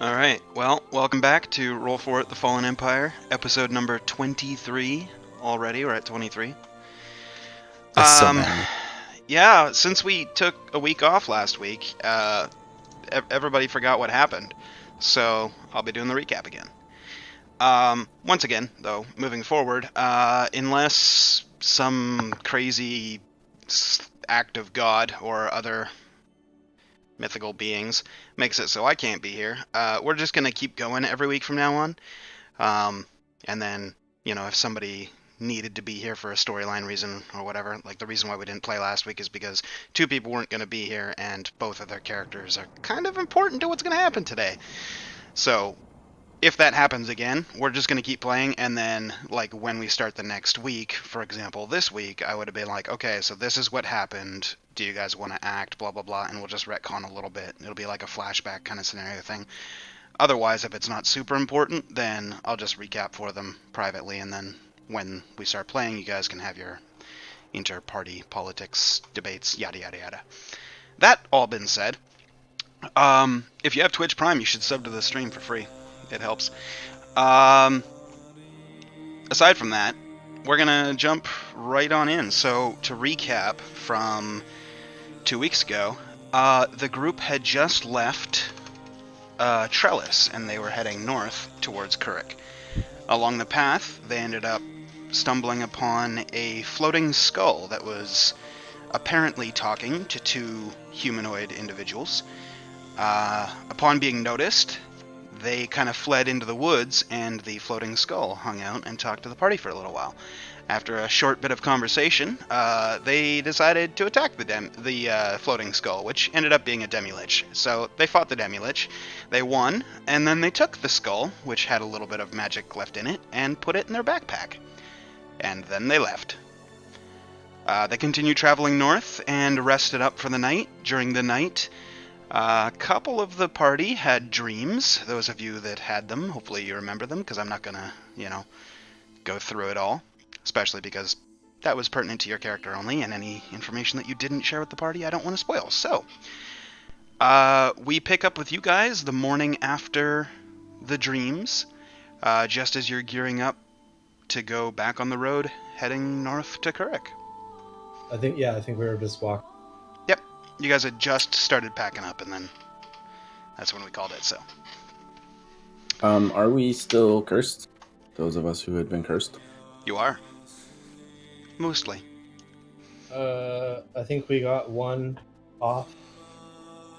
All right. Well, welcome back to Roll For It: The Fallen Empire, episode number 23 already. We're at 23. That's so many. Yeah, since we took a week off last week, everybody forgot what happened. So I'll be doing the recap again. Once again, though, moving forward, unless some crazy act of God or other mythical beings makes it so I can't be here, we're just going to keep going every week from now on. And then, if somebody needed to be here for a storyline reason or whatever, like the reason why we didn't play last week is because two people weren't going to be here and both of their characters are kind of important to what's going to happen today. So if that happens again, we're just going to keep playing, and then, like, when we start the next week, for example, this week, I would have been like, okay, so this is what happened. Do you guys want to act? Blah, blah, blah, and we'll just retcon a little bit. It'll be like a flashback kind of scenario thing. Otherwise, if it's not super important, then I'll just recap for them privately, and then when we start playing, you guys can have your inter-party politics debates, yada, yada, yada. That all been said, if you have Twitch Prime, you should sub to the stream for free. It helps. Aside from that, we're gonna jump right on in. So to recap from 2 weeks ago, the group had just left Trellis, and they were heading north towards Kurik. Along the path, they ended up stumbling upon a floating skull that was apparently talking to two humanoid individuals. Upon being noticed, they kind of fled into the woods, and the floating skull hung out and talked to the party for a little while. After a short bit of conversation, they decided to attack the floating skull, which ended up being a demi-lich. So they fought the demi-lich, they won, and then they took the skull, which had a little bit of magic left in it, and put it in their backpack. And then they left. They continued traveling north and rested up for the night. During the night, a couple of the party had dreams. Those of you that had them, hopefully you remember them, because I'm not going to, go through it all. Especially because that was pertinent to your character only, and any information that you didn't share with the party, I don't want to spoil. So, we pick up with you guys the morning after the dreams, just as you're gearing up to go back on the road, heading north to Kurik. I think we were just walking. Yep, you guys had just started packing up, and then that's when we called it, so. Are we still cursed? Those of us who had been cursed? You are. Mostly. I think we got one off,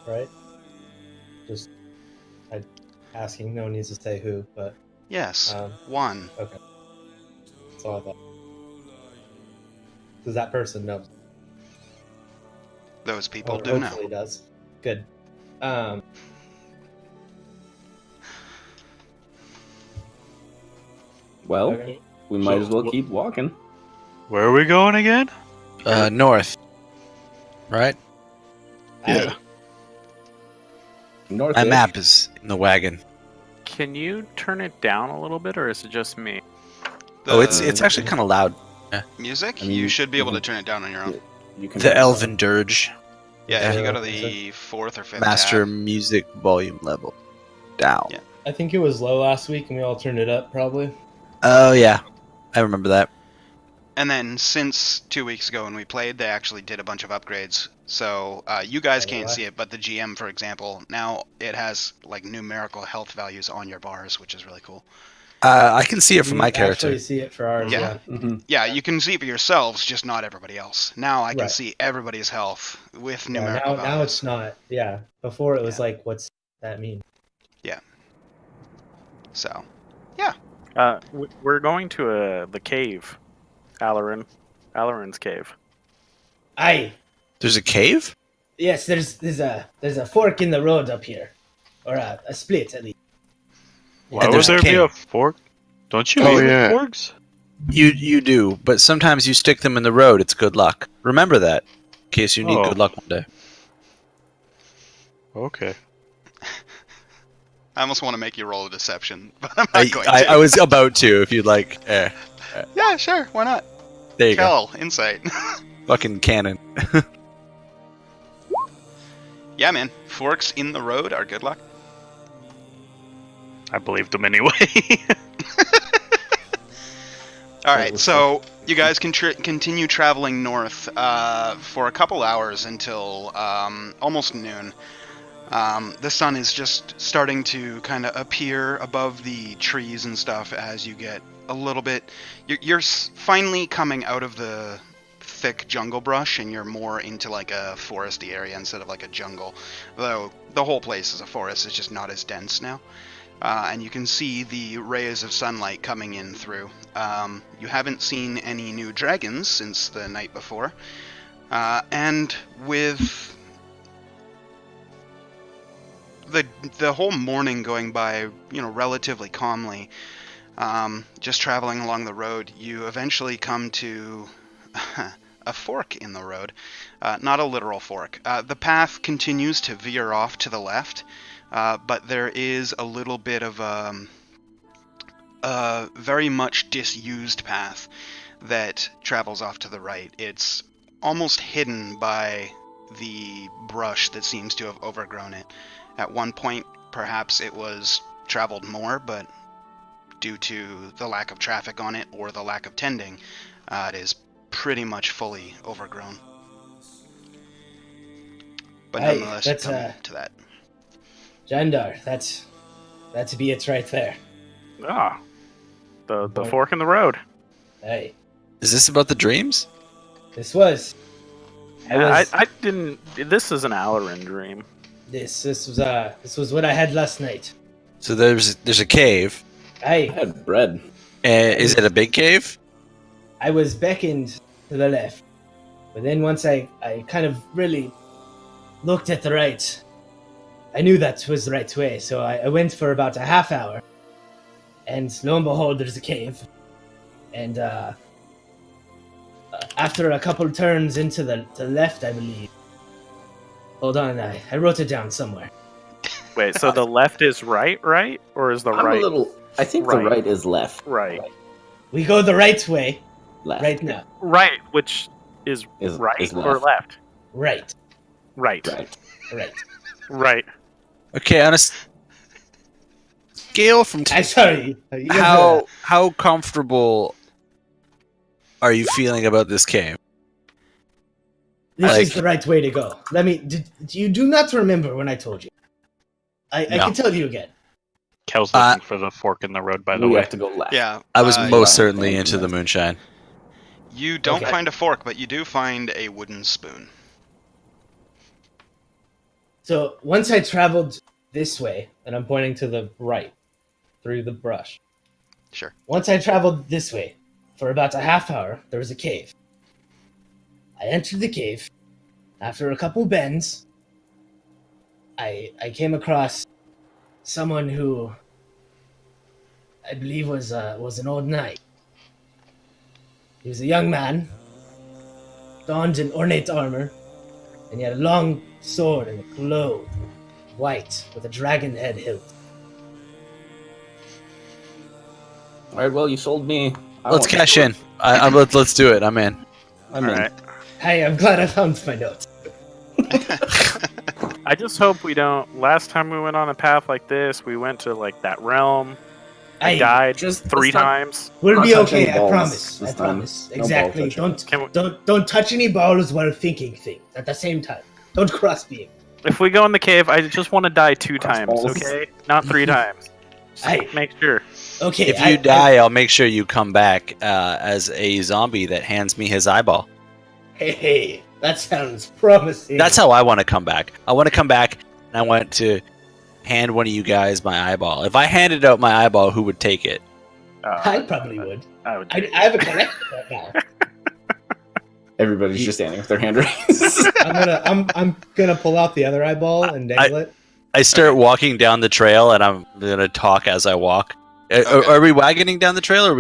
right? Just asking, no one needs to say who, but... Yes, one. Okay. That's all I thought. Does that person know? Those people Or do know. hopefully does. Good. Well, Okay. we might as well keep walking. Where are we going again? North. Right? Yeah. North. My map is in the wagon. Can you turn it down a little bit, or is it just me? It's actually kind of loud. Music? I mean, you should be able to mhm. turn it down on your own. You can The Elven Dirge. Yeah, if you Yeah. go to the 4th or 5th Master tab. music volume level. Down. Yeah. I think it was low last week, and we all turned it up, probably. Oh, yeah. I remember that. And then since 2 weeks ago when we played, they actually did a bunch of upgrades. So you guys Oh, can't what? see it, but the GM, for example, now it has like numerical health values on your bars, which is really cool. I can see it from You my character. actually see it for ours, Yeah. yeah. Mhm. Yeah, you can see it for yourselves, just not everybody else. Now I can Right. see everybody's health with Yeah, numerical now values. it's not. Yeah. Before it was Yeah. like, what's that mean? So, We're going to the cave, Alarin's cave. Aye. There's a cave? Yes, there's a fork in the road up here, or a split at least. Why would there be a fork? Don't you Oh, eat yeah. forks? You do, but sometimes you stick them in the road. It's good luck. Remember that, in case you need Oh. good luck one day. Okay. I almost want to make you roll a deception, but I'm not going to. I was about to, if you'd like. Yeah, sure, why not? There you go. Kel, insight. Fucking cannon. Yeah, man, forks in the road are good luck. I believed him anyway. All right, so you guys can continue traveling north for a couple hours until almost noon. The sun is just starting to kind of appear above the trees and stuff as you get a little bit. You're finally coming out of the thick jungle brush, and you're more into like a foresty area instead of like a jungle. Though the whole place is a forest, it's just not as dense now. And you can see the rays of sunlight coming in through. You haven't seen any new dragons since the night before. And with the whole morning going by, relatively calmly, just traveling along the road, you eventually come to a fork in the road. Not a literal fork. The path continues to veer off to the left. But there is a little bit of a very much disused path that travels off to the right. It's almost hidden by the brush that seems to have overgrown it. At one point, perhaps it was traveled more, but due to the lack of traffic on it or the lack of tending, it is pretty much fully overgrown. But nonetheless, you come to that. Jandar, that's be it right there. Ah, the fork in the road. Hey, Is this about the dreams? this was. I didn't. This is an Alarin dream. This was what I had last night. So there's a cave. I I had bread. Is it a big cave? I was beckoned to the left, but then once I kind of really looked at the right, I knew that was the right way, so I went for about a half hour, and lo and behold, there's a cave. And after a couple turns into the left, I believe. Hold on, I wrote it down somewhere. Wait, so the left is right, or is the I'm right a little. I think right. the right is left. right? We go the right way Left. right now. Right, which is right is or left. left? Right, Right, Right. right. right. Okay, on a scale from I'm sorry. You guys how comfortable are you feeling about this cave? This Like- is the right way to go. You do not remember when I told you. I No. can tell you again. Kel's looking for the fork in the road, by the We way. have to go left. Yeah. I was most yeah. certainly into the moonshine. You don't Okay. find a fork, but you do find a wooden spoon. So once I traveled this way, and I'm pointing to the right, through the brush. Sure. Once I traveled this way, for about a half hour, there was a cave. I entered the cave. After a couple bends, I came across someone who I believe was an old knight. He was a young man, donned in ornate armor, and he had a long sword and it glowed white with a dragon head hilt. All right. Well, you sold me. I Let's want cash the in. Let's do it. I'm in. I'm All in. right. Hey, I'm glad I found my notes. I just hope we don't. Last time we went on a path like this, we went to like that realm. I Hey, died just 3 let's not- times. we'll Not be touch okay. any I balls promise. this I time. promise. No ball Exactly. touching. Can we, Don't touch any balls while thinking things at the same time. Don't cross beam. if we go in the cave, I just want to die 2 Cross times, balls. okay? Not 3 times. Just Hey. make sure. Okay. If you die, I'll make sure you come back as a zombie that hands me his eyeball. Hey, that sounds promising. That's how I want to come back. I want to come back and I want to hand one of you guys my eyeball. If I handed out my eyeball, who would take it? I probably would. I would. I have a collection right now. Everybody's just standing with their hand raised. I'm gonna pull out the other eyeball and dangle it. I start walking down the trail and I'm gonna talk as I walk. Are we wagoning down the trail? Or are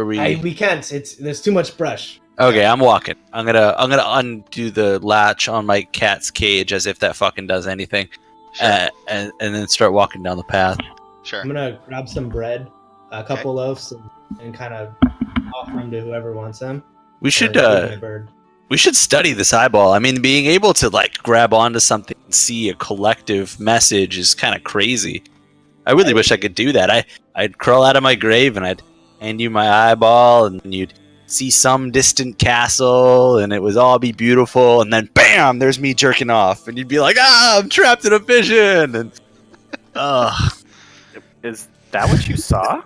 we? We can't. There's too much brush. Okay, I'm walking. I'm gonna undo the latch on my cat's cage as if that fucking does anything, Sure. and then start walking down the path. Sure. I'm gonna grab some bread, a couple loaves, and kind of offer them to whoever wants them. We should Or feed my bird. we should study this eyeball. I mean, being able to like grab onto something and see a collective message is kind of crazy. I really wish I could do that. I'd crawl out of my grave and I'd hand you my eyeball, and you'd see some distant castle, and it would all be beautiful, and then bam, there's me jerking off, and you'd be like, I'm trapped in a vision, and Is that what you saw?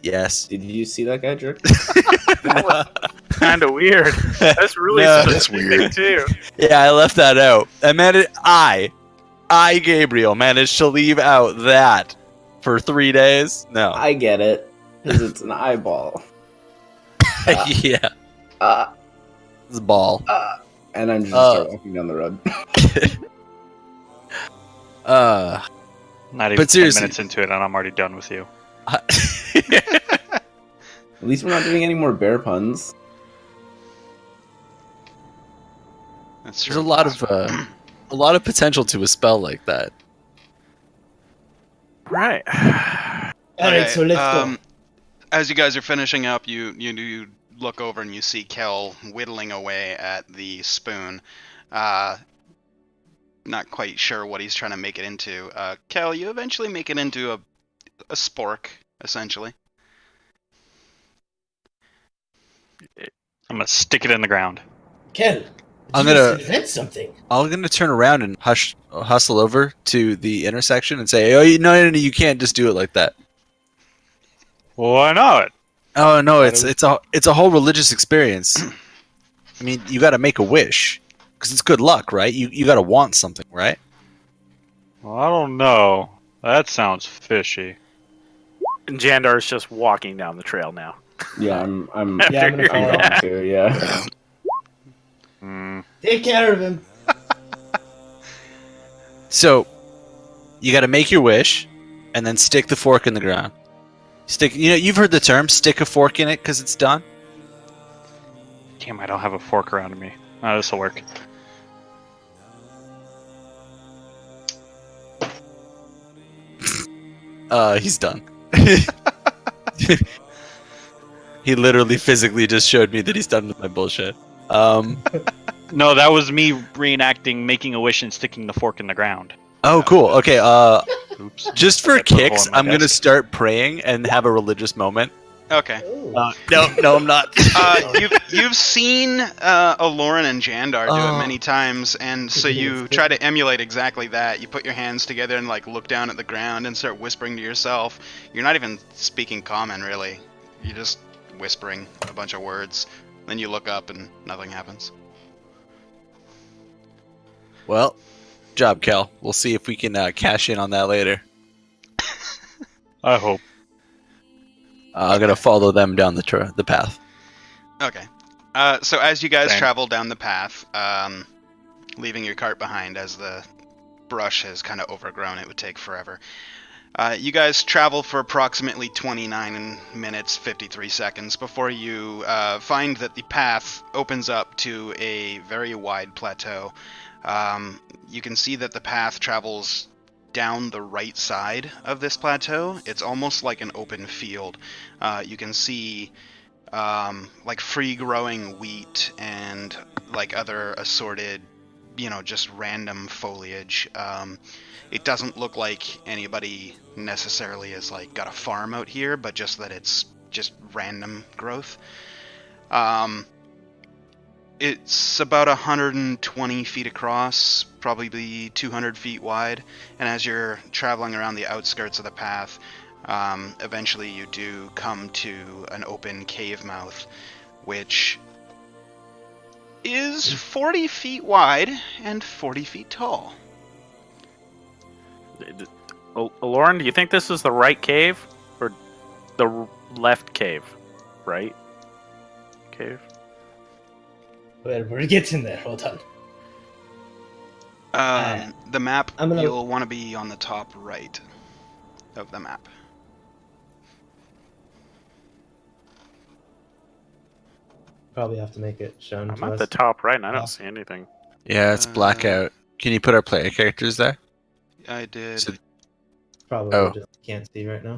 yes. Did you see that guy jerk? That was kind of weird. That's really No, that's specific weird. too. Yeah, I left that out. I Gabriel, managed to leave out that for 3 days. No. I get it. Because it's an eyeball. Yeah. Uh, It's a ball. and I'm just start walking down the road. Not even But 10 seriously- minutes into it, and I'm already done with you. At least we're not doing any more bear puns. That's There's true. a lot of potential to a spell like that. Right. All right, so let's go. As you guys are finishing up, you look over and you see Kel whittling away at the spoon. Not quite sure what he's trying to make it into. Kel, you eventually make it into a spork, essentially. I'm gonna stick it in the ground. Kel, I'm you just gonna- invent something. I'm gonna turn around and hustle over to the intersection and say, "Oh, no, you can't just do it like that." Why not? Oh no, it's a whole religious experience. I mean, you got to make a wish because it's good luck, right? You got to want something, right? Well, I don't know. That sounds fishy. And Jandar's just walking down the trail now. Yeah, I'm Yeah, I'm gonna follow going him. to, yeah. Hmm. Take care of him. So you got to make your wish and then stick the fork in the ground. You've heard the term "stick a fork in it" because it's done. Damn, I don't have a fork around me. Oh, this'll work. He's done. He literally physically just showed me that he's done with my bullshit. No, that was me reenacting making a wish and sticking the fork in the ground. Oh, cool. Okay. Oops. Just for I put a hole kicks, in my I'm gonna desk. start praying and have a religious moment. Okay. No, I'm not. You've seen Aloran and Jandar do Oh. it many times, and so you try to emulate exactly that. You put your hands together and like look down at the ground and start whispering to yourself. You're not even speaking common, really. You're just whispering a bunch of words. Then you look up and nothing happens. Well, job, Cal. We'll see if we can cash in on that later. I hope. I'm gonna follow them down the path. Okay. So as you guys Same. travel down the path, leaving your cart behind as the brush has kind of overgrown, it would take forever. You guys travel for approximately 29 minutes 53 seconds before you find that the path opens up to a very wide plateau. You can see that the path travels down the right side of this plateau. It's almost like an open field. You can see like free growing wheat and like other assorted, just random foliage. It doesn't look like anybody necessarily has like got a farm out here, but just that it's just random growth. It's about 120 feet across, probably 200 feet wide, and as you're traveling around the outskirts of the path, eventually you do come to an open cave mouth, which is 40 feet wide and 40 feet tall. Lauren, do you think this is the right cave or the left cave? Right cave. Well, we're getting there. Hold on. The map, I'm gonna- you'll want to be on the top right of the map. Probably have to make it shown I'm to at us. the top right, and I Oh. don't see anything. Yeah, it's blackout. Can you put our player characters there? I did. So- Probably Oh. just can't see right now.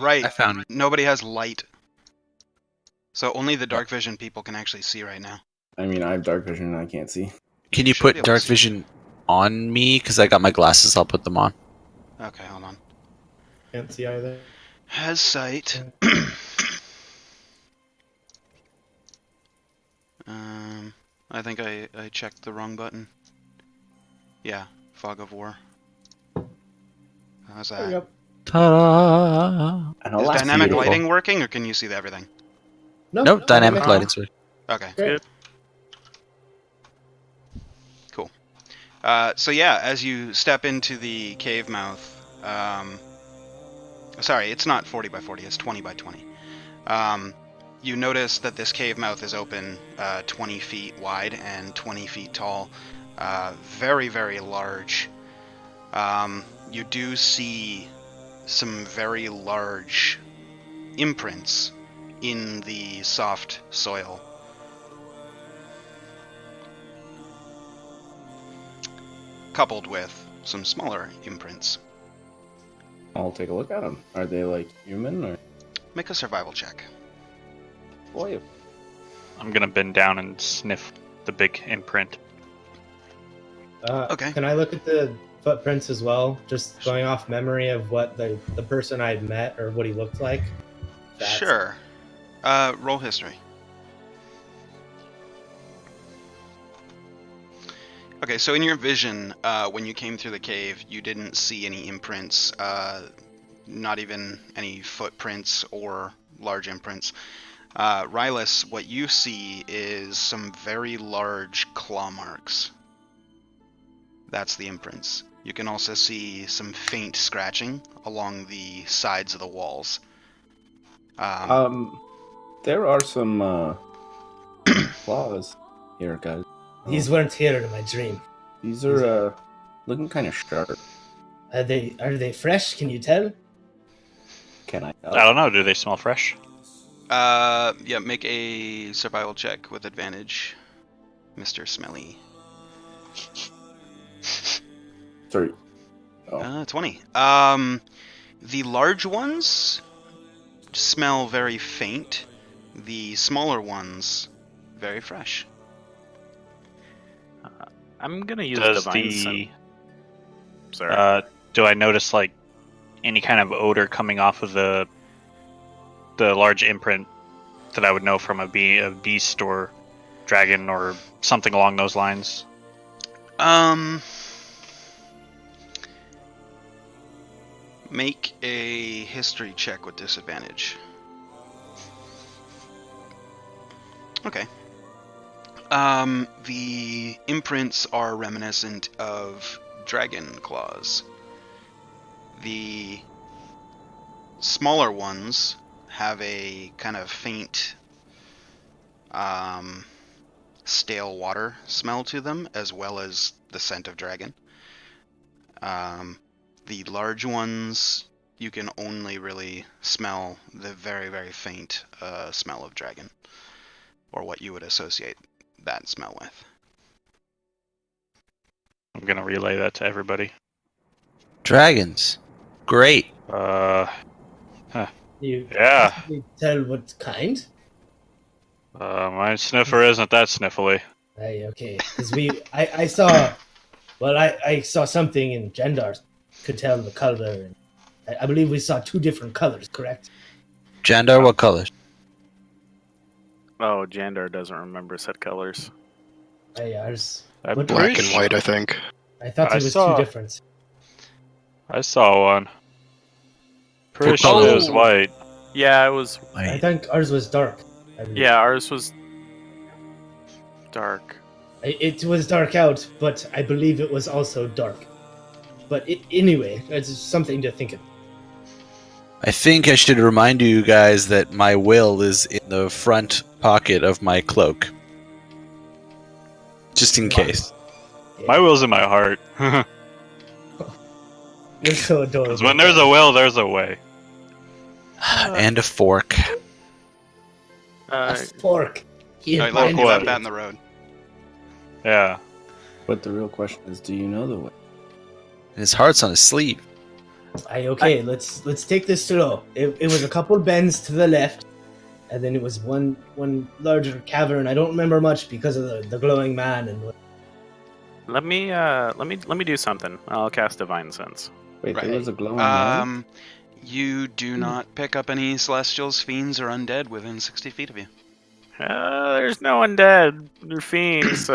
Right. I found it. Nobody has light. So only the dark vision people can actually see right now. I mean, I have dark vision and I can't see. Can you Should be put able to dark see. vision on me? Because I got my glasses. I'll put them on. Okay, hold on. Can't see either. Has sight. I think I checked the wrong button. Yeah, Fog of War. How's There we that? go. Ta-da! And Is that's dynamic beautiful. lighting working, or can you see everything? Nope, dynamic lighting's working. Okay. Great. Cool. So yeah, as you step into the cave mouth, sorry, it's not 40 by 40, it's 20 by 20. You notice that this cave mouth is open 20 feet wide and 20 feet tall. Very, very large. You do see some very large imprints in the soft soil. Coupled with some smaller imprints. I'll take a look at them. Are they like human or? Make a survival check. Boy, I'm gonna bend down and sniff the big imprint. Okay. Can I look at the footprints as well? Just going off memory of what the person I'd met or what he looked like. That's- Sure. Roll history. Okay, so in your vision, when you came through the cave, you didn't see any imprints, not even any footprints or large imprints. Rylus, what you see is some very large claw marks. That's the imprints. You can also see some faint scratching along the sides of the walls. there are some claws here, guys. These weren't here in my dream. These are looking kind of sharp. Are they fresh? Can you tell? Can I? I don't know. Do they smell fresh? Yeah, make a survival check with advantage, Mr. Smelly. Sorry. Oh. 20. The large ones smell very faint. The smaller ones, very fresh. I'm gonna use Does divine the sense. Sorry. do I notice like any kind of odor coming off of the large imprint that I would know from a beast or dragon or something along those lines? Make a history check with disadvantage. Okay. The imprints are reminiscent of dragon claws. The smaller ones have a kind of faint, stale water smell to them, as well as the scent of dragon. The large ones, you can only really smell the very, very faint smell of dragon, or what you would associate that smell with. I'm gonna relay that to everybody. Dragons. Great. You Yeah. can you tell what kind? My sniffer isn't that sniffly. Hey, okay. Because I saw, well, I saw something in Jendar could tell the color. And I believe we saw two different colors, correct? Jandar, what colors? Oh, Jandar doesn't remember set colors. Hey, ours. I'm What- pretty Black and sure- white, I think. I thought I it was saw- two different. I saw one. Pretty What sure color? it was white. Yeah, it was. I think ours was dark. I believe. Yeah, ours was dark. It was dark out, but I believe it was also dark. But anyway, it's something to think of. I think I should remind you guys that my will is in the front pocket of my cloak. Just in case. Yeah. My will's in my heart. You're so adorable. Because when there's a will, there's a way. And a fork. A fork. He Alright, invented leave what? that in the road. Yeah. But the real question is, do you know the way? And his heart's on his sleeve. Okay, let's take this slow. It was a couple bends to the left, and then it was one larger cavern. I don't remember much because of the glowing man and what. Let me do something. I'll cast divine sense. Wait, Right. there was a glowing man? You do not pick up any celestials, fiends, or undead within 60 feet of you. There's no undead. They're fiends.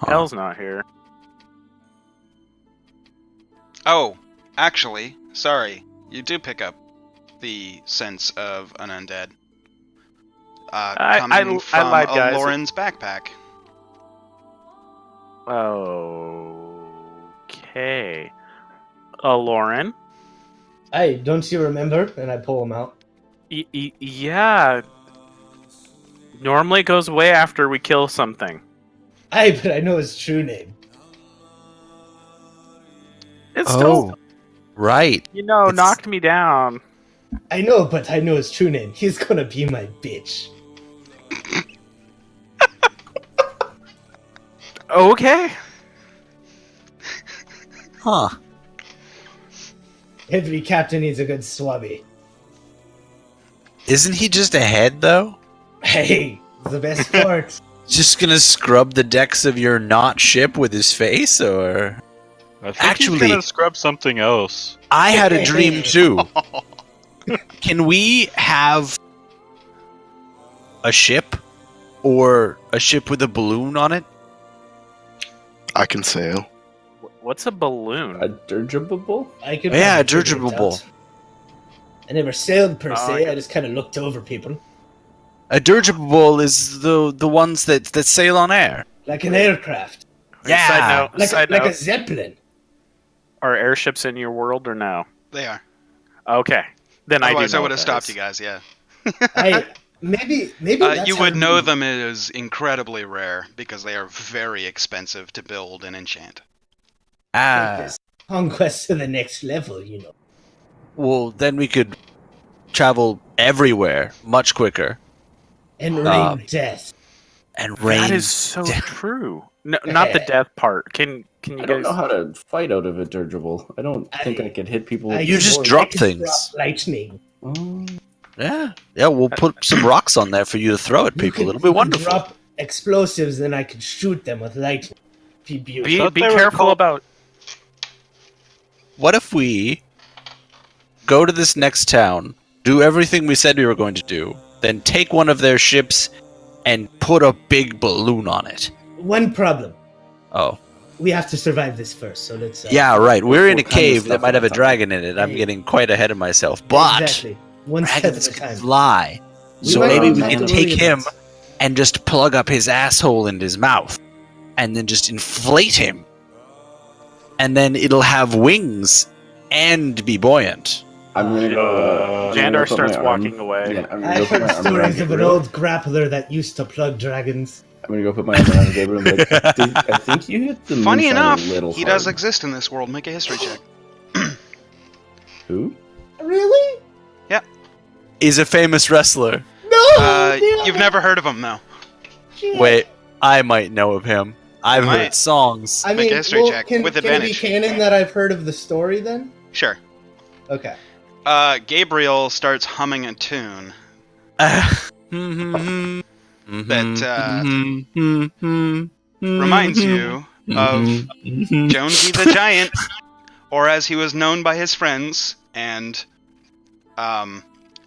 Hell's not here. Oh, actually, sorry. You do pick up the sense of an undead. Coming from lied, guys. Lauren's backpack. Okay. Lauren? Hey, don't you remember? And I pull him out. Yeah. Normally it goes away after we kill something. Hey, but I know his true name. It's still, right. It's- knocked me down. I know, but I know his true name. He's gonna be my bitch. Okay. Huh. Every captain needs a good swabby. Isn't he just a head, though? Hey, the best part. Just gonna scrub the decks of your not ship with his face, or? I think Actually- he's gonna scrub something else. I had a dream too. Can we have a ship? Or a ship with a balloon on it? I can sail. What's a balloon? A dirigible? I could Yeah, probably figure it dirigible. out. I never sailed per Oh, se. I I just kind of looked over people, A dirigible is the ones that sail on air. like an aircraft, Yeah. Side like note. a zeppelin. Are airships in your world or no? They are. Okay. Then Otherwise, I I do. would have stopped you guys. Yeah. Maybe that's You how would know we- them as incredibly rare because they are very expensive to build and enchant. Take this conquest to the next level, you know. Well, then we could travel everywhere much quicker And rain Uh, death. and rain. That is so death. true. No, not the death part. Can you I don't guys? know how to fight out of a dirigible. I don't think I could hit people with You just I drop could things. drop lightning. Oh. Yeah, we'll put some rocks on there for you to throw at You people. could- It'll be you could wonderful. Drop explosives, then I could shoot them with lightning. Be beautiful. Be they were careful called- about. What if we go to this next town, do everything we said we were going to do, then take one of their ships and put a big balloon on it? One problem. Oh, We have to survive this first, so let's... yeah, right. We're in a what kind of cave stuff that might are have we a talking dragon in it. I'm Hey. getting quite ahead of myself. But Exactly. One step dragons at a can time. fly. So might maybe not we have can to take worry him about- and just plug up his asshole in his mouth and then just inflate him. And then it'll have wings and be buoyant. I'm gonna go. I'm gonna Jandar go put my starts arm- walking away. Yeah, I'm gonna I've go put heard my arm around stories of an Gabriel. old grappler that used to plug dragons. I'm gonna go put my arm around Gabriel and be like, I think you hit the Funny moonshine enough, a little he does hard." exist in this world. Make a history check. Who? Really? He's a famous wrestler. No! You've never heard of him, though. Wait, I might know of him. I've Might. heard songs. I Make a mean, history check with can it advantage. be canon that I've heard of the story then? Sure. Okay. Gabriel starts humming a tune. That Reminds you of Jonesy the Giant, or as he was known by his friends and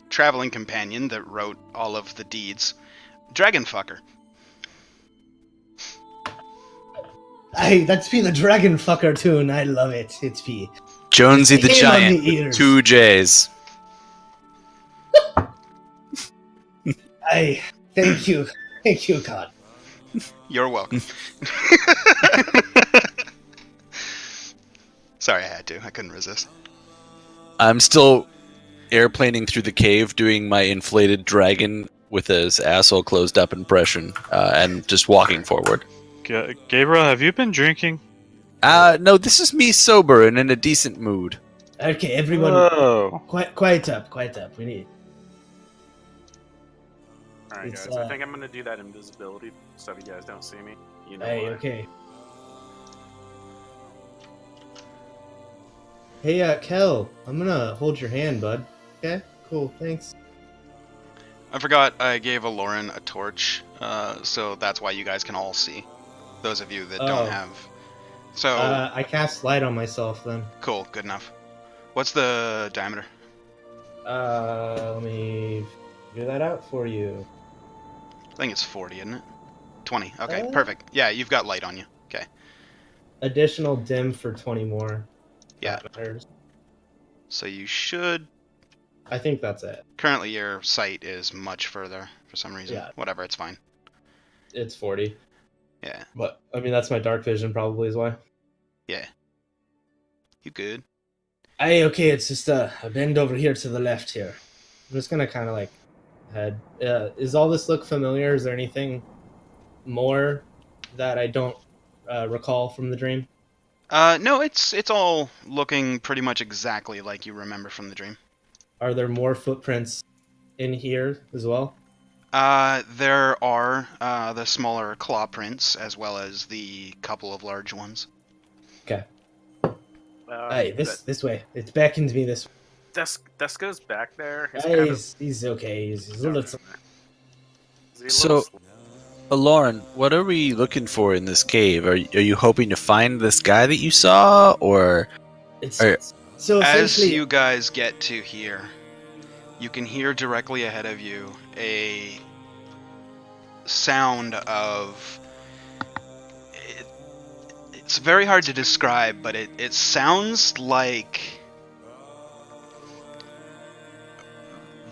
traveling companion that wrote all of the deeds, Dragonfucker. That's be the dragon fucker tune. I love it. It's be Jonesy the Hail on Giant the with ears. 2 J's. thank you. Thank you, God. You're welcome. Sorry, I had to. I couldn't resist. I'm still airplaning through the cave doing my inflated dragon with his asshole closed up impression and just walking forward. Gabriel, have you been drinking? No, this is me sober and in a decent mood. Okay, everyone, Oh. quiet up, quiet up. We need. Alright, It's, guys. I think I'm gonna do that invisibility so you guys don't see me. You know Hey, why. okay. Hey, Kel, I'm gonna hold your hand, bud. Okay, cool, thanks. I forgot I gave Lauren a torch, so that's why you guys can all see. Those of you that Oh. don't have So I cast light on myself then. cool, good enough. What's the diameter? Let me figure that out for you. I think it's 40, isn't it? 20. Okay, Uh, perfect. Yeah, you've got light on you. Okay. Additional dim for 20 more. Yeah. That matters. So you should. I think that's it. Currently, your sight is much further for some reason. Yeah. Whatever, it's fine. It's 40. Yeah. But I mean, that's my dark vision probably is why. Yeah. You good? Hey, okay, it's just a bend over here to the left here. I'm just gonna kind of like head. Is all this look familiar? Is there anything more that I don't recall from the dream? No, it's all looking pretty much exactly like you remember from the dream. Are there more footprints in here as well? There are the smaller claw prints as well as the couple of large ones. Okay. Hey, this way. It's beckoned me this way. Desko's back there. Hey, he's okay. He's a little. So, Lauren, what are we looking for in this cave? Are you hoping to find this guy that you saw, or It's Alright. so As essentially. you guys get to here, you can hear directly ahead of you a sound of. It's very hard to describe, but it sounds like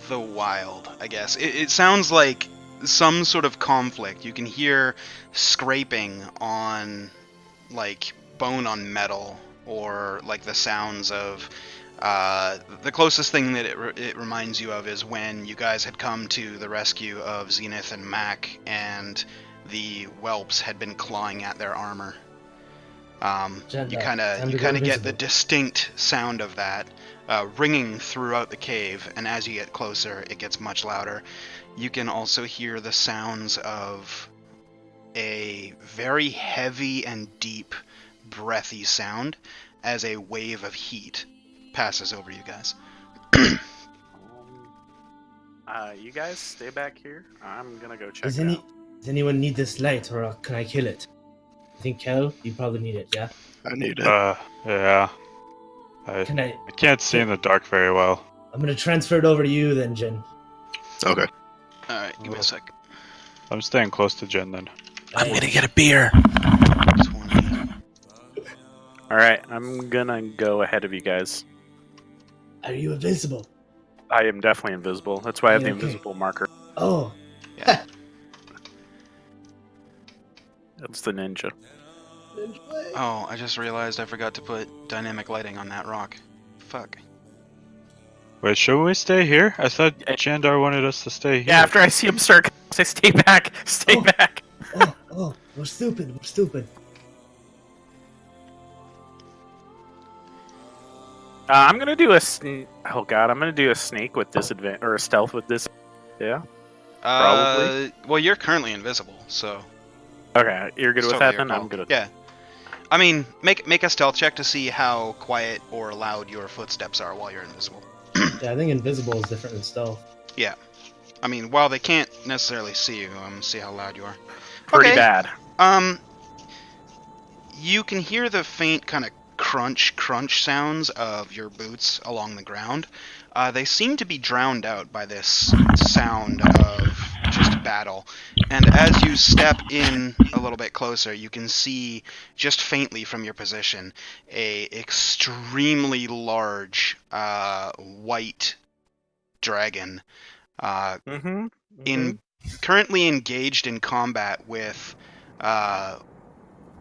the wild, I guess. It sounds like some sort of conflict. You can hear scraping on, like, bone on metal, or like the sounds of the closest thing that it reminds you of is when you guys had come to the rescue of Zenith and Mac, and the whelps had been clawing at their armor. You kind of get the distinct sound of that ringing throughout the cave, and as you get closer, it gets much louder. You can also hear the sounds of a very heavy and deep, breathy sound as a wave of heat passes over you guys. You guys stay back here. I'm gonna go check Does it out. anyone need this light, or can I kill it? I think Kel, you probably need it. Yeah. I need it. Yeah. Can I? I can't see in the dark very well. I'm gonna transfer it over to you then, Jen. Okay. Alright, give me a sec. I'm staying close to Jen then. I'm gonna get a beer. 20. Alright, I'm gonna go ahead of you guys. Are you invisible? I am definitely invisible. That's why I have the Okay. invisible marker. Oh, Yeah. That's the ninja. Oh, I just realized I forgot to put dynamic lighting on that rock. Fuck. Wait, should we stay here? I thought Jandar wanted us to stay here. Yeah, after I see him start, I say, stay back, stay Oh. back. we're stupid. We're stupid. I'm gonna do oh god, I'm gonna do a sneak with disadvantage, or a stealth with this. Yeah. Probably. Well, you're currently invisible, so. Okay, you're good it's with totally that your then? call. I'm good with Yeah. I mean, make a stealth check to see how quiet or loud your footsteps are while you're invisible. Yeah, I think invisible is different than stealth. I mean, while they can't necessarily see you, see how loud you are. Pretty Okay. bad. You can hear the faint kind of crunch sounds of your boots along the ground. They seem to be drowned out by this sound of just battle. And as you step in a little bit closer, you can see just faintly from your position a extremely large white dragon currently engaged in combat with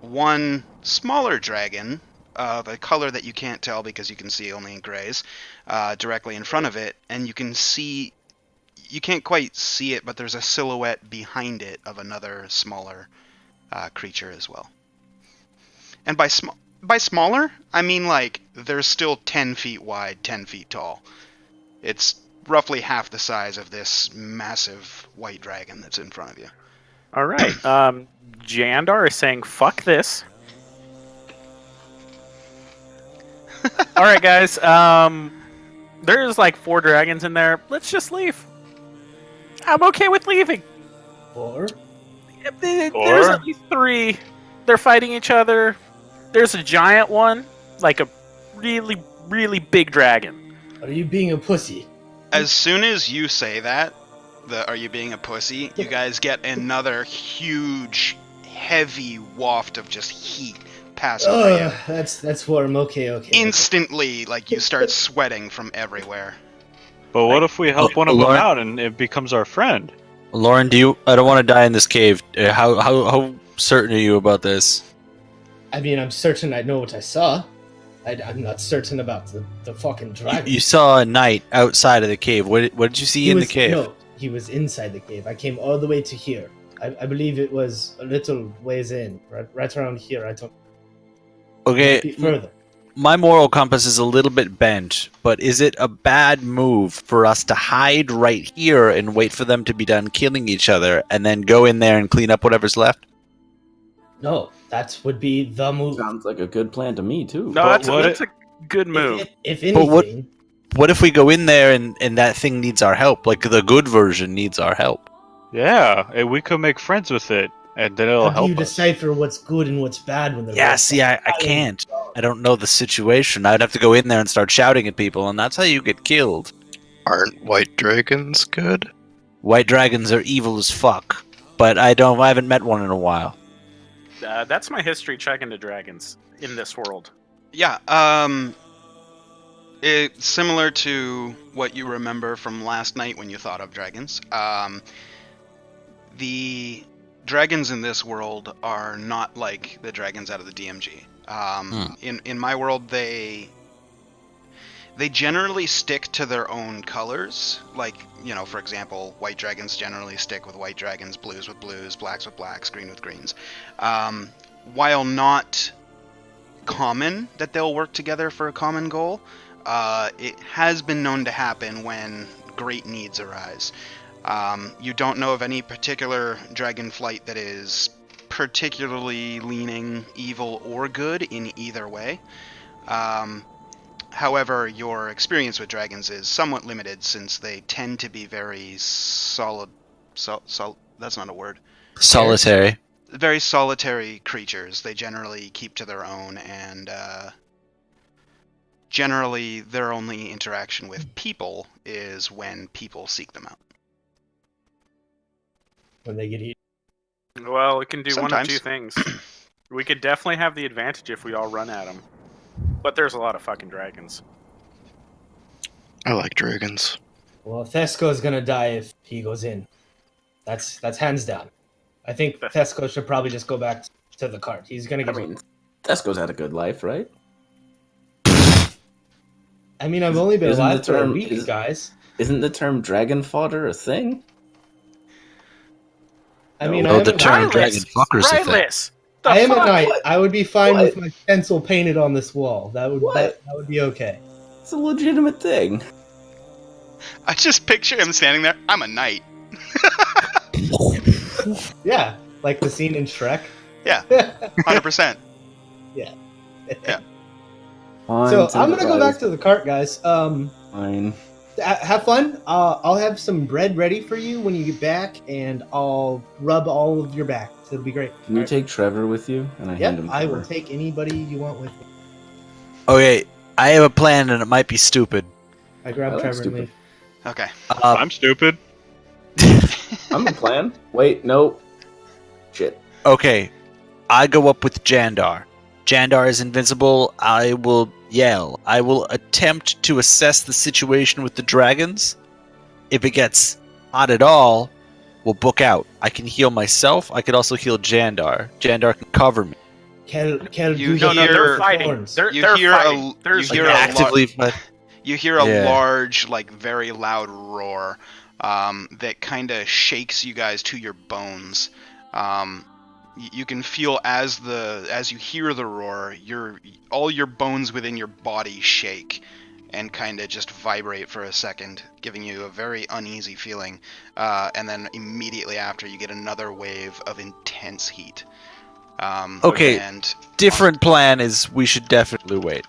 one smaller dragon of a color that you can't tell because you can see only in grays directly in front of it, and you can't quite see it, but there's a silhouette behind it of another smaller creature as well. And by smaller, I mean like they're still 10 feet wide, 10 feet tall. It's roughly half the size of this massive white dragon that's in front of you. All right. Jandar is saying, "Fuck this." All right, guys. There's like 4 dragons in there. Let's just leave. I'm okay with leaving. Or There's at least 3. They're fighting each other. There's a giant one, like a really, really big dragon. Are you being a pussy? As soon as you say that, are you being a pussy? You guys get another huge, heavy waft of just heat pass over you. That's warm. Okay. Instantly, like you start sweating from everywhere. But what if we help one of them Lauren- out and it becomes our friend? Lauren, I don't want to die in this cave. How certain are you about this? I mean, I'm certain I know what I saw. I'm not certain about the fucking dragon. You saw a knight outside of the cave. What did you see in the cave? No, he was inside the cave. I came all the way to here. I believe it was a little ways in, right around here. I don't. Okay, Be further. my moral compass is a little bit bent, but is it a bad move for us to hide right here and wait for them to be done killing each other and then go in there and clean up whatever's left? No, that would be the move. Sounds like a good plan to me too. No, But that's a good move. If But what- anything, What if we go in there and that thing needs our help? Like the good version needs our help. Yeah, and we could make friends with it, and then it'll how do help you us. decipher what's good and what's bad when they're Yeah, both see, I can't. I don't know the situation. I'd have to go in there and start shouting at people, and that's how you get killed. Aren't white dragons good? White dragons are evil as fuck, but I haven't met one in a while. That's my history check into dragons in this world. Yeah, it's similar to what you remember from last night when you thought of dragons. The dragons in this world are not like the dragons out of the DMG. In my world, they generally stick to their own colors. Like, you know, for example, white dragons generally stick with white dragons, blues with blues, blacks with blacks, green with greens. While not common that they'll work together for a common goal, it has been known to happen when great needs arise. You don't know of any particular dragon flight that is particularly leaning evil or good in either way. However, your experience with dragons is somewhat limited since they tend to be very that's not a word. Solitary. Very solitary creatures. They generally keep to their own, and generally their only interaction with people is when people seek them out. when they get eaten. Well, it can do one of Sometimes. two things. We could definitely have the advantage if we all run at them. But there's a lot of fucking dragons. I like dragons. Well, Thesco's gonna die if he goes in. That's hands down. I think Thesco should probably just go back to the cart. He's gonna I get. mean, Tesco's had a good life, right? I've only been Isn't the alive for a term- week, is- guys. Isn't the term dragon fodder a thing? I mean, No, I am the a term knight. dragon fucker's a thing. Rylus! The I am a fuck? knight. I would be fine What? with my pencil painted on this wall. That would What? that would be okay. It's a legitimate thing. I just picture him standing there. I'm a knight. Yeah, like the scene in Shrek. Yeah, 100%. On So to I'm the gonna go back to the cart, guys. Fine. Have fun. I'll have some bread ready for you when you get back, and I'll rub all of your back. It'll be great. Can you Alright. take Trevor with you? And I hand Yep, him I will Trevor. take anybody you want with me. Okay, I have a plan and it might be stupid. I grab I like Trevor and stupid. leave. Okay. I'm stupid. I'm a plan. Wait, no. Shit. Okay, I go up with Jandar. Jandar is invincible. I will yell. I will attempt to assess the situation with the dragons. If it gets hot at all, we'll book out. I can heal myself. I could also heal Jandar. Jandar can cover me. Kel, You do No, no, hear- they're fighting. thorns. They're You hear a- fighting. you There's hear like a Actively, but You hear a Yeah. large, like very loud roar that kind of shakes you guys to your bones. You can feel as you hear the roar, all your bones within your body shake and kind of just vibrate for a second, giving you a very uneasy feeling. And then immediately after, you get another wave of intense heat. Okay. And different plan is we should definitely wait.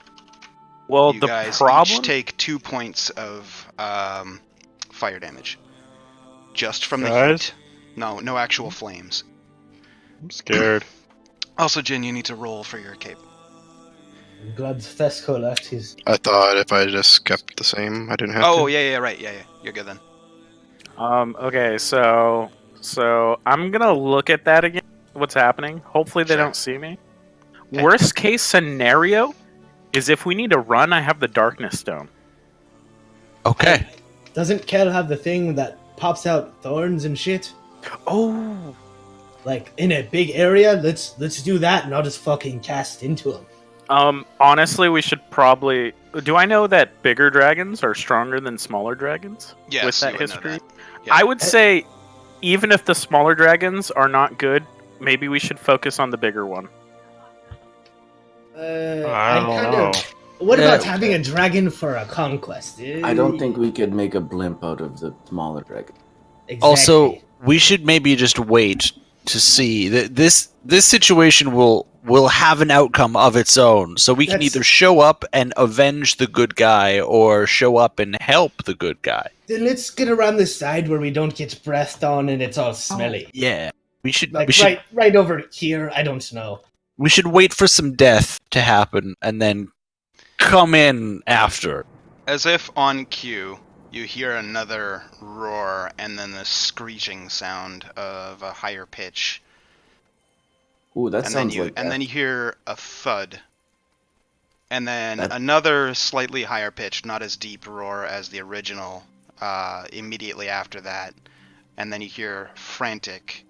Well, you the guys problem. each take 2 points of fire damage, just from the Guys? heat. No actual flames. I'm scared. Also, Jin, you need to roll for your cape. I'm glad Fesco left. He's I thought if I just kept the same, I didn't have to. Oh, yeah, right. Yeah. You're good then. Okay, so I'm gonna look at that again. What's happening? Hopefully they Sure. don't see me. Okay. Worst case scenario is if we need to run, I have the Darkness Stone. Okay. doesn't Kel have the thing that pops out thorns and shit? Oh, Like in a big area? Let's do that, and I'll just fucking cast into him. honestly, we should probably. Do I know that bigger dragons are stronger than smaller dragons? Yes, with that you would know history, that. Yeah. I would say, even if the smaller dragons are not good, maybe we should focus on the bigger one. I don't kind know. of. What Yeah. about having a dragon for a conquest? I don't think we could make a blimp out of the smaller dragon. Exactly. Also, we should maybe just wait to see that this situation will have an outcome of its own. So we can That's- either show up and avenge the good guy or show up and help the good guy. Then let's get around the side where we don't get breathed on and it's all smelly. Yeah. We should Like we should right over here. I don't know. we should wait for some death to happen and then come in after. As if on cue, you hear another roar and then the screeching sound of a higher pitch. Ooh, that and then sounds like and then you hear a thud. And then That- another slightly higher pitch, not as deep roar as the original, immediately after that. And then you hear frantic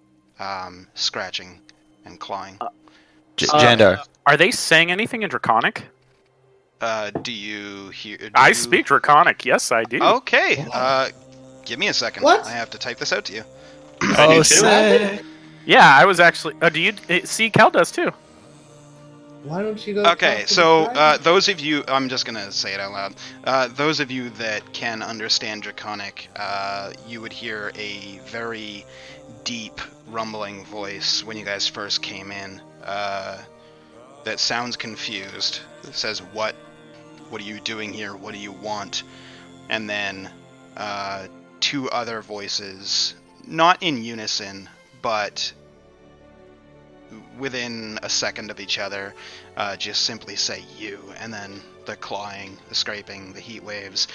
scratching and clawing. Jandar. Are they saying anything in Draconic? Do you hear... I speak Draconic. Yes, I do. Okay, give me a second. What? I have to type this out to you. I do too. sick. Yeah, I was actually. Do you see? Cal does too. Why don't you go? Okay, talk to so the dragon? those of you, I'm just gonna say it out loud. Those of you that can understand Draconic, you would hear a very deep, rumbling voice when you guys first came in. That sounds confused. It says, "What? What are you doing here? What do you want?" And then two other voices, not in unison, but within a second of each other, just simply say "you," and then the clawing, the scraping, the heat waves.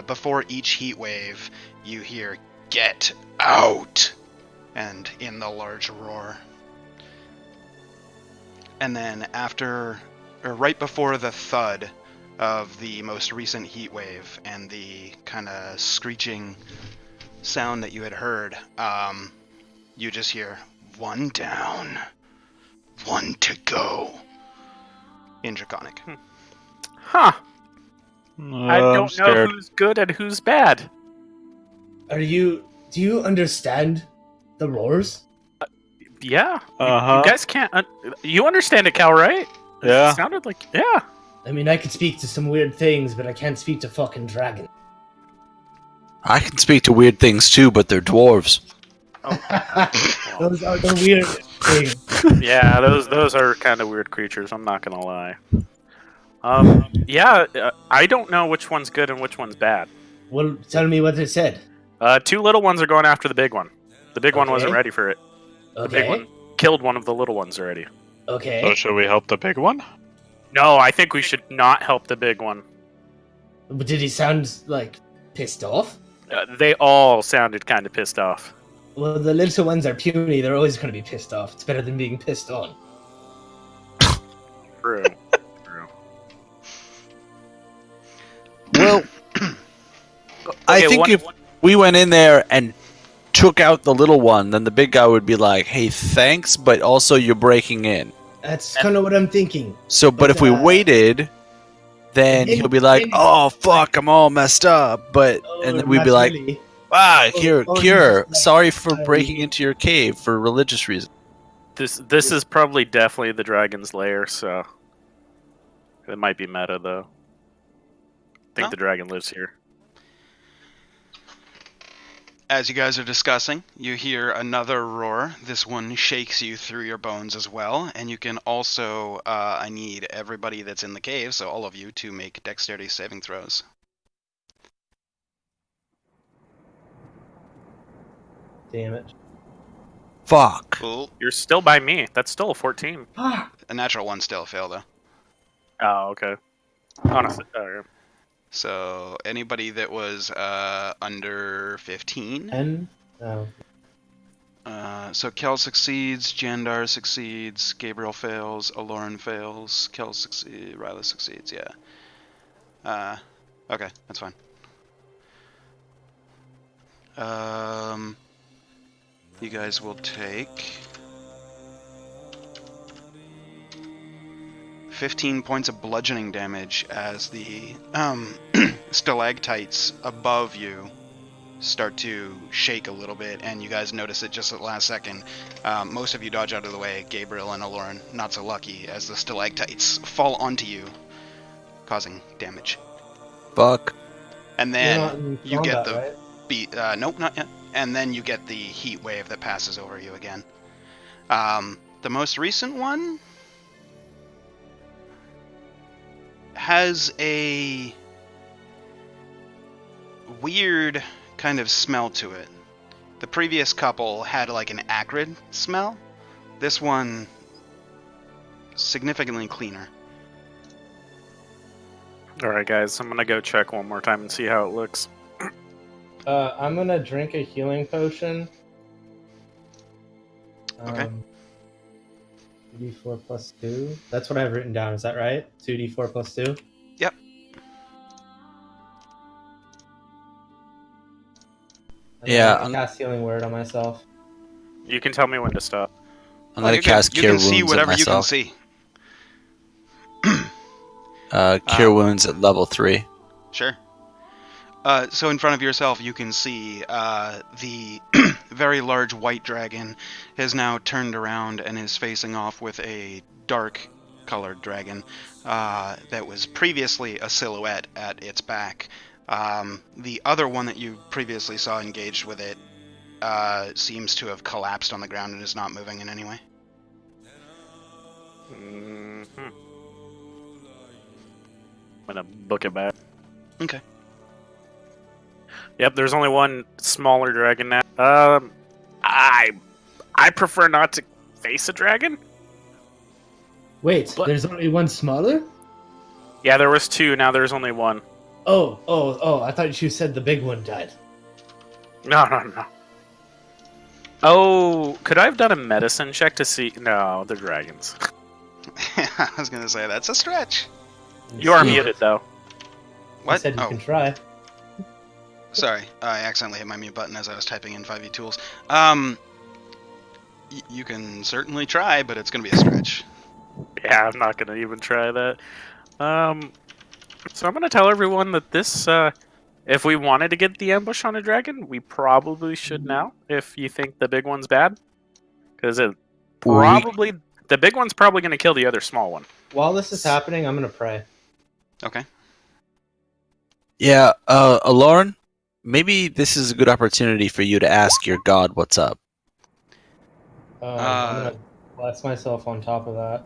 Before each heat wave, you hear "Get out!" and in the large roar. And then after, or right before the thud of the most recent heat wave and the kind of screeching sound that you had heard, you just hear "One down, one to go" in Draconic. Huh. I I'm don't know scared. who's good and who's bad. Do you understand the roars? Yeah. Uh-huh. You guys can't. You understand it, Cal, right? Yeah. It sounded like. Yeah. I mean, I could speak to some weird things, but I can't speak to fucking dragon. I can speak to weird things too, but they're dwarves. Those are the weird things. Yeah. Those are kind of weird creatures. I'm not gonna lie. Yeah. I don't know which one's good and which one's bad. Well, tell me what it said. Two little ones are going after the big one. The big one Okay. wasn't ready for it. The big Okay. one killed one of the little ones already. Okay. So should we help the big one? No, I think we should not help the big one. But did he sound like pissed off? They all sounded kind of pissed off. Well, the little ones are puny. They're always going to be pissed off. It's better than being pissed on. True. True. Well, I Okay, think one- if we went in there and took out the little one, then the big guy would be like, "Hey, thanks, but also you're breaking in." That's kind of what I'm thinking. So, but if we waited, then In- he'll be like, in- "Oh fuck, I'm all messed up," but Oh, and then we'd not be like, really. "Ah, here, or cure. like- Sorry for uh, breaking into your cave for religious reasons." This is probably definitely the dragon's lair, so it might be meta though. I think Huh? the dragon lives here. As you guys are discussing, you hear another roar. This one shakes you through your bones as well, and you can also, I need everybody that's in the cave, so all of you, to make dexterity saving throws. Damn it. Fuck. Cool. You're still by me. That's still a 14. Ah, A natural one still fail though. Oh, okay. Honestly, So anybody that was under 15. And oh, So Kel succeeds, Jandar succeeds, Gabriel fails, Aloran fails, Kel succeeds, Ryla succeeds. Yeah. Okay, that's fine. You guys will take 15 points of bludgeoning damage as the stalactites above you start to shake a little bit, and you guys notice it just at the last second. Most of you dodge out of the way. Gabriel and Aloran, not so lucky, as the stalactites fall onto you, causing damage. Fuck. And you're then not in you get combat, the right? nope, not yet. And then you get the heat wave that passes over you again. The most recent one has a weird kind of smell to it. The previous couple had like an acrid smell. This one significantly cleaner. all right, guys. I'm gonna go check one more time and see how it looks. I'm gonna drink a healing potion. Okay. 2d4 plus 2. That's what I've written down. Is that right? 2d4 plus 2? Yep. Yeah, I'm gonna cast healing word on myself. You can tell me when to stop. I'm gonna you cast can, Cure you can see Wounds whatever at you can myself. see. Cure Wounds at level 3. Sure. So in front of yourself, you can see the very large white dragon has now turned around and is facing off with a dark-colored dragon that was previously a silhouette at its back. The other one that you previously saw engaged with it seems to have collapsed on the ground and is not moving in any way. I'm gonna book it back. Okay. Yep, there's only one smaller dragon now. I prefer not to face a dragon. Wait, But- there's only one smaller? Yeah, there was two. Now there's only one. Oh, I thought you said the big one died. No. Oh, could I have done a medicine check to see? No, they're dragons. I was gonna say that's a stretch. You are Yeah. muted though. I What? said you Oh, can try. sorry. I accidentally hit my mute button as I was typing in 5e tools. You can certainly try, but it's gonna be a stretch. Yeah, I'm not gonna even try that. So I'm gonna tell everyone that this, if we wanted to get the ambush on a dragon, we probably should now. If you think the big one's bad, because the big one's probably gonna kill the other small one. While this is happening, I'm gonna pray. Okay. Yeah, Lauren, maybe this is a good opportunity for you to ask your god what's up. I'm gonna bless myself on top of that.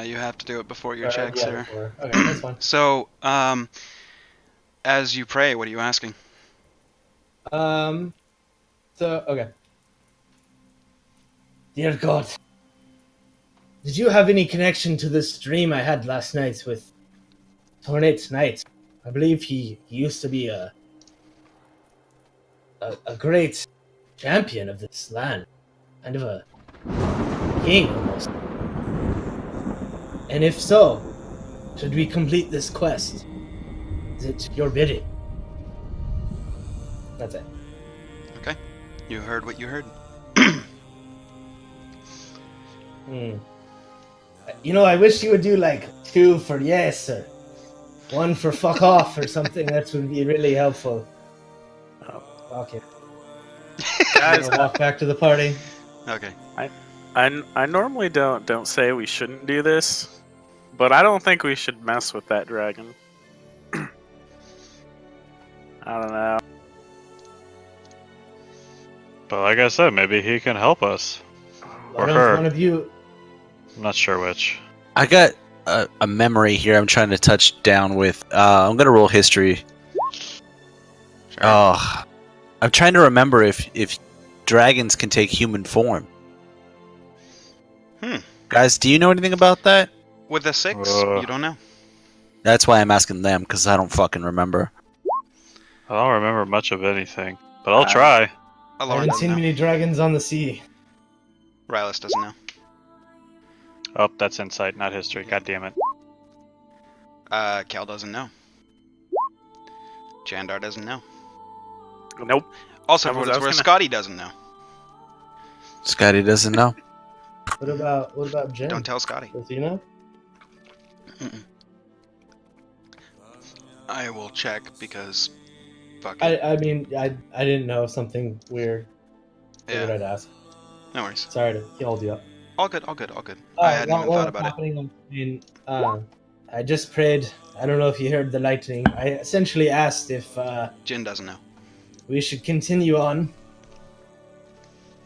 You have to do it before your Or, check, yeah, sir. before. Okay, that's fine. So, as you pray, what are you asking? Okay. Dear God, did you have any connection to this dream I had last night with Tornate Knight? I believe he used to be a great champion of this land, kind of a king almost. And if so, should we complete this quest? Is it your bidding? That's it. Okay. You heard what you heard. You know, I wish you would do like 2 for yes or 1 for fuck off or something. That would be really helpful. Oh. Okay. Guys, I'll walk back to the party. Okay. I normally don't say we shouldn't do this, but I don't think we should mess with that dragon. I don't know. But like I said, maybe he can help us. Why Or don't her. one of you? I'm not sure which. I got a memory here I'm trying to touch down with. I'm gonna roll history. Sure. Oh, I'm trying to remember if dragons can take human form. Hmm. Guys, do you know anything about that? With a 6, Uh. you don't know. That's why I'm asking them, because I don't fucking remember. I don't remember much of anything, but I'll try. I Aloran haven't doesn't seen know. many dragons on the sea. Rylus doesn't know. Oh, that's insight, not history. God damn it. Cal doesn't know. Jandar doesn't know. Nope. Also, I for was what it's worth, gonna- Scotty doesn't know. Scotty doesn't know. What about Jen? Don't tell Scotty. Does he know? I will check because. Fuck it. I mean, I didn't know something weird. Figured Yeah, I'd ask. no worries. Sorry to hold you up. All good, all good, all good. I hadn't even thought about it. happening I just prayed. I don't know if you heard the lightning. I essentially asked if Jin doesn't know. we should continue on,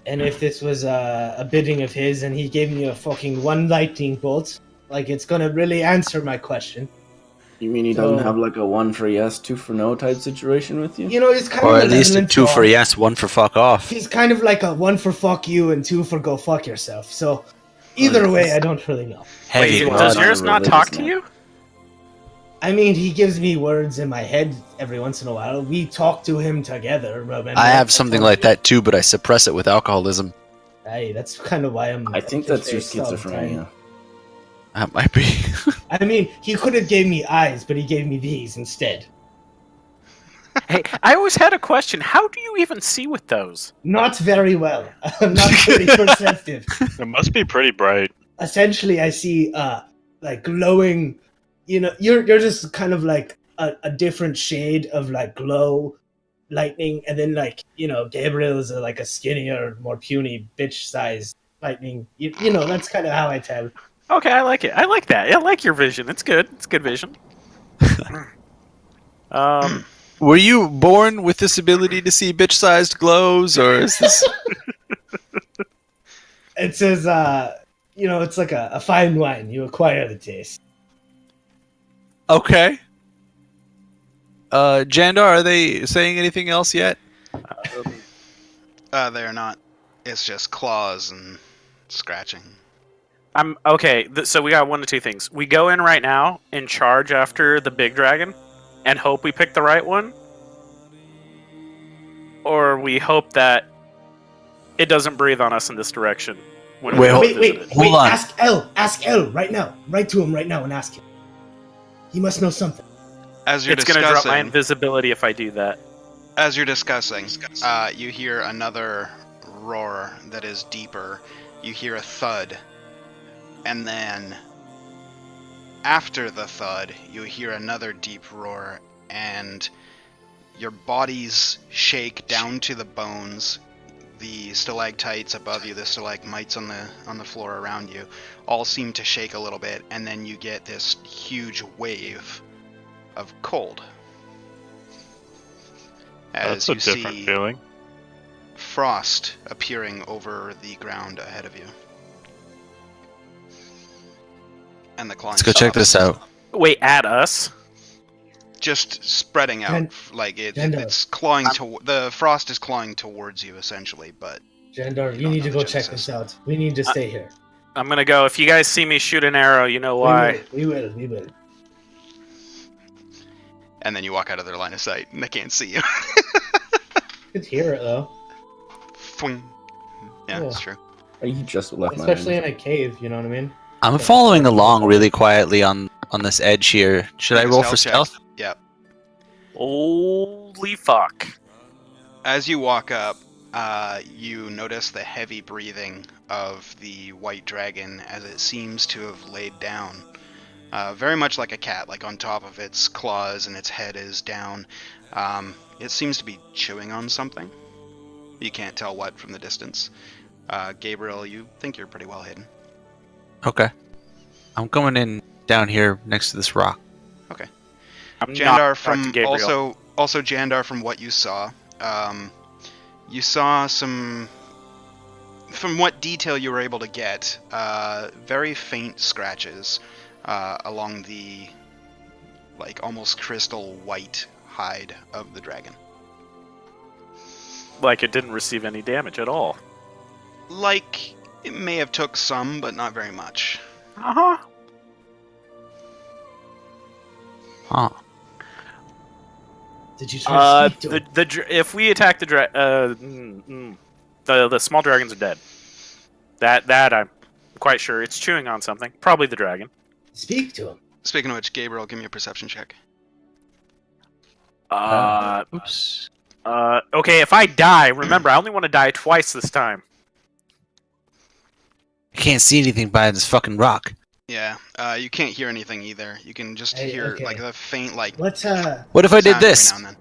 and if this was a bidding of his, and he gave me a fucking one lightning bolt, like it's gonna really answer my question. You mean he doesn't So- have like a 1 for yes, 2 for no type situation with you? You know, it's kind Or of at least a malevolent 2 for to- yes, 1 for fuck off. He's kind of like a 1 for fuck you and 2 for go fuck yourself. So either way, I don't really know. Heavy Wait, blood. does blood. yours not Religious talk to man. you? I mean, he gives me words in my head every once in a while. We talk to him together. Remember? I have something like that too, but I suppress it with alcoholism. Hey, that's kind of why I'm. I think that's your two-faced all the time. schizophrenia. That might be. I mean, he could have gave me eyes, but he gave me these instead. Hey, I always had a question. How do you even see with those? Not very well. I'm not very perceptive. It must be pretty bright. Essentially, I see like glowing. You know, you're just kind of like a different shade of like glow, lightning, and then like Gabriel is like a skinnier, more puny bitch-sized lightning. You know, that's kind of how I tell. Okay, I like it. I like that. I like your vision. It's good. It's good vision. Were you born with this ability to see bitch-sized glows, or is this? It says, it's like a fine wine. You acquire the taste. Okay. Jandar, are they saying anything else yet? They're not. It's just claws and scratching. I'm okay. So we got one of two things. We go in right now and charge after the big dragon, and hope we pick the right one, or we hope that it doesn't breathe on us in this direction. When we Wait, go hold- visit Wait, it. Hold on. Ask L right now. Write to him right now and ask him. He must know something. As you're It's gonna drop my discussing, invisibility if I do that. as you're discussing, you hear another roar that is deeper. You hear a thud, and then after the thud, you hear another deep roar, and your bodies shake down to the bones. The stalactites above you, the stalagmites on the floor around you, all seem to shake a little bit, and then you get this huge wave of cold. As That's a you different see feeling. frost appearing over the ground ahead of you. And the clawing Let's go check stops. this out. Wait, at us? Just spreading out, Jen- like Jendo. it's clawing to the frost is clawing towards you essentially, but Jandar, you don't need know to the go check genesis. this out. We need to stay here. I'm gonna go. If you guys see me shoot an arrow, you know why. We will. and then you walk out of their line of sight and they can't see you. Could hear it though, Fwing. Yeah, that's true. He just left especially my in a cave. You know what I mean? I'm following along really quietly on this edge here. Should I Make a roll for check. stealth? Yeah. Holy fuck. As you walk up, you notice the heavy breathing of the white dragon as it seems to have laid down. Very much like a cat, like on top of its claws and its head is down. It seems to be chewing on something. You can't tell what from the distance. Gabriel, you think you're pretty well hidden. Okay. I'm going in down here next to this rock. I'm Jandar, not from Dr. Gabriel. also Jandar, from what you saw some, from what detail you were able to get, very faint scratches along the like almost crystal white hide of the dragon. Like it didn't receive any damage at all. Like it may have took some, but not very much. Uh-huh. Huh. Did you try to speak to him? If we attack the the small dragons are dead. That I'm quite sure. It's chewing on something. Probably the dragon. Speak to him. Speaking of which, Gabriel, give me a perception check. Oops. Okay, if I die, remember I only want to die twice this time. I can't see anything by this fucking rock. Yeah, you can't hear anything either. You can just Hey, hear okay. like the faint like. What What if I did sound every this? now and then.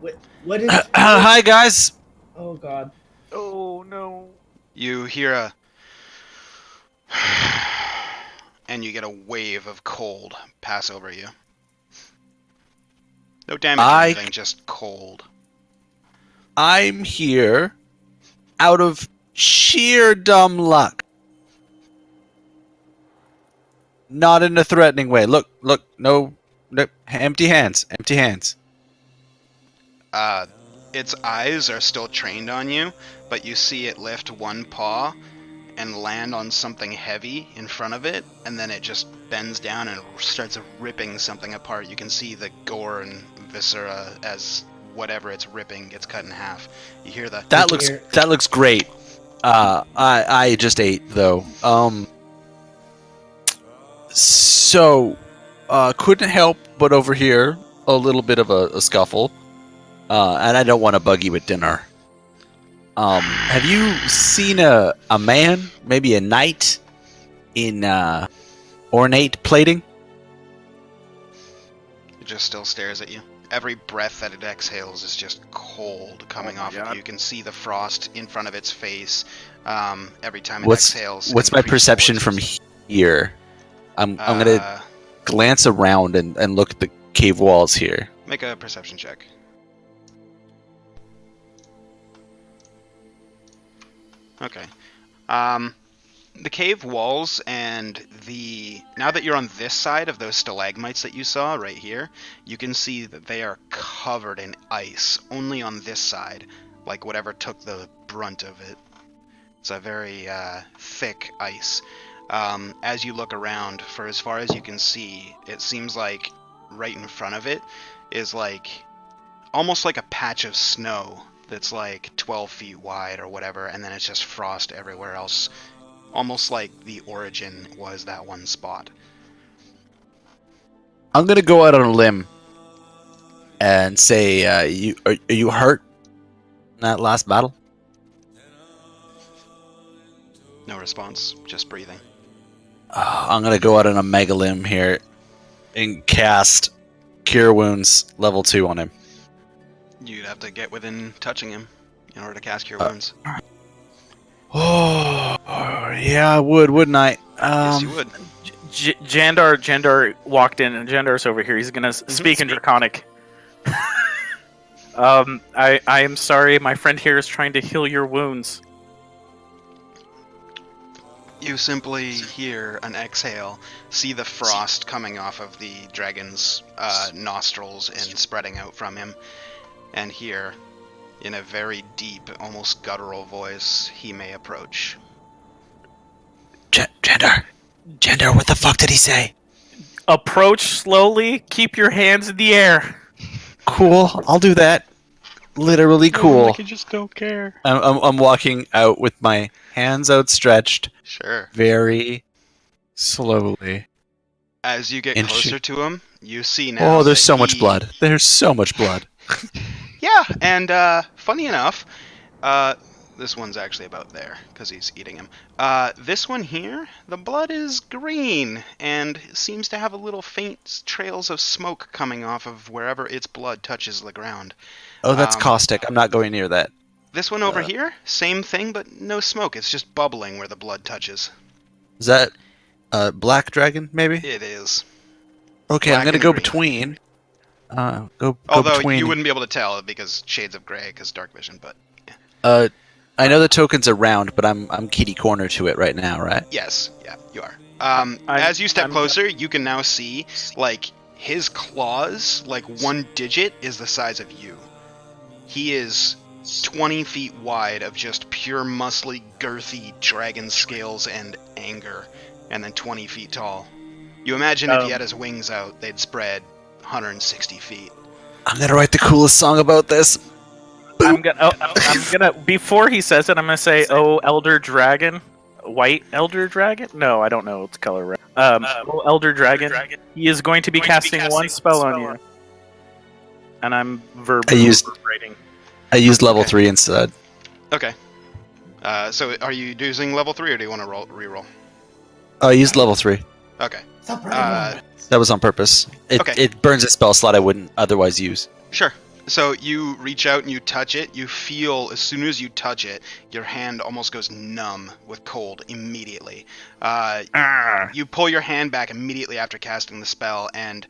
what is Hi guys. Oh god. Oh no. You hear a, and you get a wave of cold pass over you. No damage or anything, just cold. I'm here out of sheer dumb luck. Not in a threatening way. Look, no, empty hands. Its eyes are still trained on you, but you see it lift one paw and land on something heavy in front of it, and then it just bends down and starts ripping something apart. You can see the gore and viscera as whatever it's ripping gets cut in half. You hear the That looks great. I just ate though. So couldn't help but overhear a little bit of a scuffle. And I don't want to bug you with dinner. Have you seen a man, maybe a knight, in ornate plating? It just still stares at you. Every breath that it exhales is just cold coming off of you. You can see the frost in front of its face. Every time it exhales. What's my perception from here? I'm gonna glance around and look at the cave walls here. Make a perception check. Okay. The cave walls and now that you're on this side of those stalagmites that you saw right here, you can see that they are covered in ice only on this side, like whatever took the brunt of it. It's a very thick ice. As you look around, for as far as you can see, it seems like right in front of it is like almost like a patch of snow that's like 12 feet wide or whatever, and then it's just frost everywhere else. Almost like the origin was that one spot. I'm gonna go out on a limb and say, are you hurt in that last battle? No response, just breathing. I'm gonna go out on a mega limb here and cast Cure Wounds level 2 on him. You'd have to get within touching him in order to cast Cure Wounds. Oh, yeah, I would, wouldn't I? Yes, you would. Jandar walked in, and Jandar's over here. He's gonna speak in Draconic. I am sorry, my friend here is trying to heal your wounds. You simply hear an exhale, see the frost coming off of the dragon's nostrils and spreading out from him, and hear, in a very deep, almost guttural voice, he may approach. Jandar, what the fuck did he say? Approach slowly, keep your hands in the air. Cool, I'll do that. Literally cool. Like you just don't care. I'm walking out with my hands outstretched. Sure. Very slowly. As you get And closer to him, you see now. Oh, there's that so much he- blood. There's so much blood. Yeah, and funny enough, this one's actually about there, because he's eating him. This one here, the blood is green, and seems to have a little faint trails of smoke coming off of wherever its blood touches the ground. Oh, that's caustic. I'm not going near that. This one over here, same thing, but no smoke. It's just bubbling where the blood touches. Is that black dragon, maybe? It is. Okay, black I'm gonna and go green. between. Go Although between. you wouldn't be able to tell because shades of gray, because dark vision, but I know the token's around, but I'm kitty corner to it right now, right? yes, yeah, you are. As you step closer, you can now see, like, his claws, like one digit is the size of you. He is 20 feet wide of just pure muscly, girthy dragon scales and anger, and then 20 feet tall. You imagine if he had his wings out, they'd spread 160 feet. I'm gonna write the coolest song about this. I'm gonna. Before he says it, I'm gonna say, "Oh, Elder Dragon, White Elder Dragon." No, I don't know its color. Right? Oh, Elder Dragon. He is going to be casting one spell on you, and I'm verbally writing. I used level 3 instead. Okay. So are you using level 3 or do you want to reroll? I used level 3. Okay. Stop writing. That was on purpose. It burns a spell slot I wouldn't otherwise use. Sure. So you reach out and you touch it. You feel, as soon as you touch it, your hand almost goes numb with cold immediately. You pull your hand back immediately after casting the spell, and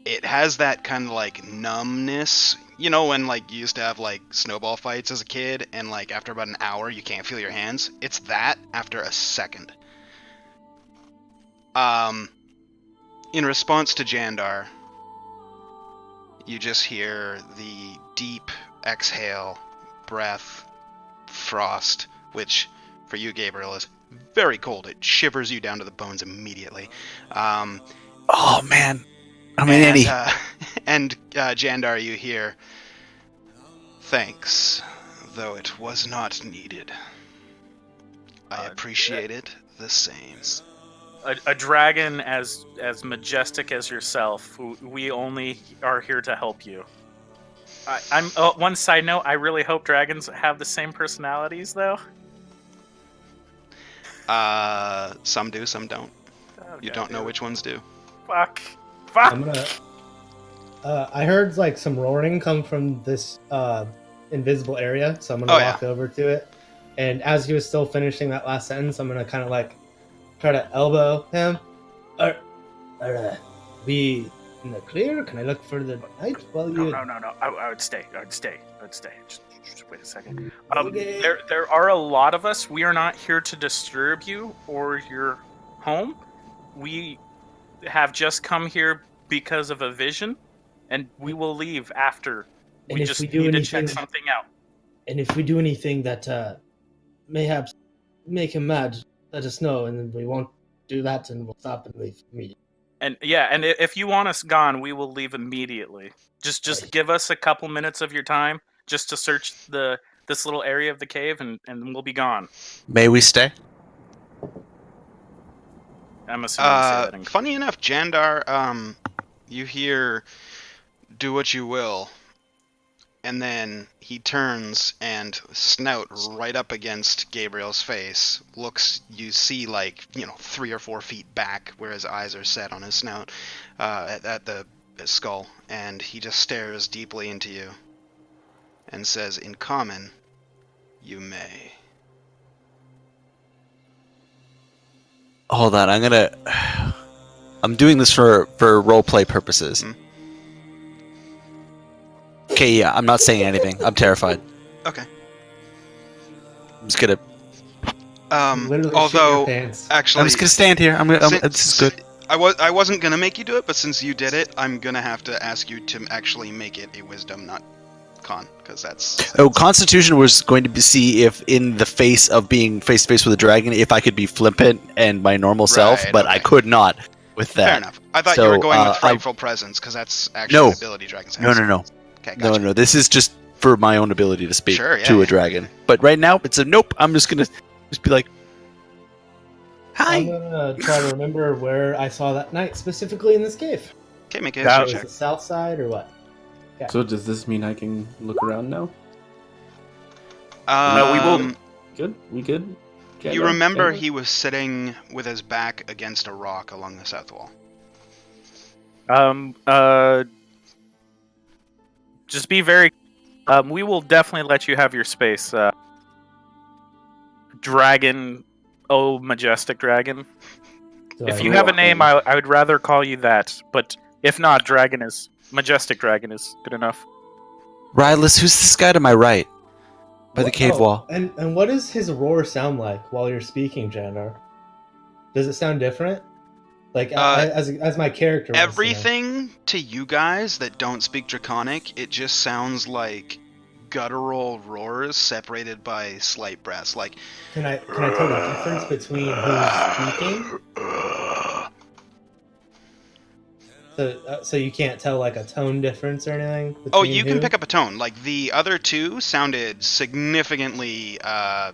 it has that kind of like numbness. You know when like you used to have like snowball fights as a kid, and like after about an hour you can't feel your hands? It's that after a second. In response to Jandar, you just hear the deep exhale, breath, frost, which for you, Gabriel, is very cold. It shivers you down to the bones immediately. Oh man, I'm in any. And Jandar, you hear, "Thanks, though it was not needed. I appreciate it the same." A dragon as majestic as yourself. We only are here to help you. I'm one side note. I really hope dragons have the same personalities, though. Some do, some don't. Oh, You don't know which ones do. Fuck. I'm gonna. I heard like some roaring come from this invisible area, so I'm gonna walk over to it. And as he was still finishing that last sentence, I'm gonna kind of like try to elbow him. Are we in the clear? Can I look for the night while you? No. I would stay. Just wait a second. There are a lot of us. We are not here to disturb you or your home. We have just come here because of a vision, and we will leave after. We just need to check something out. And if we do anything that mayhaps make him mad, let us know, and then we won't do that, and we'll stop and leave immediately. And if you want us gone, we will leave immediately. Just give us a couple minutes of your time just to search this little area of the cave, and we'll be gone. May we stay? I'm assuming you say that in funny enough, Jandar, you hear, "Do what you will," and then he turns and snout right up against Gabriel's face. You see like, 3 or 4 feet back where his eyes are set on his snout, at the skull, and he just stares deeply into you and says, "In common, you may." Hold on, I'm doing this for roleplay purposes. Hmm. Okay, yeah, I'm not saying anything. I'm terrified. Okay. I'm just gonna. Literally Although, shit your pants. actually, I'm just gonna stand here. This is good. I wasn't gonna make you do it, but since you did it, I'm gonna have to ask you to actually make it a wisdom, not con, because that's. Oh, Constitution was going to see if, in the face of being face to face with a dragon, if I could be flippant and my normal self, but I could not with that. Fair enough. I thought you were going with Frightful Presence, because that's actually an ability dragons have. No. Okay, gotcha. No. This is just for my own ability to speak to a dragon. But right now, it's a nope. I'm just gonna be like, "Hi." I'm gonna try to remember where I saw that night, specifically in this cave. Okay, make a Was history it check. the south side or what? So does this mean I can look around now? No, we will. Good? We good? You remember he was sitting with his back against a rock along the south wall. Just be very. We will definitely let you have your space. Dragon, oh majestic dragon. So If I you know- have a name, I would rather call you that. But if not, majestic dragon is good enough. Rylus, who's this guy to my right? By the cave wall. And what does his roar sound like while you're speaking, Jandar? Does it sound different? Like as my character. wants to know. Everything to you guys that don't speak Draconic, it just sounds like guttural roars separated by slight breaths. Like, Can I tell the difference between who's speaking? So you can't tell like a tone difference or anything? Oh, between you can who? pick up a tone. Like the other two sounded significantly, I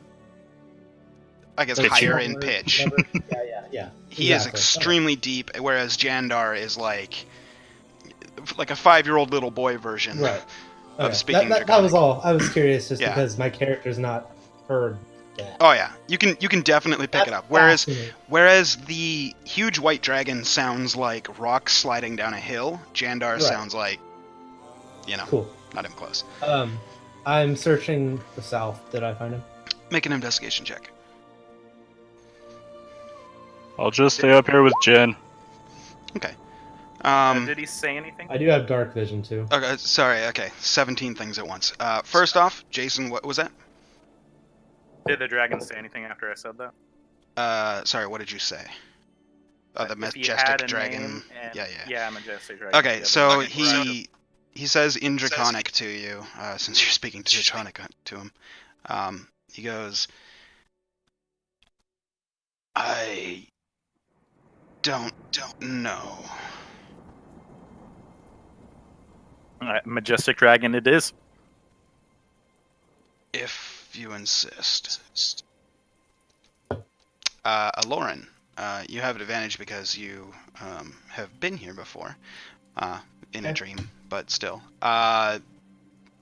guess, Like higher in smaller, pitch. whatever. Yeah. He is Exactly. extremely deep, whereas Jandar is like a 5-year-old little boy version Right. of Okay. speaking That Draconic. was all. I was curious just Yeah. because my character's not heard that. Oh yeah, you can definitely pick That's it up. fascinating. Whereas the huge white dragon sounds like rocks sliding down a hill, Jandar Right. sounds like, Cool. not even close. I'm searching the south. Did I find him? Make an investigation check. I'll just stay up here with Jen. Okay. Did he say anything? I do have dark vision too. Okay, sorry. Okay, 17 things at once. First off, Jason, what was that? Did the dragon say anything after I said that? Sorry, what did you say? The If he majestic had a dragon. name and- Yeah. Yeah, majestic dragon. Okay, Yeah, so but- he says in Draconic to you, since you're speaking to Draconic to him. He goes, I don't know. Majestic dragon it is. If you insist. Aloran, you have an advantage because you have been here before, in a Okay. dream, but still.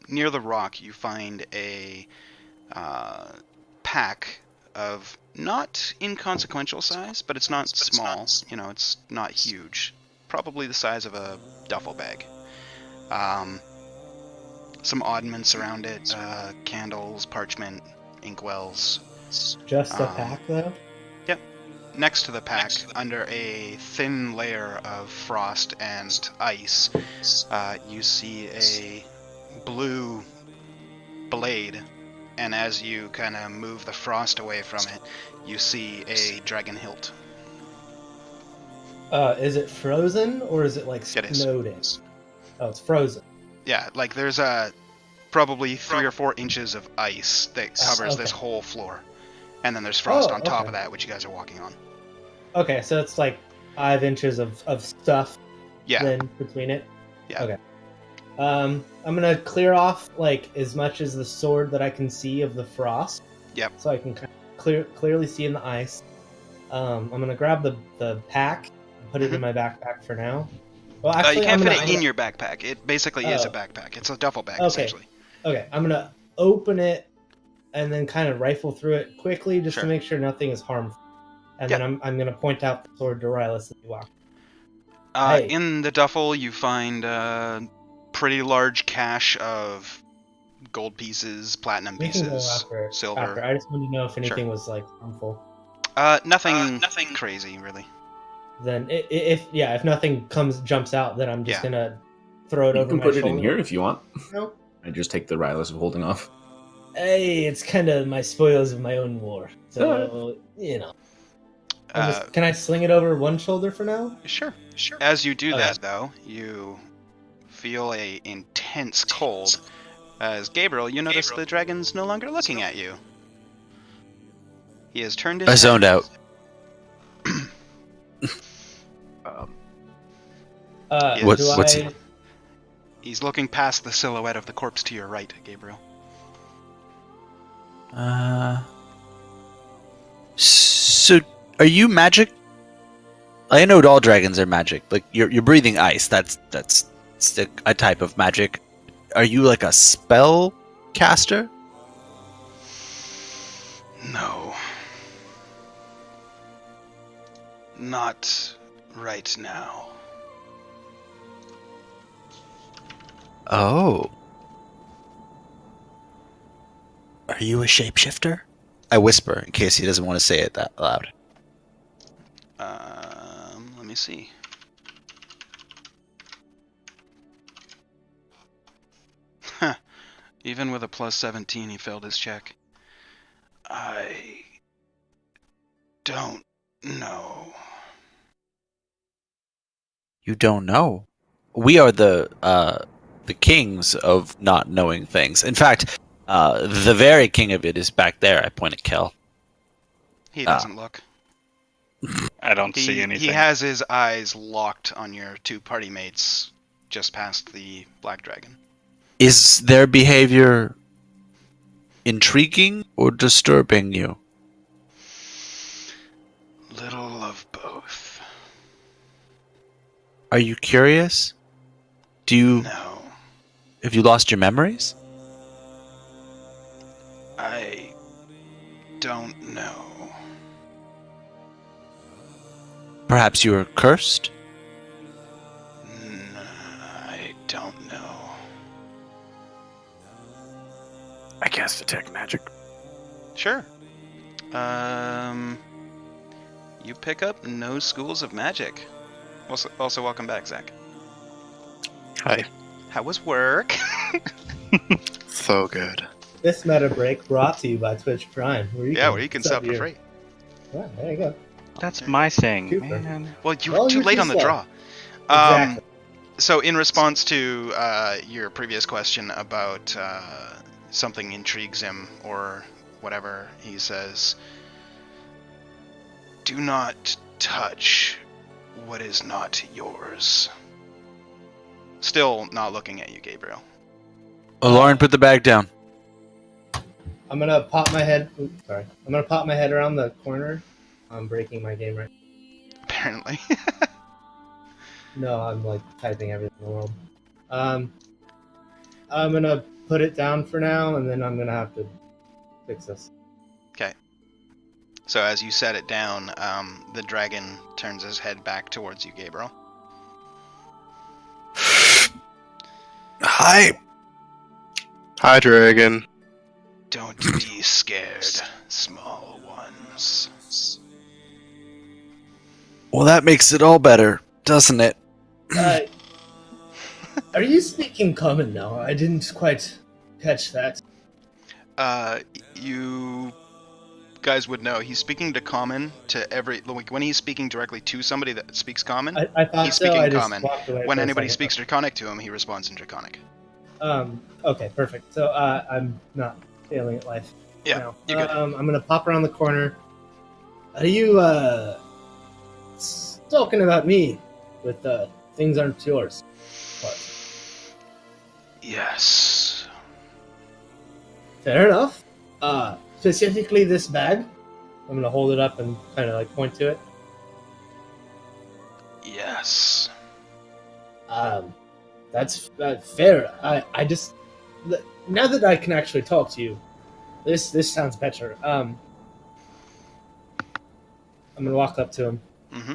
Near the rock, you find a pack of not inconsequential size, but it's not small. It's not huge. Probably the size of a duffel bag. Some oddments around it, candles, parchment, inkwells. Just a pack though. Next to the pack, under a thin layer of frost and ice, you see a blue blade, and as you kind of move the frost away from it, you see a dragon hilt. Is it frozen or is it like It is. snowed in? Oh, it's frozen. Yeah, like there's probably 3 or 4 inches of ice that covers this okay. whole floor, and then there's frost Oh, on top okay. of that, which you guys are walking on. Okay, so it's like 5 inches of stuff Yeah, then between it. Yeah. Okay. I'm gonna clear off like as much as the sword that I can see of the frost. Yep. So I can kind of clearly see in the ice. I'm gonna grab the pack, put it in my backpack for now. Well, actually, you can't I'm fit gonna, it in your backpack. It basically is a Oh. backpack. It's a duffel bag, Okay. essentially. Okay, I'm gonna open it and then kind of rifle through it quickly just Sure. to make sure nothing is harmful. And then I'm gonna point out the sword to Rylus as we walk. Hey. In the duffel, you find a pretty large cache of gold pieces, platinum We can go pieces, after. silver. I just want to know if anything was like harmful. Nothing crazy, really. Then if nothing jumps out, then I'm just Yeah. gonna throw it You over can my put shoulder. it in here if you want. Nope. I just take the Rylus of holding off. Hey, it's kind of my spoils of my own war. So can I sling it over one shoulder for now? Sure. As you do Okay. that, though, you feel a intense cold. As Gabriel, you notice the dragon's no longer looking at you. He has turned his I zoned head. out. What- Do what's I? he- He's looking past the silhouette of the corpse to your right, Gabriel. So, are you magic? I know all dragons are magic. Like you're breathing ice. That's a type of magic. Are you like a spell caster? No. Not right now. Oh. Are you a shapeshifter? I whisper in case he doesn't want to say it that loud. Let me see. Huh. Even with a plus 17, he failed his check. I don't know. You don't know. We are the kings of not knowing things. In fact, the very king of it is back there. I point at Kel. He doesn't look. I don't see anything. He has his eyes locked on your two party mates just past the black dragon. Is their behavior intriguing or disturbing you? Little of both. Are you curious? No. Have you lost your memories? I don't know. Perhaps you are cursed? I don't know. I cast detect magic. Sure. You pick up no schools of magic. Also welcome back, Zach. Hi. How was work? So good. This meta break brought to you by Twitch Prime. Where you can sub for your- free. Yeah, there you go. That's my thing, Super. man. Well, you were Well, too you're late too on the slow. draw. Exactly. So in response to your previous question about something intrigues him or whatever, he says, "Do not touch what is not yours." Still not looking at you, Gabriel. Oh, Lauren, put the bag down. I'm gonna pop my head. Oops, sorry. I'm gonna pop my head around the corner. I'm breaking my game right. Apparently. No, I'm like typing everything in the world. I'm gonna put it down for now, and then I'm gonna have to fix this. So as you set it down, the dragon turns his head back towards you, Gabriel. Hi. Hi, dragon. Don't be scared, small ones. Well, that makes it all better, doesn't it? Are you speaking common now? I didn't quite catch that. You guys would know he's speaking to common to every. Like, when he's speaking directly to somebody that speaks common. I thought He's so. speaking I just common. walked away When for a anybody second. speaks Draconic to him, he responds in Draconic. Okay, perfect. So I'm not failing at life. Yeah, now. you're good. I'm gonna pop around the corner. Are you talking about me with things aren't yours? Part? Yes. Fair enough. Specifically this bag. I'm gonna hold it up and kind of like point to it. Yes. That's fair. I just now that I can actually talk to you, this sounds better. I'm gonna walk up to him. Mm-hmm.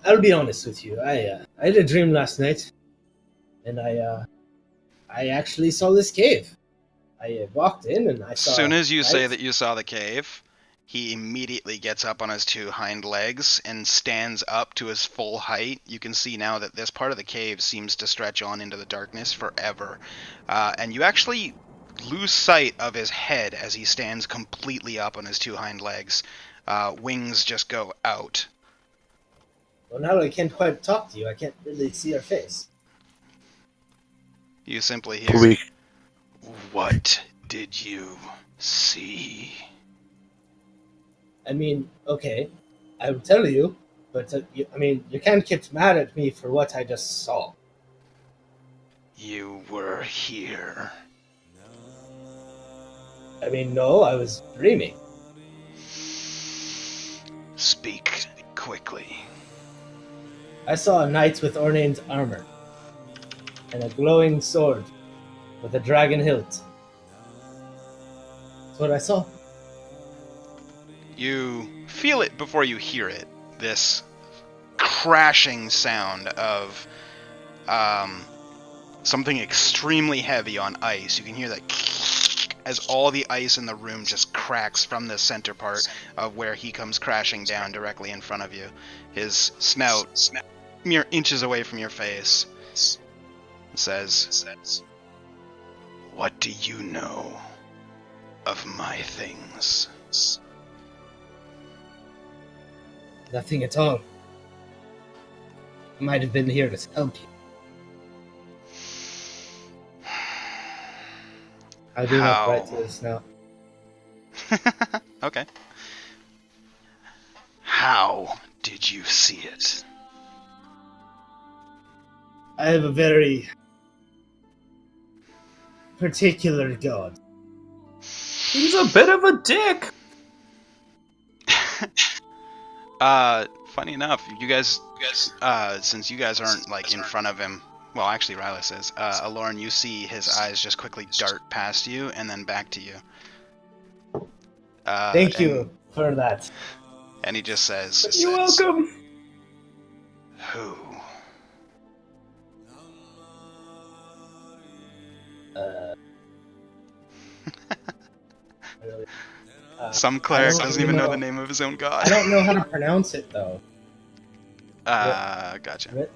I'll be honest with you. I had a dream last night, and I actually saw this cave. I walked in and I saw. As soon as you say lights. that you saw the cave, he immediately gets up on his two hind legs and stands up to his full height. You can see now that this part of the cave seems to stretch on into the darkness forever. And you actually lose sight of his head as he stands completely up on his two hind legs. Wings just go out. Well, now I can't quite talk to you. I can't really see your face. You simply Poor hear, week. "What did you see?" I mean, okay, I will tell you, but you can't get mad at me for what I just saw. You were here. I mean, no, I was dreaming. Speak quickly. I saw a knight with ornate armor and a glowing sword with a dragon hilt. That's what I saw. You feel it before you hear it. This crashing sound of something extremely heavy on ice. You can hear that as all the ice in the room just cracks from the center part of where he comes crashing down directly in front of you. His snout mere inches away from your face. Says, "What do you know of my things?" Nothing at all. I might have been here to help you. I do not How? right to this now. Okay. How did you see it? I have a very particular god. He's a bit of a dick. Funny enough, you guys, since you guys aren't like in front of him, well, actually, Rylus is. Aloran, you see his eyes just quickly dart past you and then back to you. Thank you for that. And he just says, You're welcome. "Who?" Some cleric don't doesn't even know know. the name of his own I god. don't know how to pronounce it though. Gotcha.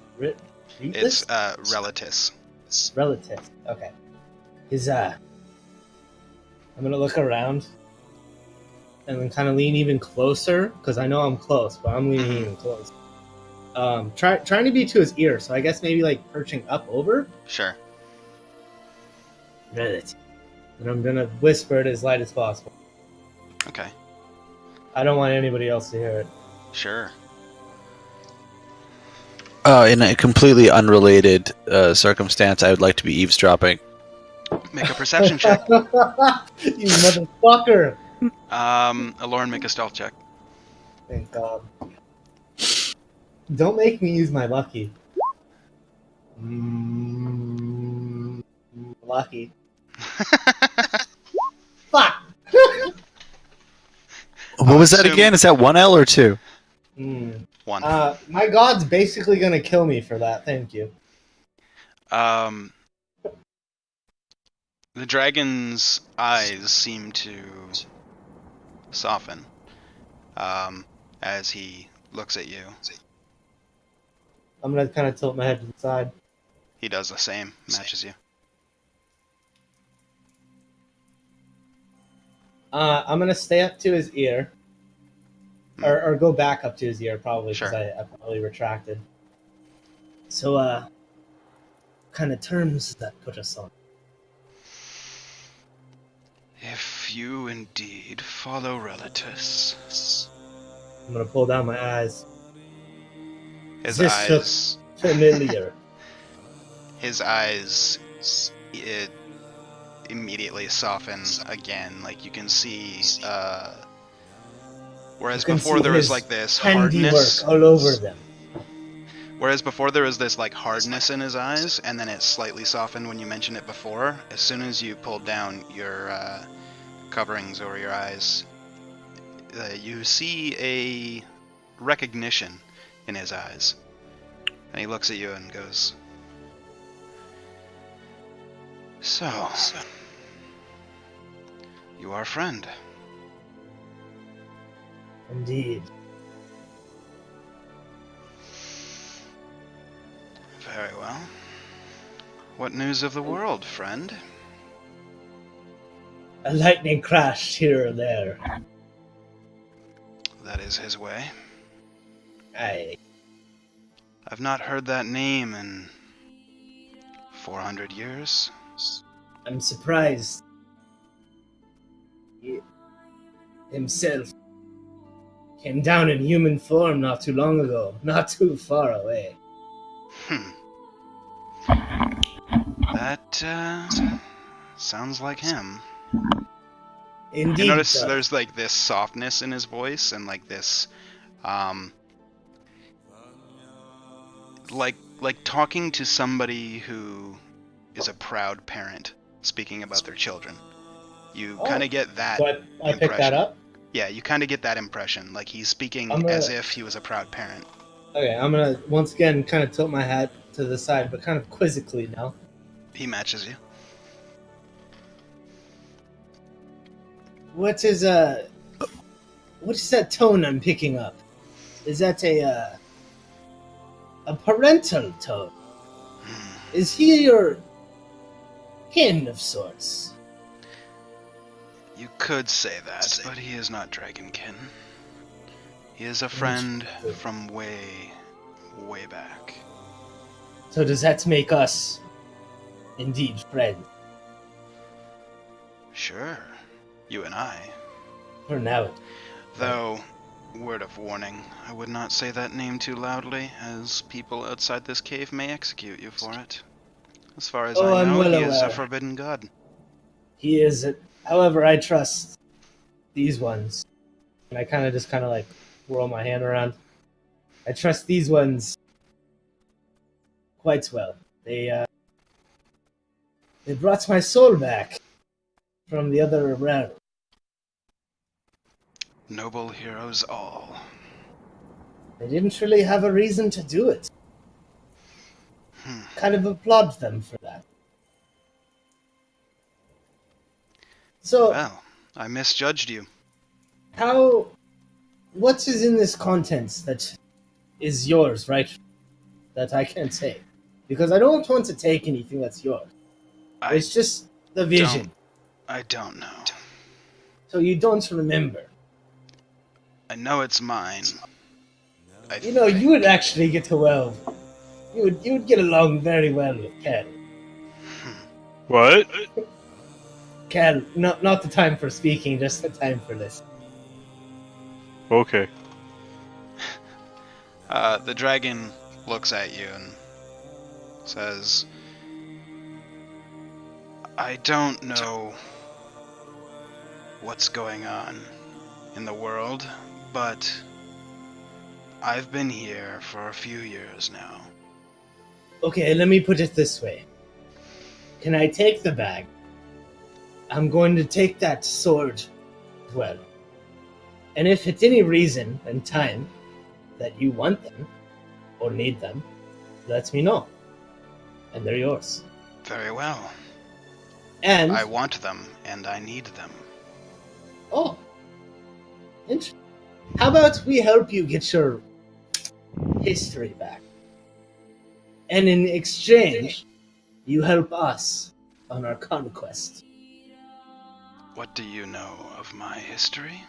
It's Relatus. Relative. Okay. His I'm gonna look around and then kind of lean even closer because I know I'm close, but I'm leaning even close. Trying to be to his ear, so I guess maybe like perching up over. Sure. Relative. And I'm gonna whisper it as light as possible. Okay. I don't want anybody else to hear it. Sure. In a completely unrelated circumstance, I would like to be eavesdropping. Make a perception check. You motherfucker! Aloran, make a stealth check. Thank God. Don't make me use my lucky. Lucky. Fuck! What was that assume- again? Is that 1L or 2? One. My god's basically gonna kill me for that. Thank you. The dragon's eyes seem to soften as he looks at you. I'm gonna kind of tilt my head to the side. He does the same, matches you. I'm gonna stay up to his ear, or go back up to his ear probably because Sure. I probably retracted. So, kind of terms does that put us on? If you indeed follow Relatus, I'm gonna pull down my eyes. his This eyes, Familiar. it immediately soften again. Like you can see, whereas You can before see there was his like this handiwork hardness. all over them. Whereas before there was this like hardness in his eyes, and then it slightly softened when you mentioned it before. As soon as you pulled down your coverings over your eyes, you see a recognition in his eyes. And he looks at you and goes, "So, you are a friend." Indeed. Very well. What news of the world, friend? A lightning crash here or there. That is his way. I've not heard that name in 400 years. I'm surprised. He himself came down in human form not too long ago, not too far away. That sounds like him. Indeed. You notice does. there's like this softness in his voice and like this like talking to somebody who is a proud parent speaking about their children. You Oh. kind of get that So I picked that impression. up. Yeah, you kind of get that impression. Like he's speaking I'm gonna- as if he was a proud parent. Okay, I'm gonna once again kind of tilt my head to the side, but kind of quizzically now. He matches you. What is that tone I'm picking up? Is that a parental tone? Is he your kin of sorts? You could say that, but he is not Dragonkin. He is a friend from way, way back. So does that make us indeed friends? Sure, you and I. For now. Though, Word of warning, I would not say that name too loudly, as people outside this cave may execute you for it. As far as Oh, I I'm know, well he is a aware. forbidden god. He is. However, I trust these ones. And I kind of like whirl my hand around. I trust these ones quite well. They brought my soul back from the other realm. Noble heroes all. They didn't really have a reason to do it. Kind of applaud them for that. So, Well, I misjudged you. what is in this contents that is yours, right? That I can't take? Because I don't want to take anything that's yours. It's just the vision. I don't know. So you don't remember. I know it's mine. You would actually get to well. You would get along very well with Cal. What? Cal, not the time for speaking, just the time for this. Okay. The dragon looks at you and says, I don't know what's going on in the world, but I've been here for a few years now. Okay, let me put it this way. Can I take the bag? I'm going to take that sword as well. And if at any reason and time that you want them or need them, let me know. And they're yours. Very well. And I want them, and I need them. oh, interesting. How about we help you get your history back? And in exchange, you help us on our conquest. What do you know of my history?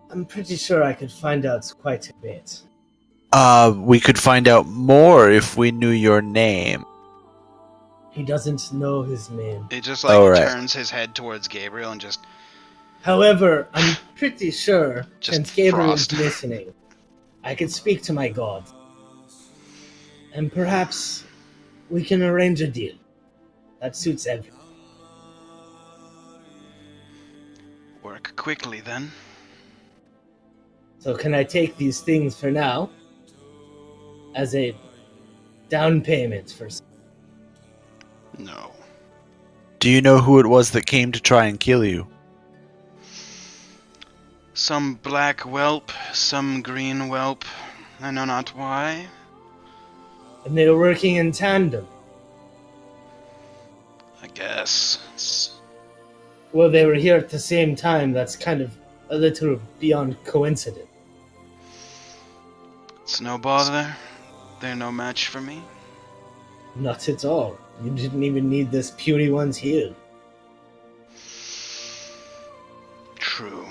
I'm pretty sure I could find out quite a bit. We could find out more if we knew your name. He doesn't know his name. It just turns his head towards Gabriel and just However, I'm pretty sure, Just since Gabriel frost. is listening, I could speak to my god. And perhaps we can arrange a deal that suits everyone. work quickly then. So can I take these things for now as a down payment for No. Do you know who it was that came to try and kill you? Some black whelp, some green whelp. I know not why. And they were working in tandem. I guess. Well, they were here at the same time. That's kind of a little beyond coincidence. It's no bother. They're no match for me. Not at all. You didn't even need this puny one's heal. True.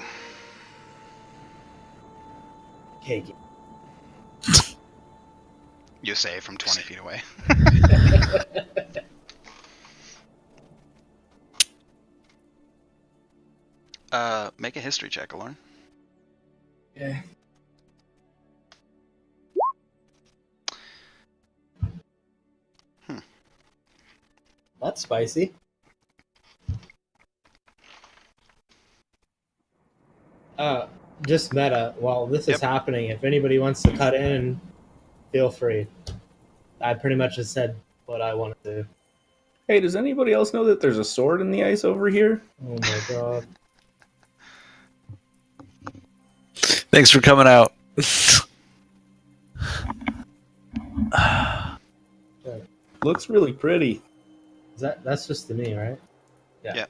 Okay. You say from 20 feet away. Make a history check, Lauren. Okay. That's spicy. Just meta. While this is happening, if anybody wants to cut in, feel free. I pretty much just said what I wanted to. Hey, does anybody else know that there's a sword in the ice over here? Oh my god. Thanks for coming out. Looks really pretty. That's just to me, right? Yeah.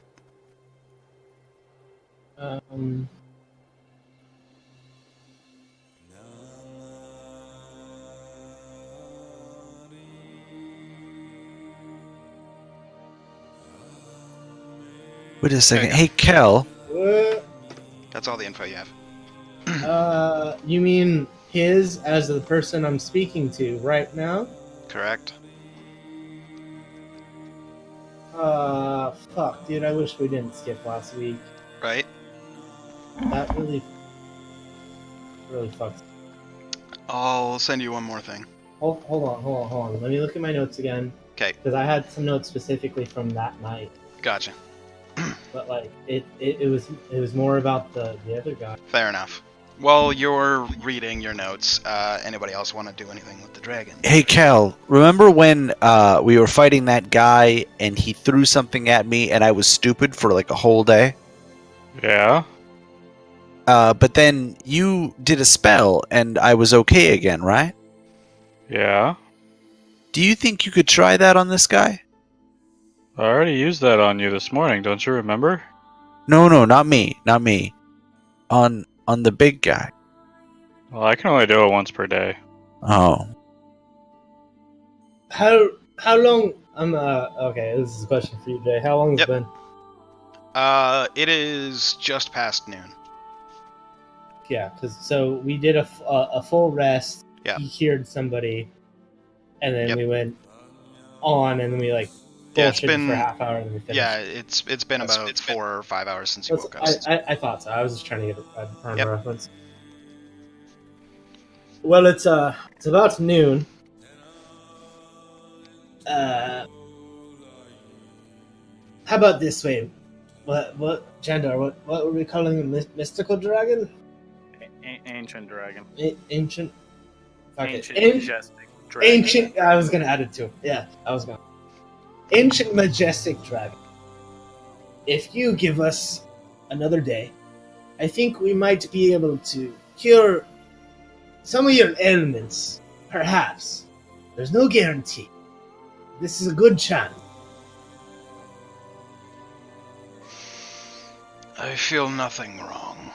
Wait a second. Okay. Hey, Kel. What? That's all the info you have. You mean his as the person I'm speaking to right now? Correct. Fuck, dude. I wish we didn't skip last week. Right? That really fucks. I'll send you one more thing. Hold on. Let me look at my notes again. 'Kay. Because I had some notes specifically from that night. Gotcha. But like it was more about the other guy. Fair enough. While you're reading your notes, anybody else want to do anything with the dragon? Hey Cal, remember when we were fighting that guy and he threw something at me and I was stupid for like a whole day? Yeah. But then you did a spell and I was okay again, right? Yeah. Do you think you could try that on this guy? I already used that on you this morning, don't you remember? No, not me. On the big guy. Well, I can only do it once per day. Oh. How long? Okay. This is a question for you, Jay. How long has Yep. it been? It is just past noon. Yeah, because so we did a full rest. Yeah. He cured somebody, and then Yep. we went on, and then we like Yeah, it's bullshitted been- for a half hour, and then we finished. Yeah, it's been about 4 or 5 hours since you woke up. I thought so. I was just trying to get a Yep. reference. Well, it's about noon. How about this way? What Jandar? What were we calling him? Mystical dragon? Ancient dragon. Ancient. Fuck it. Ancient majestic dragon. Ancient. I was gonna add it to it. Yeah, I was gonna. Ancient majestic dragon. If you give us another day, I think we might be able to cure some of your ailments. Perhaps. There's no guarantee. This is a good chance. I feel nothing wrong.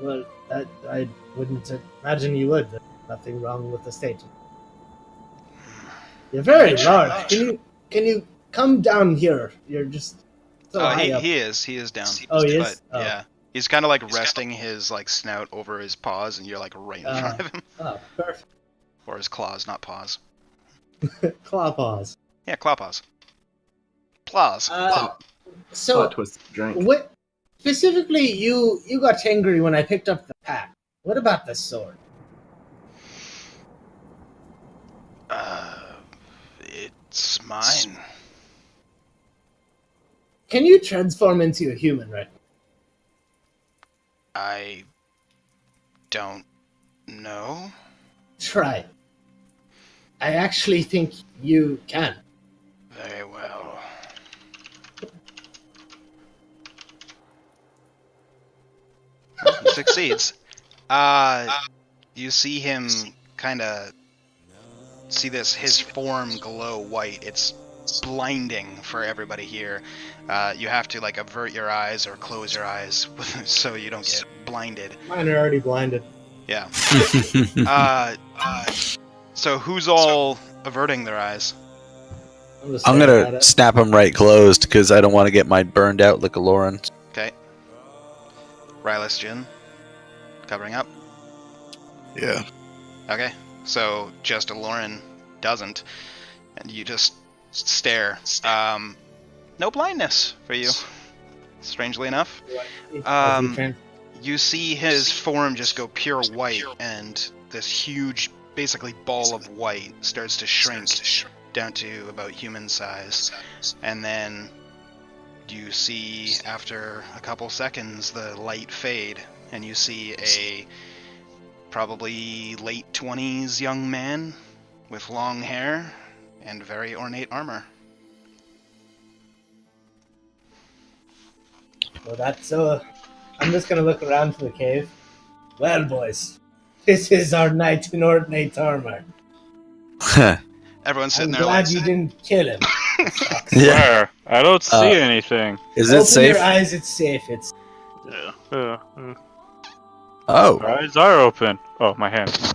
Well, I wouldn't imagine you would. There's nothing wrong with the state. You're very large. Can you come down here? You're just so high up. He is down. Oh, he But, is? Oh. yeah. He's kind of like resting his like snout over his paws, and you're like right in front of him. Oh, perfect. Or his claws, not paws. Claw paws. Yeah, claw paws. Claws. So, Plot twist drink. what specifically? You got angry when I picked up the pack. What about the sword? It's mine. Can you transform into a human, right? I don't know. Try. I actually think you can. Very well. He succeeds. You see him kind of see his form glow white. It's blinding for everybody here. You have to like avert your eyes or close your eyes so you don't get blinded. Mine are already blinded. Yeah. So who's all averting their eyes? just I'm staring at gonna it. snap them right closed because I don't want to get mine burned out like a Lauren. Okay. Rylus Jin covering up. Yeah. Okay. So just Lauren doesn't, and you just stare. No blindness for you, strangely enough. You see his form just go pure white, and this huge, basically ball of white starts to shrink down to about human size. And then you see, after a couple seconds, the light fade, and you see a probably late 20s young man with long hair and very ornate armor. Well, that's I'm just gonna look around to the cave. Well, boys, this is our knight in ornate armor. Everyone's I'm sitting there glad like, you didn't kill him. Where? I don't see anything. Is Open it safe? your eyes. It's safe. It's Yeah. Oh, Our eyes are open. Oh, my hand.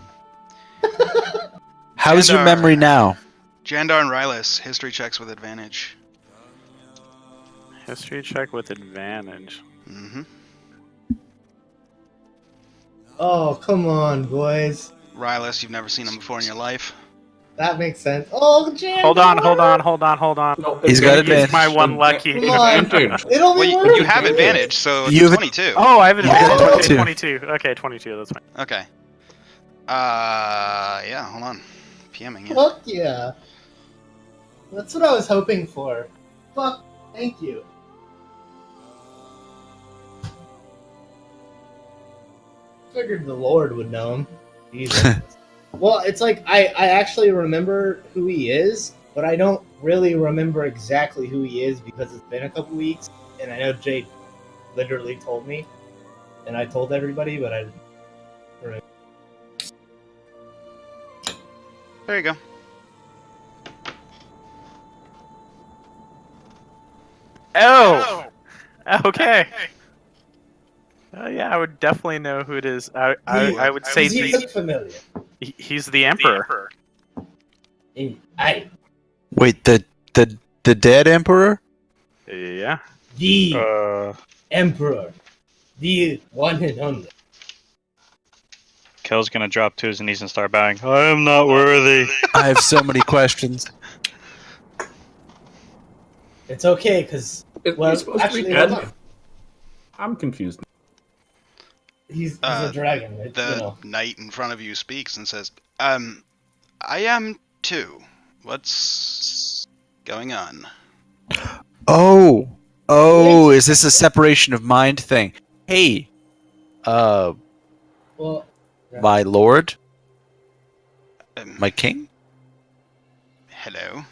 how's your Jandar. memory now? Jandar and Rylus, history checks with advantage. History check with advantage. Mm-hmm. oh, come on, boys. Rylus, you've never seen him before in your life. That makes sense. Oh, Jan! Hold on. No, He's got advantage. advantage. My one lucky. Come on. Advantage. It only Well, works. you have advantage, so it's You have 22. Oh, I have an You got advantage. 22. 22. Okay, 22. That's fine. Okay. Yeah, hold on. PMing you. Fuck yeah. That's what I was hoping for. Fuck, thank you. Figured the Lord would know him. Jesus. Well, it's like I actually remember who he is, but I don't really remember exactly who he is because it's been a couple weeks, and I know Jake literally told me, and I told everybody, but I didn't remember. There you go. Oh! Okay. Yeah, I would definitely know who it is. I would say He looked familiar. he's the Emperor. I Wait, the dead emperor? Yeah. the Emperor, the one and only. Kel's gonna drop to his knees and start bowing. I am not worthy. I have so many questions. It's okay, because well, He's supposed to be actually, dead. hold on. I'm confused. He's a dragon. The knight in front of you speaks and says, I am too. What's going on? Oh, is this a separation of mind thing? Hey, well, my lord, Um, my king. hello?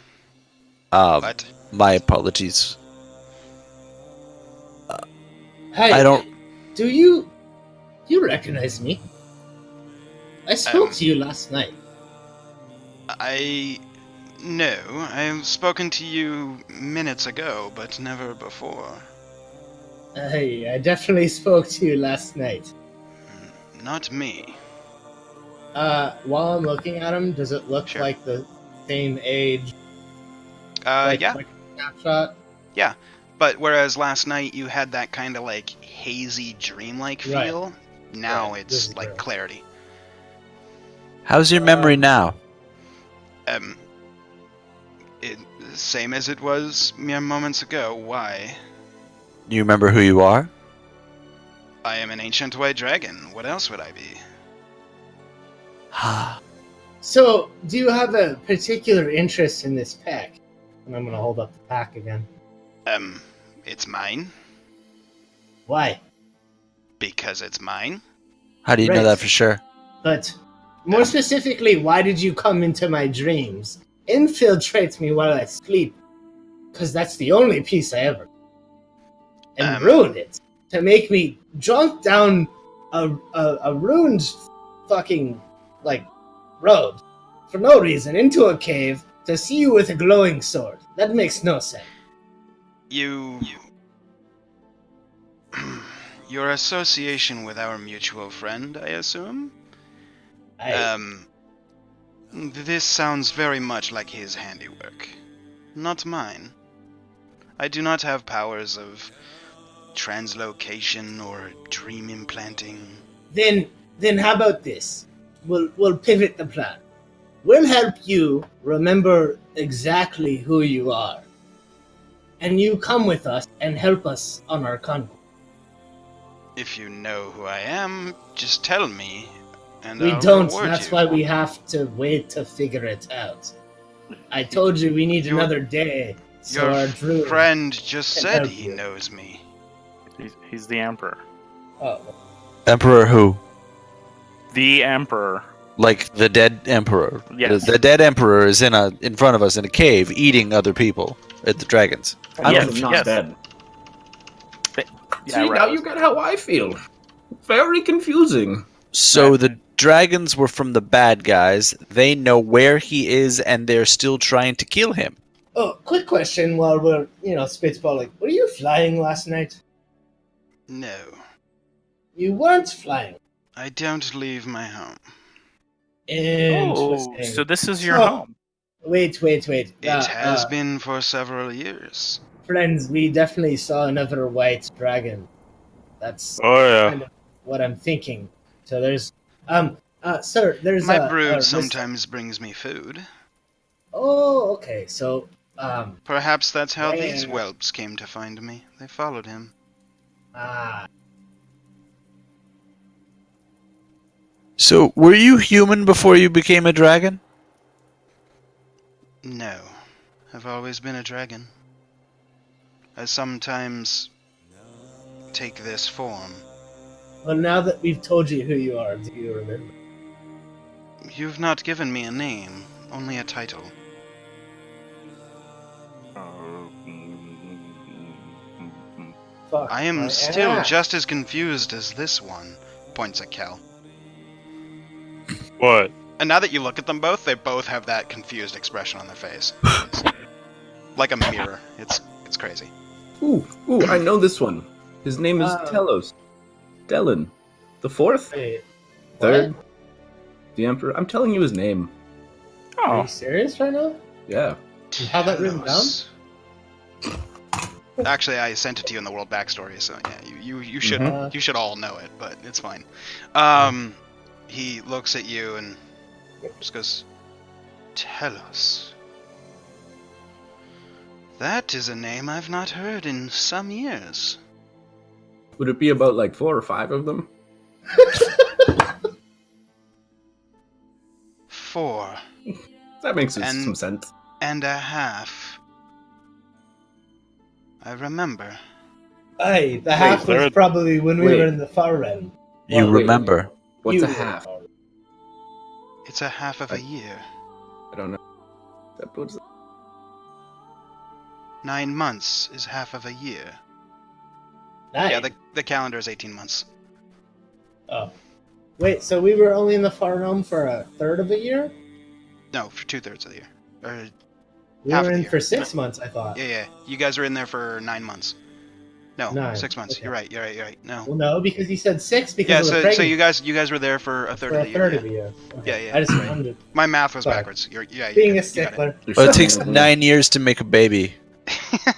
What? My apologies. hey, I don't. Do you recognize me? I spoke Um, to you last night. No, I've spoken to you minutes ago, but never before. Hey, I definitely spoke to you last night. Not me. While I'm looking at him, does it look Sure. like the same age? Like a snapshot. But whereas last night you had that kind of like hazy, dreamlike Right. feel, now Right, this it's is like correct. clarity. How's your memory now? It, same as it was mere moments ago. Why? Do you remember who you are? I am an ancient white dragon. What else would I be? So, do you have a particular interest in this pack? And I'm gonna hold up the pack again. It's mine Why? because it's mine. How do you know Right. that for sure? But more specifically, why did you come into my dreams, infiltrate me while I sleep? Because that's the only piece I ever. And ruin it to make me jump down a ruined fucking like road for no reason into a cave to see you with a glowing sword. That makes no sense. Your association with our mutual friend, I assume? This sounds very much like his handiwork. Not mine. I do not have powers of translocation or dream implanting. Then how about this? We'll pivot the plan. We'll help you remember exactly who you are. And you come with us and help us on our conquest. If you know who I am, just tell me, and We I'll don't, reward that's you. why we have to wait to figure it out. I told you we need Your- another day, so Your our druid... friend just can said help he you. knows me. He's the Emperor. Oh, Emperor who? The Emperor. Like the dead emperor. Yes. The dead emperor is in front of us in a cave eating other people. The dragons. I'm Yes, not yes. dead. Yeah, See, right. now you get how I feel. Very confusing. So Right. the dragons were from the bad guys. They know where he is, and they're still trying to kill him. oh, quick question while we're, spitballing. Were you flying last night? No, You weren't flying. I don't leave my home. Oh, Interesting. so this is your So- home. Wait. It has been for several years. Friends, we definitely saw another white dragon. That's Oh yeah. kind of what I'm thinking. So there's, sir, there's My a brood Mr. sometimes brings me food. Oh, okay. So, Perhaps that's how these Yeah. whelps came to find me. They followed him. ah, So, were you human before you became a dragon? No, I've always been a dragon. I sometimes take this form. well, now that we've told you who you are, do you remember? You've not given me a name, only a title. Fuck. I am my still ass. just as confused as this one, points at Kel. What? And now that you look at them both, they both have that confused expression on their face. Like a mirror. It's crazy. Ooh, I know this one. His name is Uh, Telos. Delin. The fourth? Wait, Third? The Emperor? I'm telling you his name. are Oh, you serious right now? Yeah. You have that written down? Telos. Actually, I sent it to you in the world backstory, so yeah, you should Mhm. you should all know it, but it's fine. He looks at you and just goes, Telos. That is a name I've not heard in some years. Would it be about like 4 or 5 of them? 4 That makes And- some sense. and a half. I remember. Hey, the half was third. probably when we Wait. were in the far realm. You Well, wait. remember. What's You a were half? far realm. It's a half of a year. I don't know. That puts 9 months is half of a year. Nice. Yeah, the calendar is 18 months. Oh. Wait, so we were only in the far realm for a third of a year? No, for 2/3 of the year. Or We Half were of the in year. for 6 months, I thought. yeah. You guys were in there for 9 months. No, 9, 6 months. okay. You're right. No. Well, no, because you said 6 because Yeah, of the so pregnancy. you guys were there for a third for of a the year. third yeah. of a year. Okay. Yeah, I just right. wondered. My math was Sorry. backwards. You Being a got it. stickler. Well, it takes 9 years to make a baby.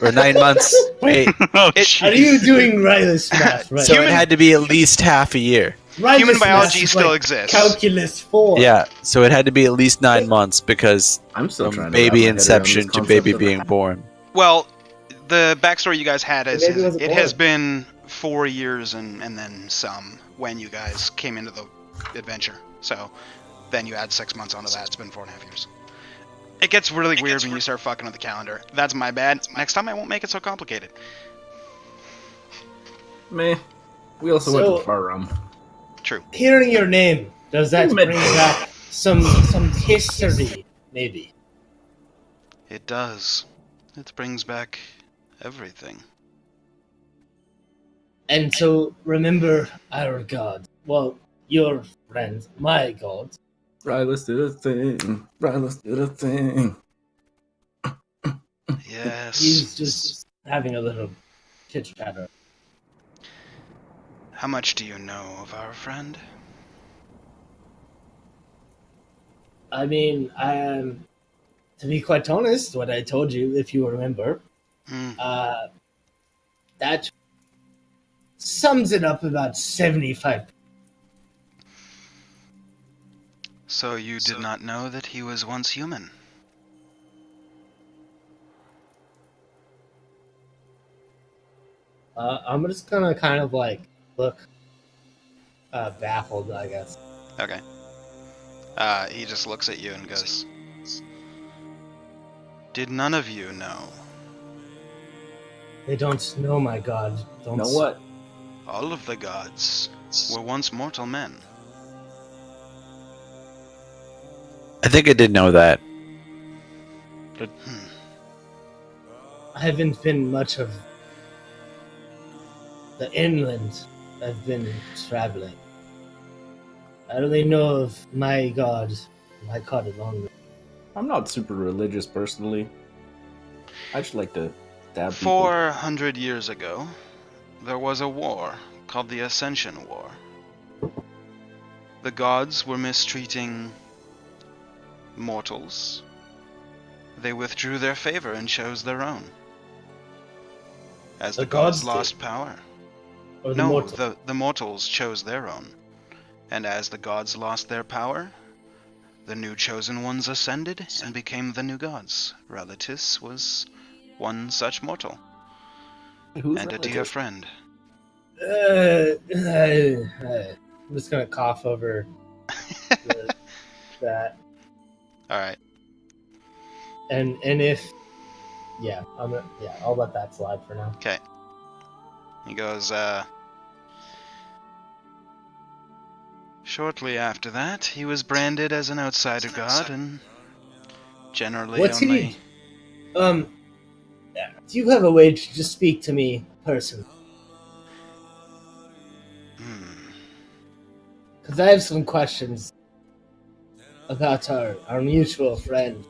Or 9 months. Wait. oh, It- Are you doing Rilus math? Right. So Human- it had to be at least half a year. Rilus Human math biology is still like exists. Calculus 4. Yeah, so it had to be at least 9 months because I'm still from trying to wrap baby my head around inception this to concept baby of a being half. born. Well, the backstory you guys had is Maybe it was a it has boy. been 4 years and then some when you guys came into the adventure. So then you add 6 months onto that. It's been 4.5 years. It gets really weird when you start fucking with the calendar. That's my bad. Next time I won't make it so complicated. Meh. We also went So- to far realm. True. Hearing your name, does that You meant- bring back some history, maybe? It does. It brings back everything. And so remember our god. Well, your friend, my god. Rylus did a thing. Rylus did a thing. Yes. He's just having a little chit chatter. How much do you know of our friend? I mean, to be quite honest, what I told you, if you remember, Hmm. that sums it up about 75. So you did not know that he was once human? I'm just gonna kind of like look baffled, I guess. Okay. He just looks at you and goes, Did none of you know? They don't know my god. Don't Know what? All of the gods were once mortal men. I think I did know that. Hmm. I haven't been much of the inland. I've been traveling. I only know of my god alone. I'm not super religious personally. I just like to stab people. 400 years ago, there was a war called the Ascension War. The gods were mistreating mortals. They withdrew their favor and chose their own. As The the gods gods lost power. Or the No, mortal. the mortals chose their own. And as the gods lost their power, the new chosen ones ascended and became the new gods. Relatus was one such mortal, Who's and a dear friend. I'm just gonna cough over that, Alright. and if I'll let that slide for now. Okay. He goes, shortly after that, he was branded as an outsider god, and generally What's only... he? Do you have a way to just speak to me personally? Because I have some questions about our mutual friend.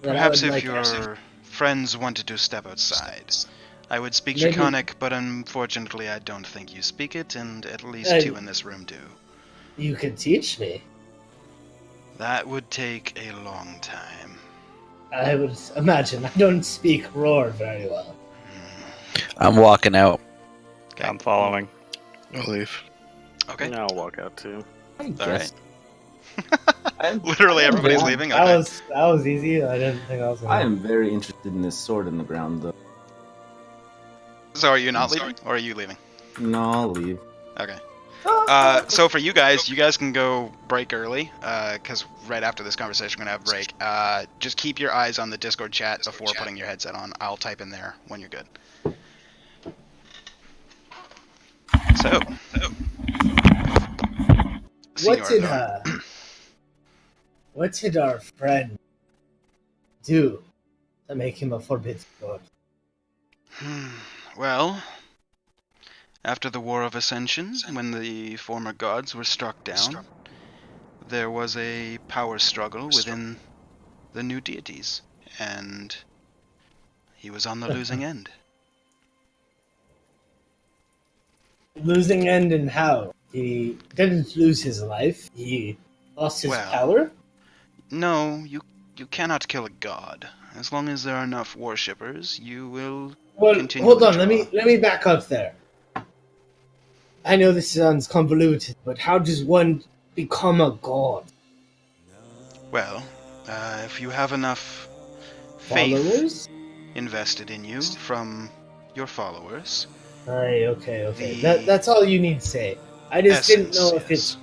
that I Perhaps would if like your friends wanted to step outside. I would speak Maybe- Draconic, but unfortunately I don't think you speak it, and at least Hey. 2 in this room do. You could teach me. That would take a long time. I would imagine. I don't speak roar very well. I'm walking out. Okay. I'm following. I'll leave. Okay. I'll walk out too. Alright. I'm, Literally everybody's Yeah, leaving? That Okay. was easy. I didn't think I was gonna. I am very interested in this sword in the ground, though. So are you not leaving? Or are you leaving? No, I'll leave. Okay. So for you guys can go break early, because right after this conversation we're going to have break. Just keep your eyes on the Discord chat before putting your headset on. I'll type in there when you're good. So. What did our friend do to make him a forbidden god? Well, after the War of Ascension, when the former gods were struck down, there was a power struggle within the new deities, and he was on the losing end. Losing end and how? He didn't lose his life. He lost his Well, power. No, you cannot kill a god. As long as there are enough worshippers, you will Well, continue hold to on. draw. Let me back up there. I know this sounds convoluted, but how does one become a god? Well, if you have enough faith Followers? invested in you from your followers, Aye, okay. The That's all you need to say. I just didn't know if yes. it's...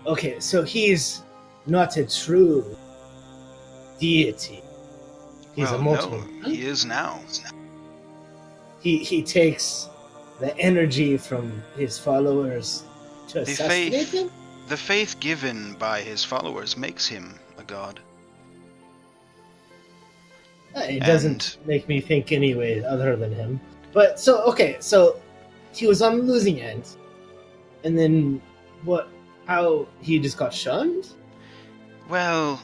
Okay, so he's not a true deity. He's well, a mortal. no, he is now. He takes the energy from his followers to The assassinate faith- him? The faith given by his followers makes him a god. It doesn't make me think anyway other than him. But, so he was on the losing end. And then, how he just got shunned? Well,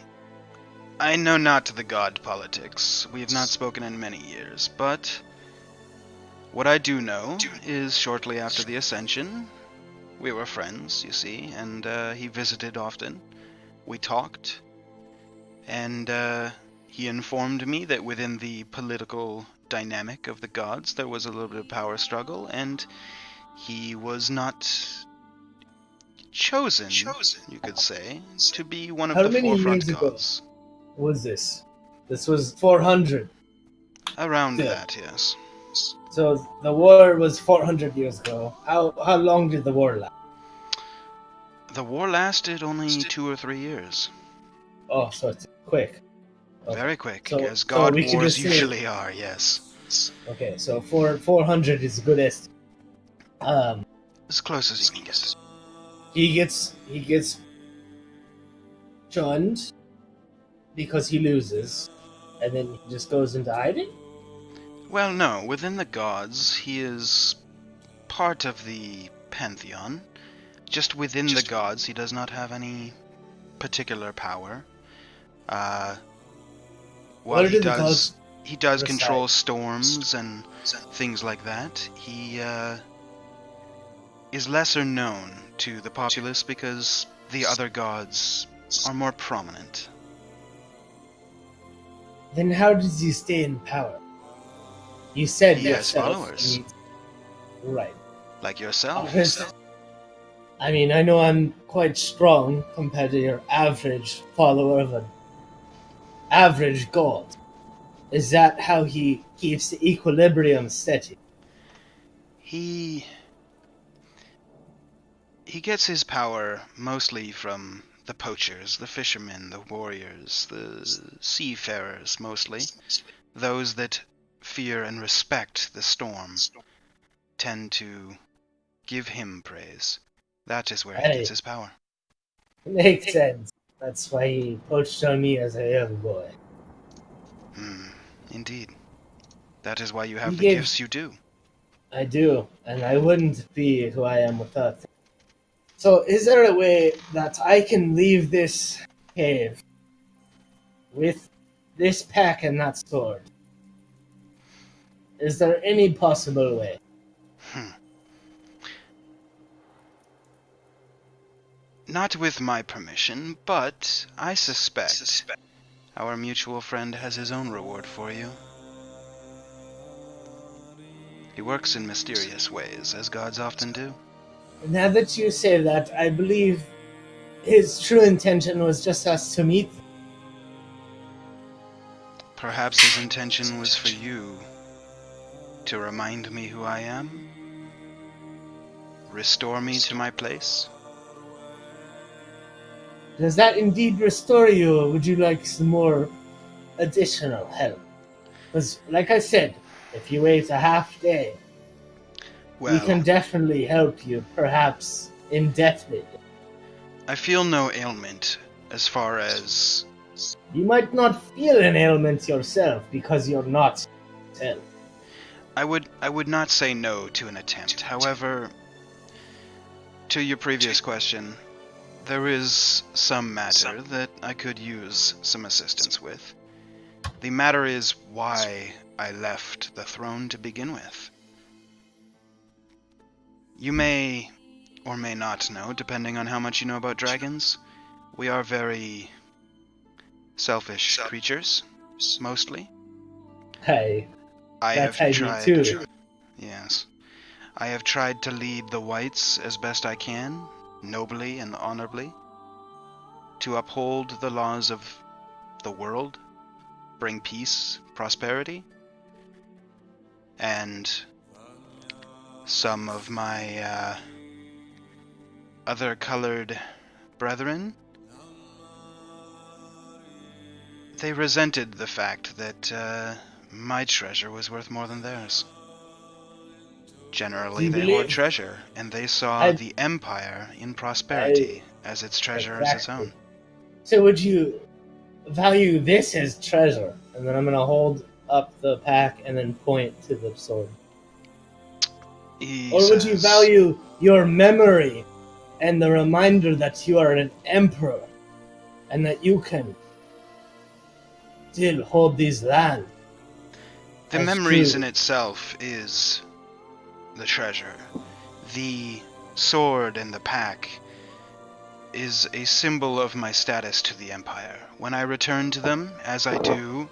I know not the god politics. We have not spoken in many years, but what I do know is shortly after the Ascension, we were friends, you see, and he visited often. We talked, and he informed me that within the political dynamic of the gods, there was a little bit of power struggle, and he was not chosen, you could say, to be one of How the many forefront years ago? gods. What was this? This was 400. Around Yeah. that, yes. So the war was 400 years ago. How long did the war last? The war lasted only 2 or 3 years. Oh, so it's quick. Okay. Very quick, So- as so god we can wars just say- usually are, yes. Okay, so 400 is a good estimate. As close as you can get. He gets shunned because he loses, and then he just goes into hiding. Well, no, within the gods, he is part of the pantheon. Just within the gods, he does not have any particular power. While Where he do the does, gods he does reside? control storms and things like that. He is lesser known to the populace because the other gods are more prominent. Then how does he stay in power? You said He has yourself, followers. Right. Like yourself. I mean, I know I'm quite strong compared to your average follower of an average god. Is that how he keeps the equilibrium steady? He gets his power mostly from the poachers, the fishermen, the warriors, the seafarers mostly. Those that fear and respect the storm tend to give him praise. That is where he Hey. gets his power. Makes sense. That's why he poached on me as a young boy. Indeed. That is why you have He the gave- gifts you do. I do, and I wouldn't be who I am without them. So, is there a way that I can leave this cave with this pack and that sword? Is there any possible way? Not with my permission, but I suspect our mutual friend has his own reward for you. He works in mysterious ways, as gods often do. Now that you say that, I believe his true intention was just us to meet. Perhaps his intention was for you to remind me who I am, restore me to my place. Does that indeed restore you, or would you like some more additional help? Because, like I said, if you wait a half day, we Well, can definitely help you, perhaps indefinitely. I feel no ailment as far as... You might not feel an ailment yourself because you're not yourself. I would not say no to an attempt. However, to your previous question, there is some matter that I could use some assistance with. The matter is why I left the throne to begin with. You may or may not know, depending on how much you know about dragons, we are very selfish creatures, mostly. Hey, I that's have how you tried. too. Yes. I have tried to lead the whites as best I can, nobly and honorably, to uphold the laws of the world, bring peace, prosperity, and some of my other colored brethren, they resented the fact that my treasure was worth more than theirs. Generally, Do you they believe- hoard treasure, and they saw I- the Empire in prosperity as its treasure as its Exactly. own. So would you value this as treasure? And then I'm gonna hold up the pack and then point to the sword. He Or would you says, value your memory and the reminder that you are an emperor and that you can still hold these lands? the as memories true? in itself is the treasure. The sword and the pack is a symbol of my status to the Empire. When I return to them, as I do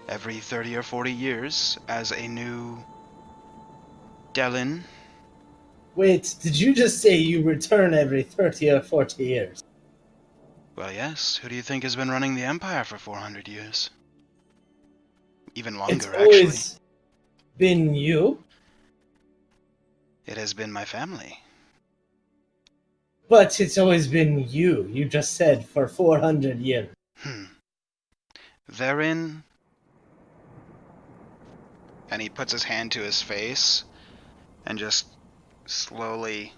every 30 or 40 years, as a new Delin, Wait, did you just say you return every 30 or 40 years? well, yes, who do you think has been running the Empire for 400 years? Even longer, It's actually. always been you, It has been my family. but it's always been you. You just said for 400 years. Therein, and he puts his hand to his face and just slowly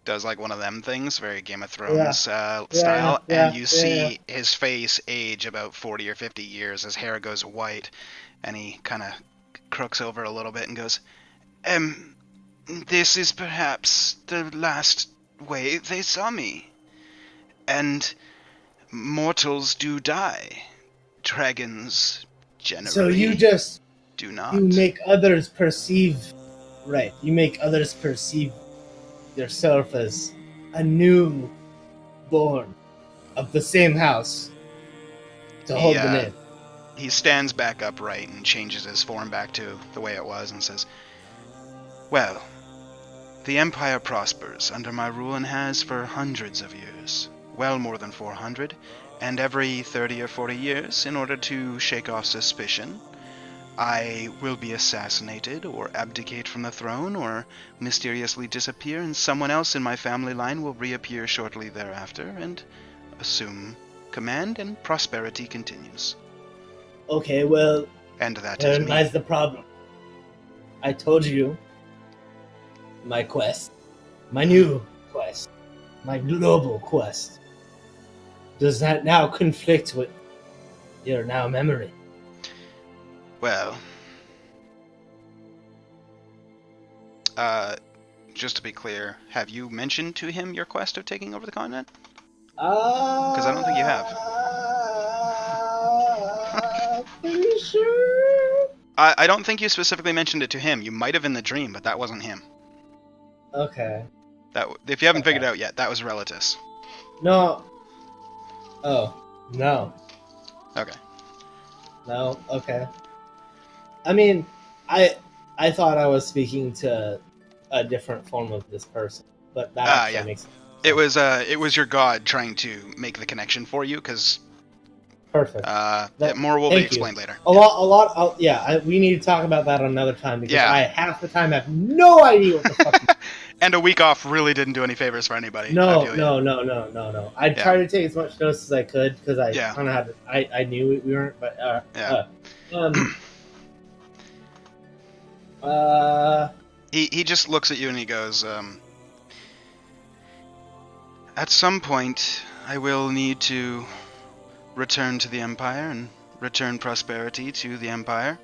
does like one of them things, very Game of Thrones style, and you see his face age about 40 or 50 years. His hair goes white, and he kind of crooks over a little bit and goes, this is perhaps the last way they saw me. And mortals do die. Dragons generally So you just do not. you make others perceive, right? You make others perceive yourself as a new born of the same house to hold the name. He stands back upright and changes his form back to the way it was and says, well, The Empire prospers under my rule and has for hundreds of years, well more than 400, and every 30 or 40 years, in order to shake off suspicion, I will be assassinated or abdicate from the throne or mysteriously disappear, and someone else in my family line will reappear shortly thereafter and assume command, and prosperity continues. Okay, well, And that is therein me. lies the problem. I told you my quest, my new quest, my global quest. Does that now conflict with your now memory? Well, just to be clear, have you mentioned to him your quest of taking over the continent? Because I don't think you have. Pretty sure. I don't think you specifically mentioned it to him. You might have in the dream, but that wasn't him. Okay. If you haven't figured it Okay. out yet, that was Relatus. No. Oh, no. Okay. No, okay. I mean, I thought I was speaking to a different form of this person, but that actually yeah. makes sense. It was your god trying to make the connection for you, because Perfect. more will be thank you. explained later. We need to talk about that another time because Yeah. I half the time have no idea what the fuck. And a week off really didn't do any favors for anybody. I No. feel you. I Yeah. tried to take as much notes as I could because I Yeah. kind of had. I knew we weren't, but He just looks at you and he goes, at some point, I will need to return to the Empire and return prosperity to the Empire.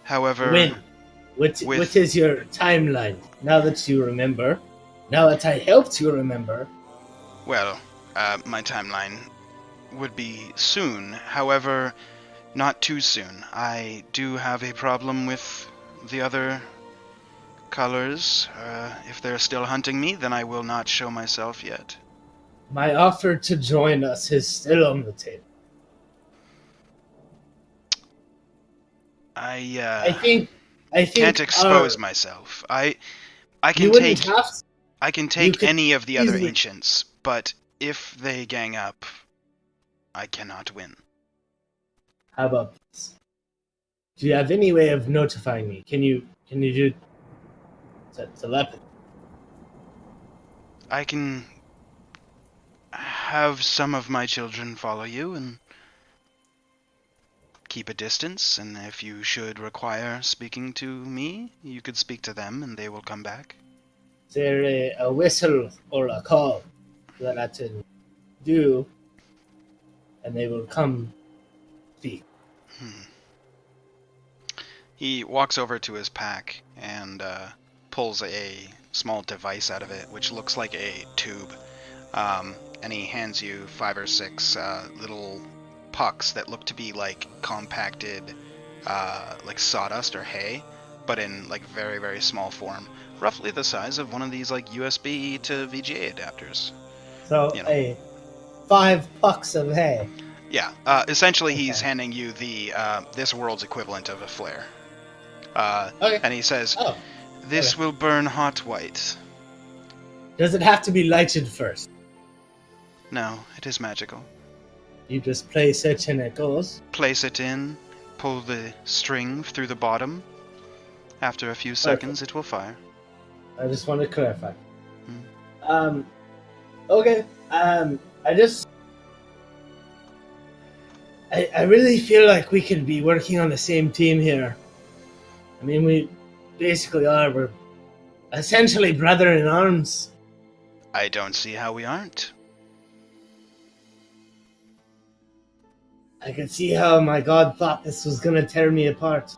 However, when? What is your timeline? Now that you remember, now that I helped you remember. well, my timeline would be soon. However, not too soon. I do have a problem with the other colors. If they're still hunting me, then I will not show myself yet. My offer to join us is still on the table. I think can't expose myself. I You can wouldn't take have to. I can You take could any of the other easily- ancients, but if they gang up, I cannot win. How about this? Do you have any way of notifying me? Can you do telepathy? I can have some of my children follow you and keep a distance, and if you should require speaking to me, you could speak to them and they will come back. Is there a whistle or a call that I can do, and they will come speak? He walks over to his pack and pulls a small device out of it, which looks like a tube. And he hands you 5 or 6 little pucks that look to be like compacted, like sawdust or hay, but in like very, very small form. Roughly the size of one of these like USB to VGA adapters. So, You know. 5 pucks of hay. Yeah, essentially he's Okay. handing you the this world's equivalent of a flare. Okay. And he says, Oh, "This okay. will burn hot white." Does it have to be lighted first? No, it is magical. You just place it and it goes. Place it in, pull the string through the bottom. After a few seconds, it will fire. I just want to clarify. Hmm. Okay. I really feel like we could be working on the same team here. I mean, we basically are. We're essentially brother in arms. I don't see how we aren't. I could see how my god thought this was gonna tear me apart.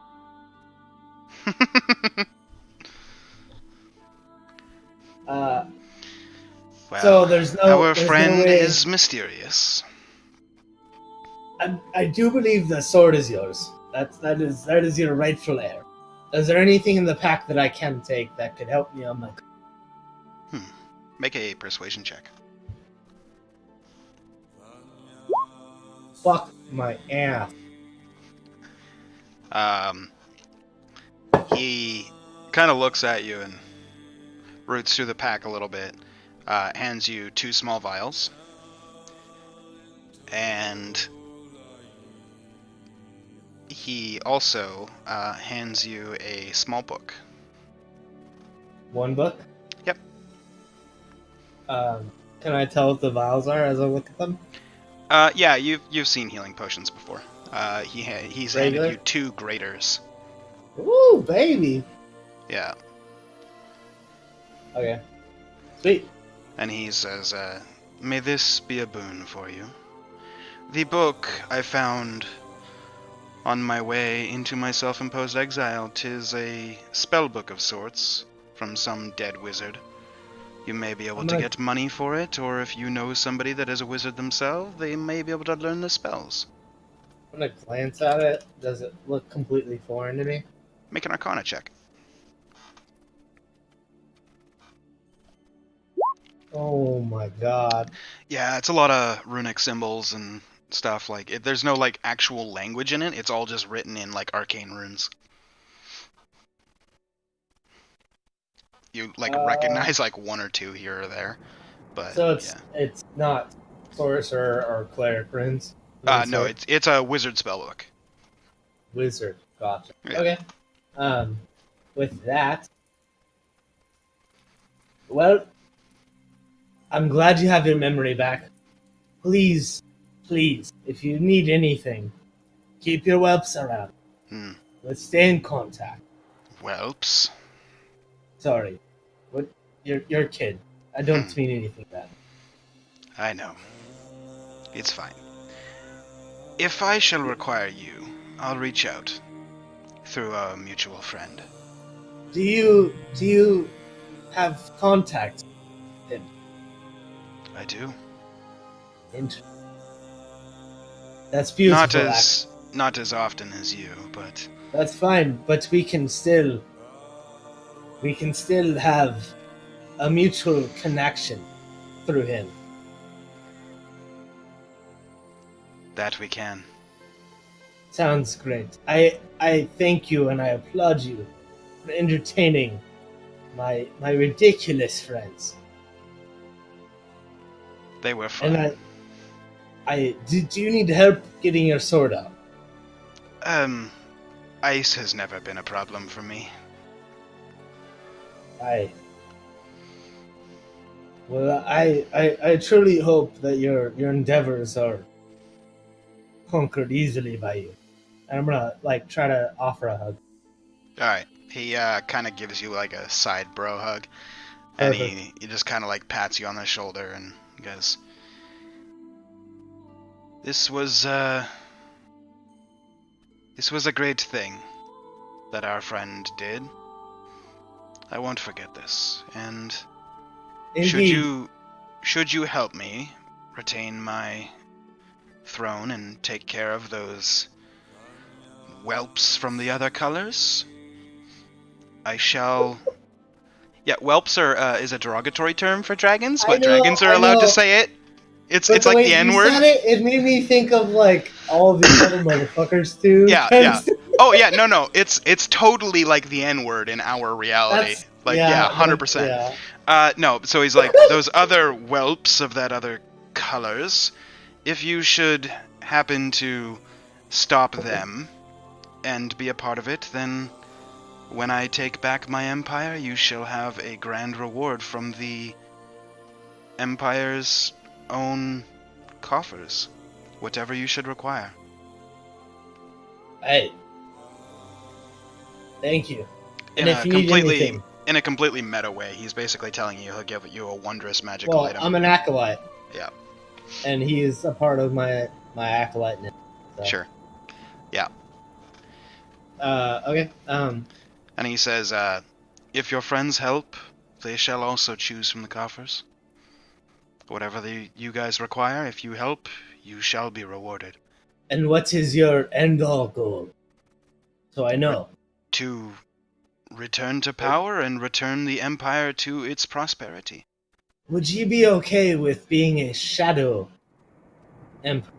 Well, So there's no. our there's friend no way. is mysterious. I do believe the sword is yours. That is your rightful heir. Is there anything in the pack that I can take that could help me on my? Make a persuasion check. Fuck my ass. He kind of looks at you and roots through the pack a little bit, hands you 2 small vials, and he also hands you a small book. One book? Yep. Can I tell what the vials are as I look at them? Yeah, you've seen healing potions before. He's Regular? handed you 2 graters. Ooh, baby! Yeah, Okay. Sweet. and he says, "May this be a boon for you. The book I found on my way into my self-imposed exile. 'Tis a spell book of sorts from some dead wizard. You may be able I'm to gonna- get money for it, or if you know somebody that is a wizard themselves, they may be able to learn the spells. I'm gonna glance at it. Does it look completely foreign to me? Make an Arcana check." Oh my god. Yeah, it's a lot of runic symbols and stuff. There's no like actual language in it. It's all just written in like arcane runes. You recognize like 1 or 2 here or there, but So it's not sorcerer or cleric runes? no, it's a wizard spellbook. Wizard. Gotcha. Yeah. Okay. With that, well, I'm glad you have your memory back. Please, if you need anything, keep your whelps around. Let's stay in contact. Whelps. Sorry. What? You're a kid. I don't mean anything bad. I know. It's fine. If I shall require you, I'll reach out through a mutual friend. Do you have contact? I do. That's beautiful. Not as often as you, but That's fine, but we can still have a mutual connection through him. that we can. Sounds great. I thank you and I applaud you for entertaining my ridiculous friends. They were fun. And do you need help getting your sword out? Ice has never been a problem for me. I truly hope that your endeavors are conquered easily by you. And I'm gonna try to offer a hug. Alright. He kind of gives you like a side bro hug. And he just kind of like pats you on the shoulder and goes, This was a great thing that our friend did. I won't forget this. And Indeed. should you help me retain my throne and take care of those whelps from the other colors, I shall. Yeah, whelps is a derogatory term for dragons, but dragons are allowed to say it. It's like the N word. It made me think of all these other motherfuckers too. Yeah. Oh yeah, no. It's totally like the N word in our reality. 100%. No, so he's like, those other whelps of that other colors, if you should happen to stop them and be a part of it, then when I take back my empire, you shall have a grand reward from the empire's own coffers, whatever you should require. Hey, thank you. In And a if you need anything, in a completely meta way, he's basically telling you he'll give you a wondrous magical well, item. I'm an acolyte. Yeah. And he is a part of my acolyte now. So. Sure. Yeah. Okay. And he says, if your friends help, they shall also choose from the coffers. Whatever you guys require, if you help, you shall be rewarded. And what is your end-all goal? So I know. To return to power and return the empire to its prosperity. Would you be okay with being a shadow emperor?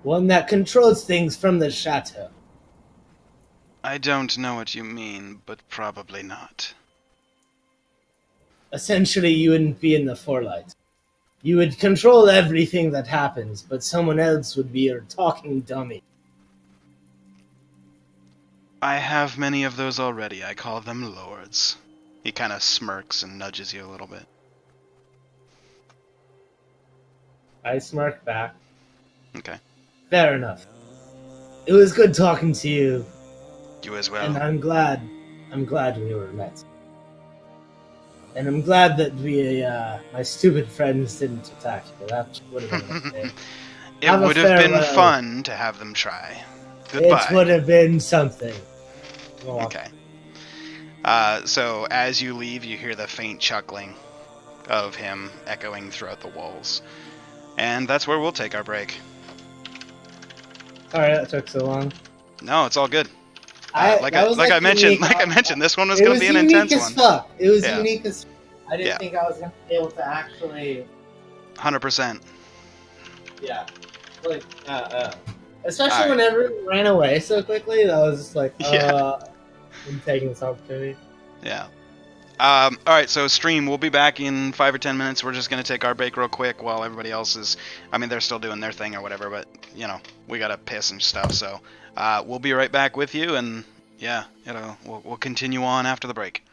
One that controls things from the shadow. I don't know what you mean, but probably not. essentially you wouldn't be in the forelight. You would control everything that happens, but someone else would be your talking dummy. I have many of those already. I call them lords. He kind of smirks and nudges you a little bit. I smirk back. Okay. Fair enough. It was good talking to you, You as and well. I'm glad we were met. And I'm glad that my stupid friends didn't attack you. That would have been a thing. It Have a would have been farewell. fun to have them try. It Goodbye. would have been something. Okay. So as you leave, you hear the faint chuckling of him echoing throughout the walls. And that's where we'll take our break. Sorry that took so long. No, it's all good. Like that was, I mentioned, unique. this one was It going to be an intense as one. fuck. It was Yeah. unique as. I didn't Yeah. think I was gonna be able to actually. 100%. Yeah. Like, especially Alright. whenever it ran away so quickly, that was just like, Yeah. I'm taking this opportunity. Yeah. All right, so stream, we'll be back in 5 or 10 minutes. We're just going to take our break real quick while everybody else is, I mean, they're still doing their thing or whatever, but, you know, we got to piss and stuff. So we'll be right back with you, and yeah, you know, we'll continue on after the break.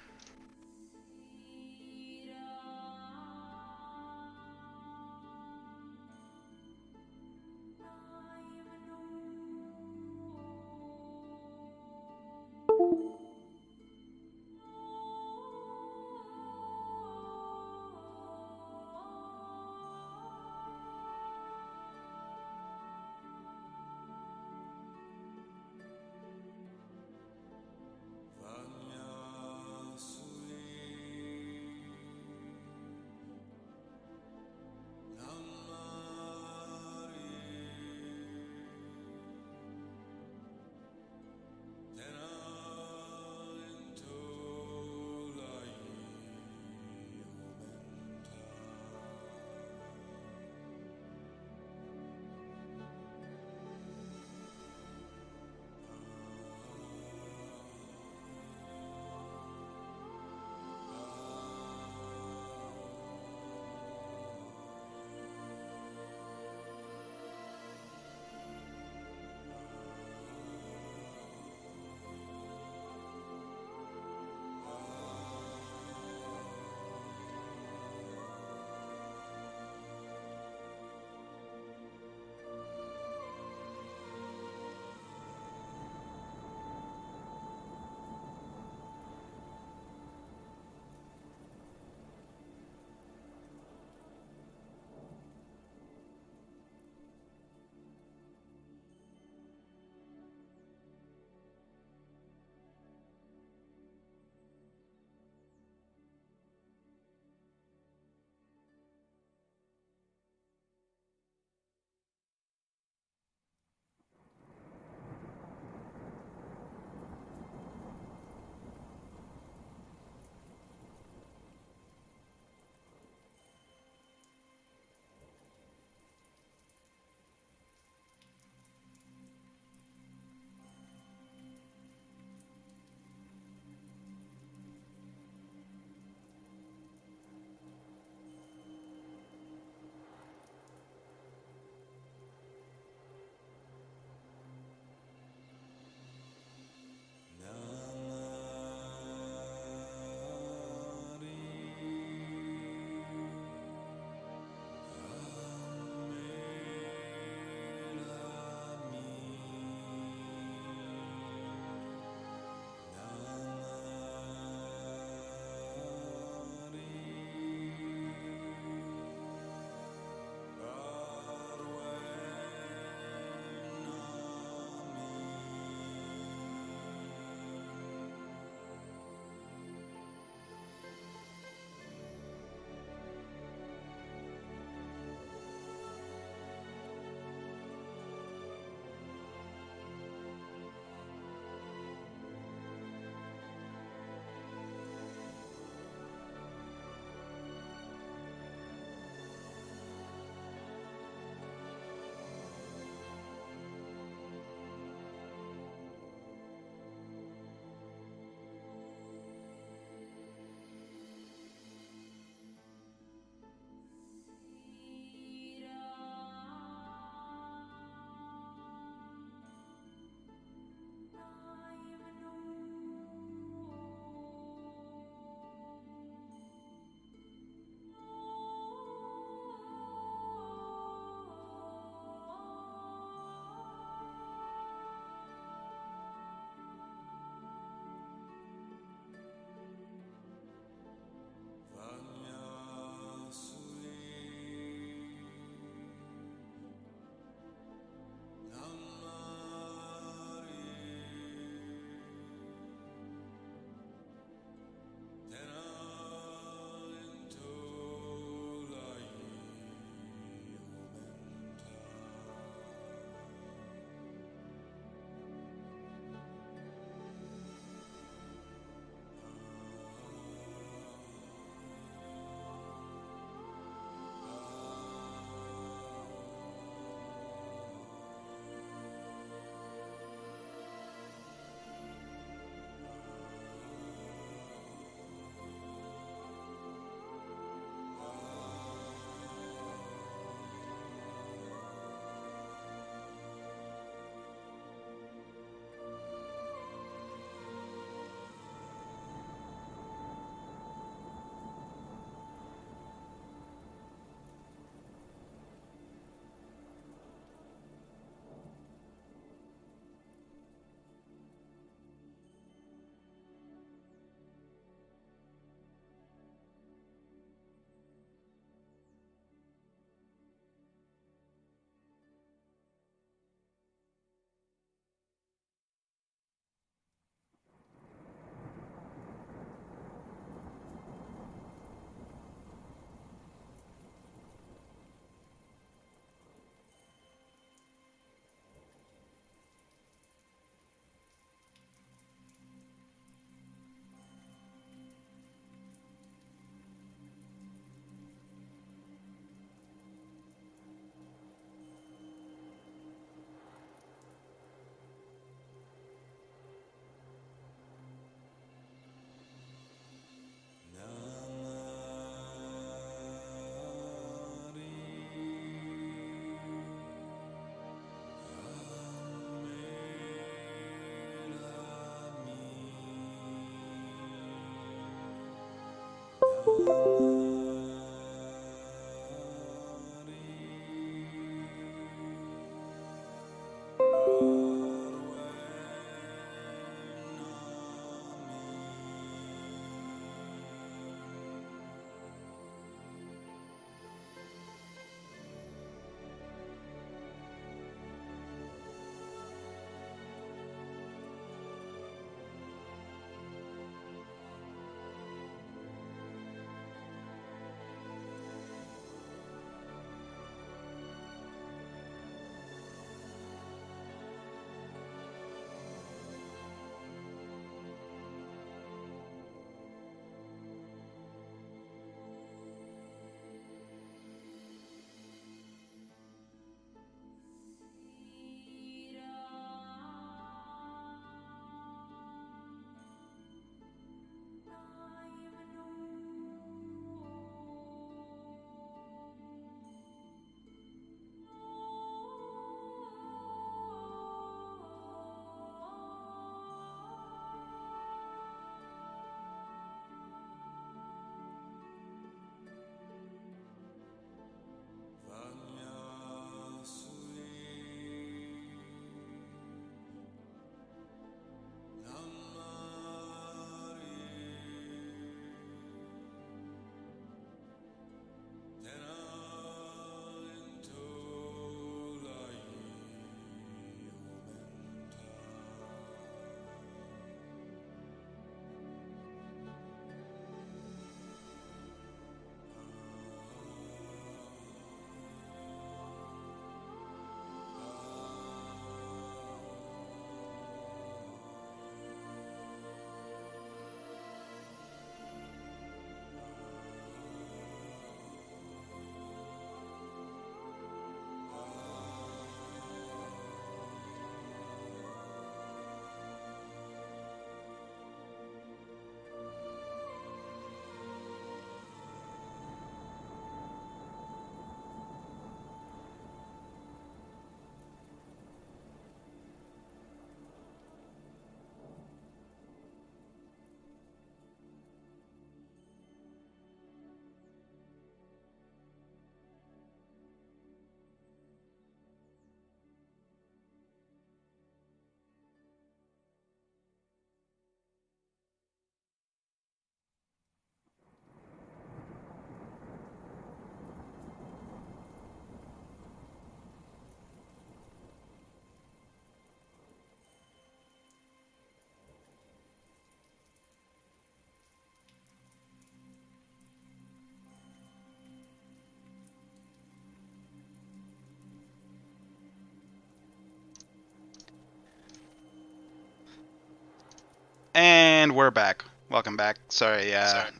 And we're back. Welcome back. Sorry,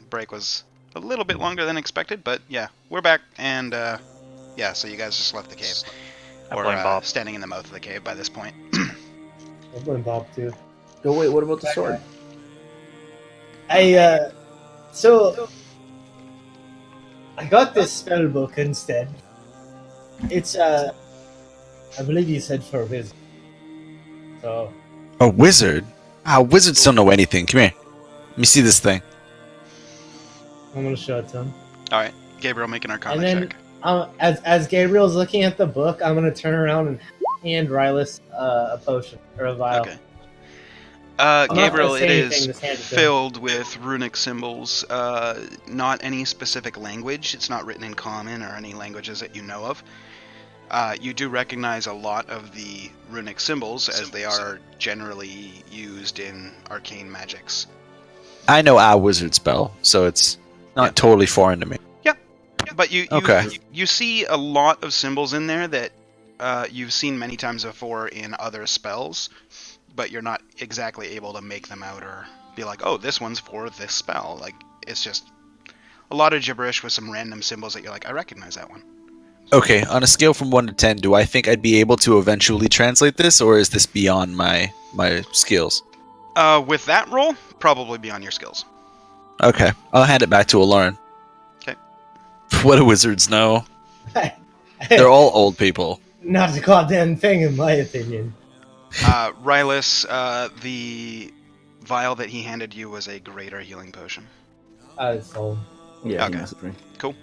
break was a little bit longer than expected, but yeah, we're back, and yeah, so you guys just left the cave. I Or blame Bob. standing in the mouth of the cave by this point. I blame Bob too. Go wait. What about the sword? So I got this spell book instead. It's I believe you said for Wiz. So A wizard? Ah, wizards don't know anything. Come here. Let me see this thing. I'm gonna show it to him. Alright, Gabriel, make an Arcana And then, check. as Gabriel's looking at the book, I'm gonna turn around and hand Rylus a potion or a vial. Okay. not Gabriel, gonna it say is anything, just hand it to him. filled with runic symbols, not any specific language. It's not written in common or any languages that you know of. You do recognize a lot of the runic symbols as they are generally used in arcane magics. I know a wizard spell, so it's not totally foreign to me. But you Okay. you see a lot of symbols in there that you've seen many times before in other spells, but you're not exactly able to make them out or be like, oh, this one's for this spell. Like, it's just a lot of gibberish with some random symbols that you're like, I recognize that one. Okay, on a scale from 1 to 10, do I think I'd be able to eventually translate this, or is this beyond my skills? With that roll, probably beyond your skills. Okay, I'll hand it back to Aloran. Okay. What do wizards know? They're all old people. Not a goddamn thing, in my opinion. Rylus, the vial that he handed you was a greater healing potion. So Yeah, Okay. he has a drink. Cool.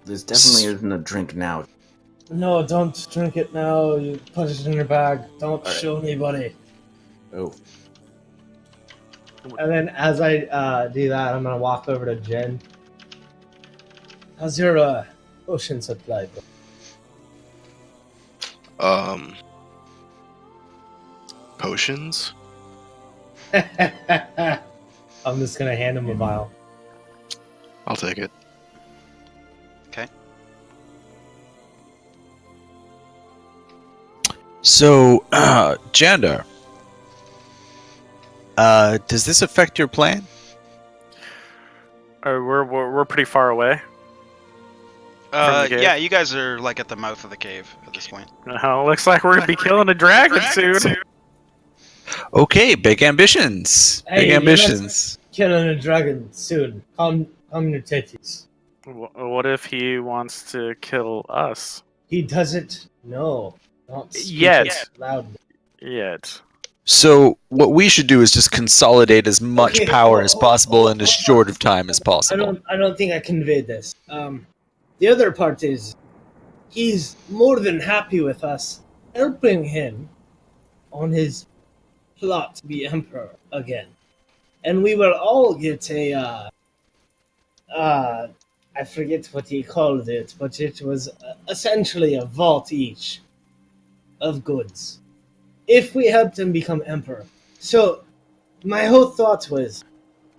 This definitely isn't a drink now. No, don't drink it now. You put it in your bag. Don't Alright. show anybody. Oh, And then as I do that, I'm gonna walk over to Jen. How's your ocean supply? Potions. I'm just gonna hand him a vial. I'll take it. So, Jandar, does this affect your plan? We're pretty far away. From the cave? Yeah, you guys are like at the mouth of the cave at this point. Looks like we're gonna be killing a dragon soon. Okay, big ambitions. Hey, Big you ambitions. Killing a dragon soon. Calm your titties. What if he wants to kill us? He doesn't know. Don't speak Yet. it loudly. Yet. So, what we should do is just consolidate as much Okay, power oh, as oh, possible oh, in as oh, short of time as possible. I don't think I conveyed this. The other part is he's more than happy with us helping him on his plot to be emperor again. And we will all get a I forget what he called it, but it was essentially a vault each of goods if we helped him become emperor. So my whole thought was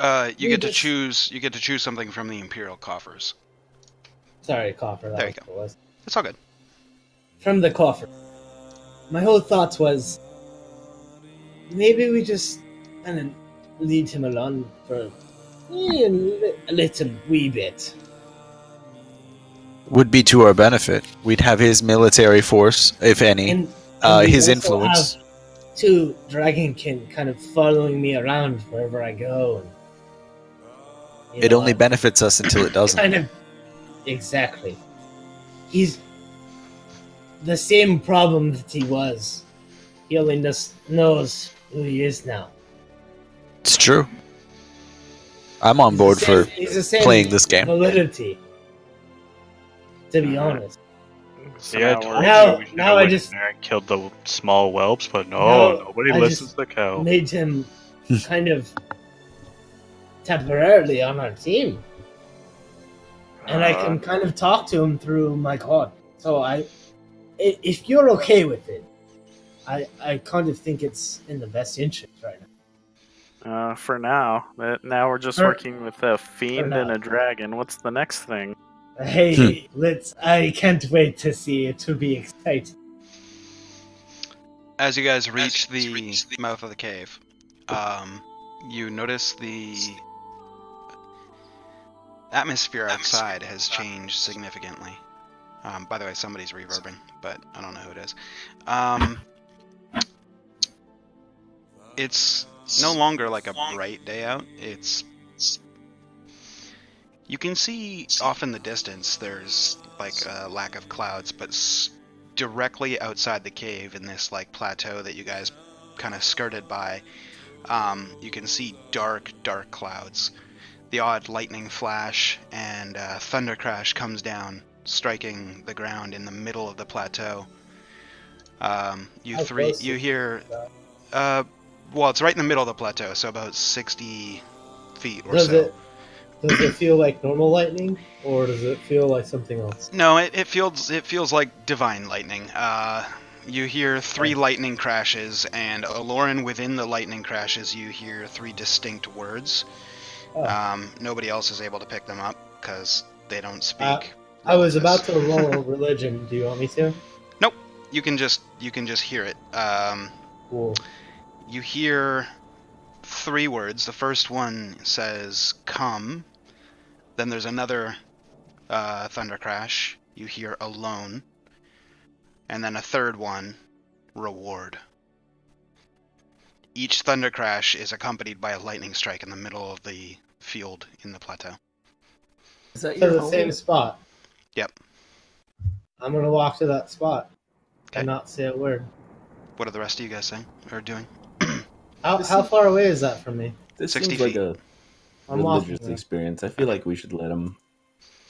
You We get to just- choose. You get to choose something from the imperial coffers. sorry, coffer. There you That was It's all good. from the coffer. My whole thought was maybe we just kind of lead him along for a little wee bit. Would be to our benefit. We'd have his military force, if any, And we his also influence. have two dragonkin kind of following me around wherever I go. And, you It know, only benefits us until it doesn't. kind of exactly. He's the same problem that he was. He only just knows who he is now. It's true. I'm on board for. He's the same playing this game. validity. To be honest. So Yeah, I now told we're- Now- you we should now have I went just- in there and killed the small whelps, but no, Now nobody I listens just to cow. made him kind of temporarily on our team. And I can kind of talk to him through my god. So if you're okay with it, I kind of think it's in the best interest right now. For now. Now we're just For- working with a fiend now. and a dragon. What's the next thing? Hey, I can't wait to see it. To be exciting. As you guys reach the mouth of the cave, you notice the atmosphere outside has changed significantly. By the way, somebody's reverbing, but I don't know who it is. It's no longer like a bright day out. You can see off in the distance there's like a lack of clouds, but directly outside the cave in this like plateau that you guys kind of skirted by, you can see dark clouds. The odd lightning flash and thunder crash comes down, striking the ground in the middle of the plateau. How close You is hear, that? well, it's right in the middle of the plateau, so about 60 feet or Does so. it feel like normal lightning, or does it feel like something else? No, it feels like divine lightning. You hear 3 lightning crashes, and Aloran, within the lightning crashes, you hear 3 distinct words. Oh. Nobody else is able to pick them up because they don't speak. I was Relatives. about to roll religion. Do you want me to? You can just hear it. Cool. You hear 3 words. The first one says "come." Then there's another thunder crash. You hear "alone," and then a third one, "reward." Each thunder crash is accompanied by a lightning strike in the middle of the field in the plateau. Is that To your the home? same spot. Yep. I'm gonna walk to that spot Okay. and not say a word. What are the rest of you guys saying or doing? How far away is that from me? This 60 seems like feet. a I'm religious mocking. experience. I feel like we should let him.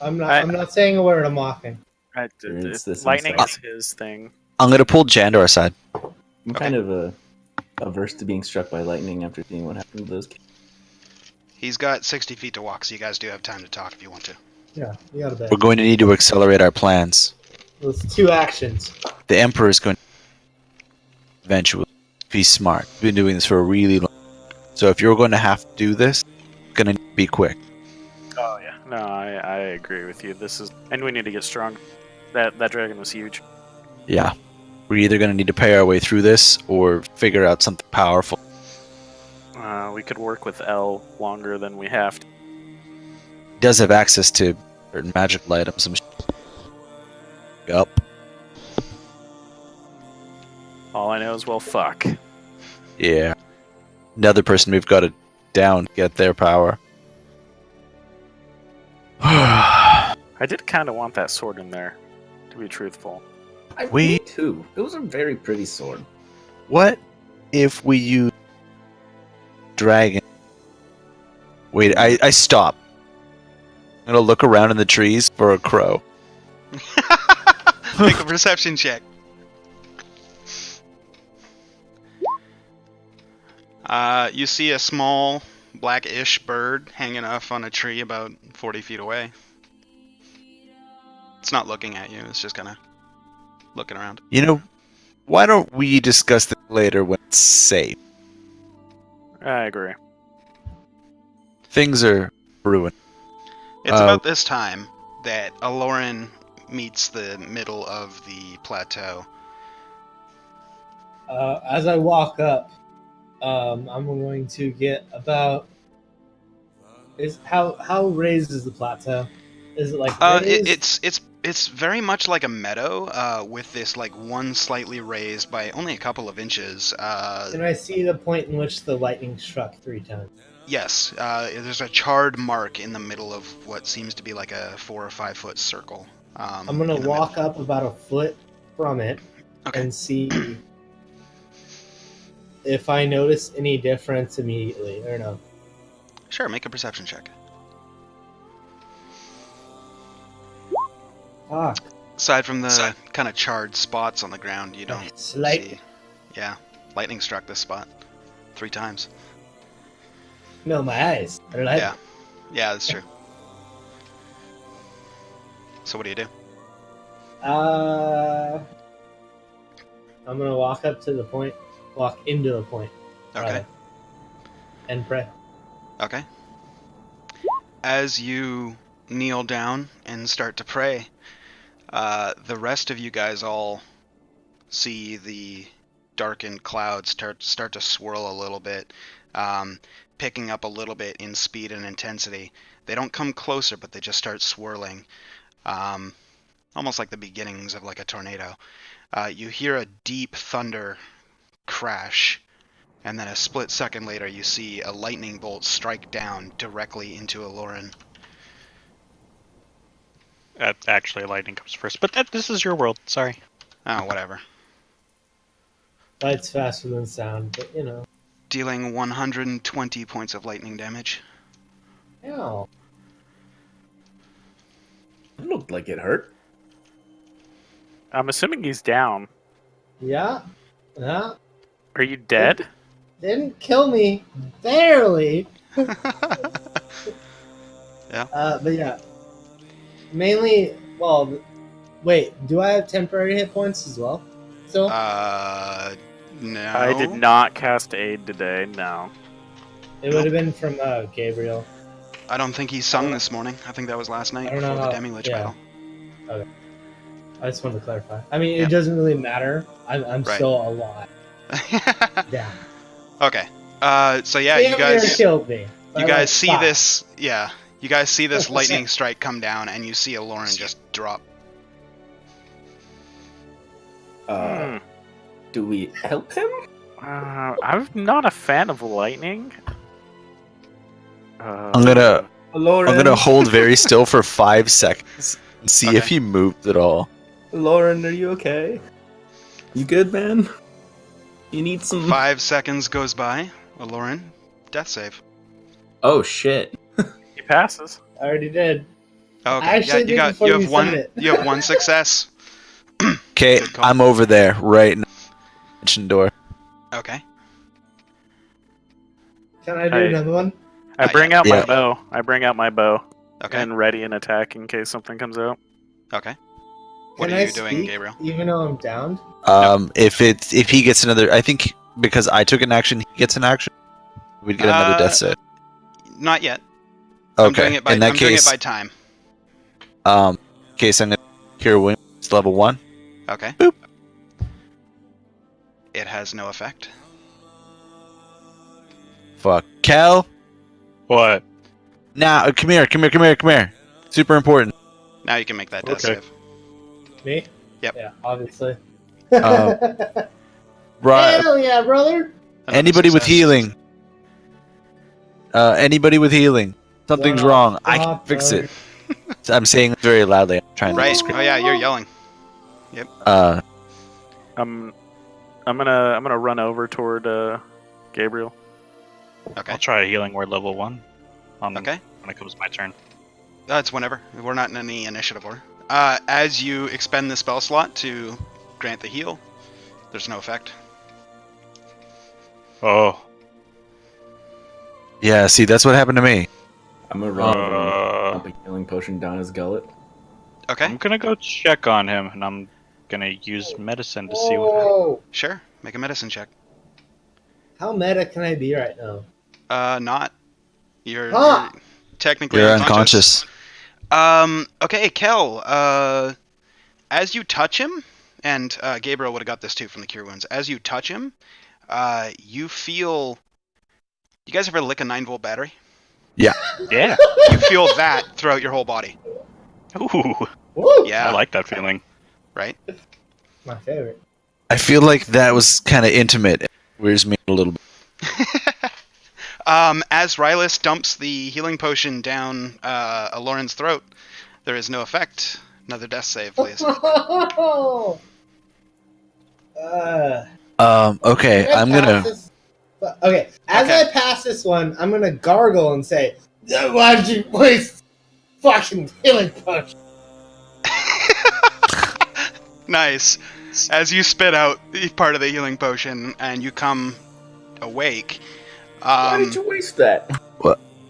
I'm not saying a word. I'm mocking. Experience this Lightning himself. is his thing. I'm gonna pull Jandor aside. I'm kind of averse to being struck by lightning after seeing what happened to those kids. He's got 60 feet to walk, so you guys do have time to talk if you want to. Yeah, you got a bet. We're going to need to accelerate our plans. Those 2 actions. The Emperor is going to eventually be smart. We've been doing this for a really long time. So if you're going to have to do this, it's going to be quick. Oh yeah. No, I agree with you. This is, and we need to get strong. That dragon was huge. Yeah. We're either going to need to pay our way through this or figure out something powerful. We could work with L longer than we have to. He does have access to certain magical items. Yup. All I know is, well, fuck. Yeah. Another person we've got to down to get their power. I did kind of want that sword in there, to be truthful. Me too. It was a very pretty sword. What if we use dragon? Wait, I stop. I'm gonna look around in the trees for a crow. Make a perception check. You see a small blackish bird hanging off on a tree about 40 feet away. It's not looking at you, it's just kind of looking around. You know, why don't we discuss this later when it's safe? I agree. Things are brewing. It's about this time that Aloran meets the middle of the plateau. As I walk up, I'm going to get about. How raised is the plateau? Is it like raised? It's very much like a meadow, with this like one slightly raised by only a couple of inches. Can I see the point in which the lightning struck 3 times? Yes, there's a charred mark in the middle of what seems to be like a 4 or 5 foot circle. I'm gonna walk up about a foot from it and see if I notice any difference immediately or no. Sure, make a perception check. Fuck. Aside from the kind of charred spots on the ground, you don't Slight. see. Yeah, lightning struck this spot 3 times. No, my eyes. They're like, Yeah, that's true. So what do you do? I'm gonna walk up to the point, walk into the point. Okay. rather, and pray. Okay. As you kneel down and start to pray, the rest of you guys all see the darkened clouds start to swirl a little bit, picking up a little bit in speed and intensity. They don't come closer, but they just start swirling, almost like the beginnings of like a tornado. You hear a deep thunder crash, and then a split second later you see a lightning bolt strike down directly into Aloran. Actually, lightning comes first, but this is your world. Sorry. Oh, whatever. Light's faster than sound, but you know. Dealing 120 points of lightning damage. Ow. It looked like it hurt. I'm assuming he's down. Yeah. Yeah. Are you dead? Didn't kill me. Barely. Yeah. But yeah. Mainly, well, wait, do I have temporary hit points as well? So? No. I did not cast aid today, no. It would have been from Gabriel. I don't think he sung this morning. I think that was last night I don't before know the how- Demi-Lich yeah. battle. Okay. I just wanted to clarify. I mean, Yeah. it doesn't really matter. I'm Right. still alive. Yeah. Okay. So yeah, Damn you near guys killed me. by you guys like see 5. this. Yeah. You guys see this lightning strike come down, and you see Aloran just drop. Do we help him? I'm not a fan of lightning. I'm gonna hold very still for 5 seconds and see if Okay. he moves at all. Lauren, are you okay? You good, man? You need some. 5 seconds goes by. Aloran, death save. Oh shit! passes. I already did. Okay. I actually did before you you have one. said it. You have one success. Okay, Good call. I'm over there, right in the kitchen door. Okay. Can I do Hey. another one? I bring out Yeah. my bow. I bring out my bow Okay. and ready an attack in case something comes out. Okay. What Can are I you doing, speak Gabriel? even though I'm downed? If he gets another, I think because I took an action, he gets an action. We'd get another death save. Not yet. I'm doing Okay, it by. in that I'm doing it case, by time. case I'm gonna cure wounds level 1. Okay. Boop. It has no effect. Fuck, Kel. What? Now, come here. Super important. Now you can make that death Okay. save. Me? Yep. Yeah, obviously. Right. Hell yeah, brother! Another Anybody with success. healing? Anybody with healing? Something's Well, wrong. I can stop, fix brother. it. I'm saying it very loudly. I'm trying Right. to scream. Oh yeah, you're yelling. I'm gonna run over toward Gabriel. Okay. I'll try a healing word level 1. Okay. When it comes my turn. It's whenever. We're not in any initiative order. As you expend the spell slot to grant the heal, there's no effect. Oh. Yeah, see, that's what happened to me. I'm gonna run over and Uh, dump a healing potion down his gullet. Okay. I'm gonna go check on him, and I'm gonna use medicine to see what happens. Whoa! Sure. Make a medicine check. How meta can I be right now? Not. You're Huh. technically You're unconscious. unconscious. Okay, Kel. As you touch him, and Gabriel would have got this too from the cure wounds. As you touch him, you feel. You guys ever lick a 9-volt battery? Yeah. You feel that throughout your whole body. Ooh. Woo! Yeah. I like that feeling. Right. My favorite. I feel like that was kind of intimate. It weirds me a little bit. As Rylus dumps the healing potion down Aloran's throat, there is no effect. Another death save, please. Okay, Can I I'm pass gonna. this- Okay, as Okay. I pass this one, I'm gonna gargle and say, "Why'd you waste fucking healing potion?" Nice. As you spit out part of the healing potion and you come awake, Why did you waste that?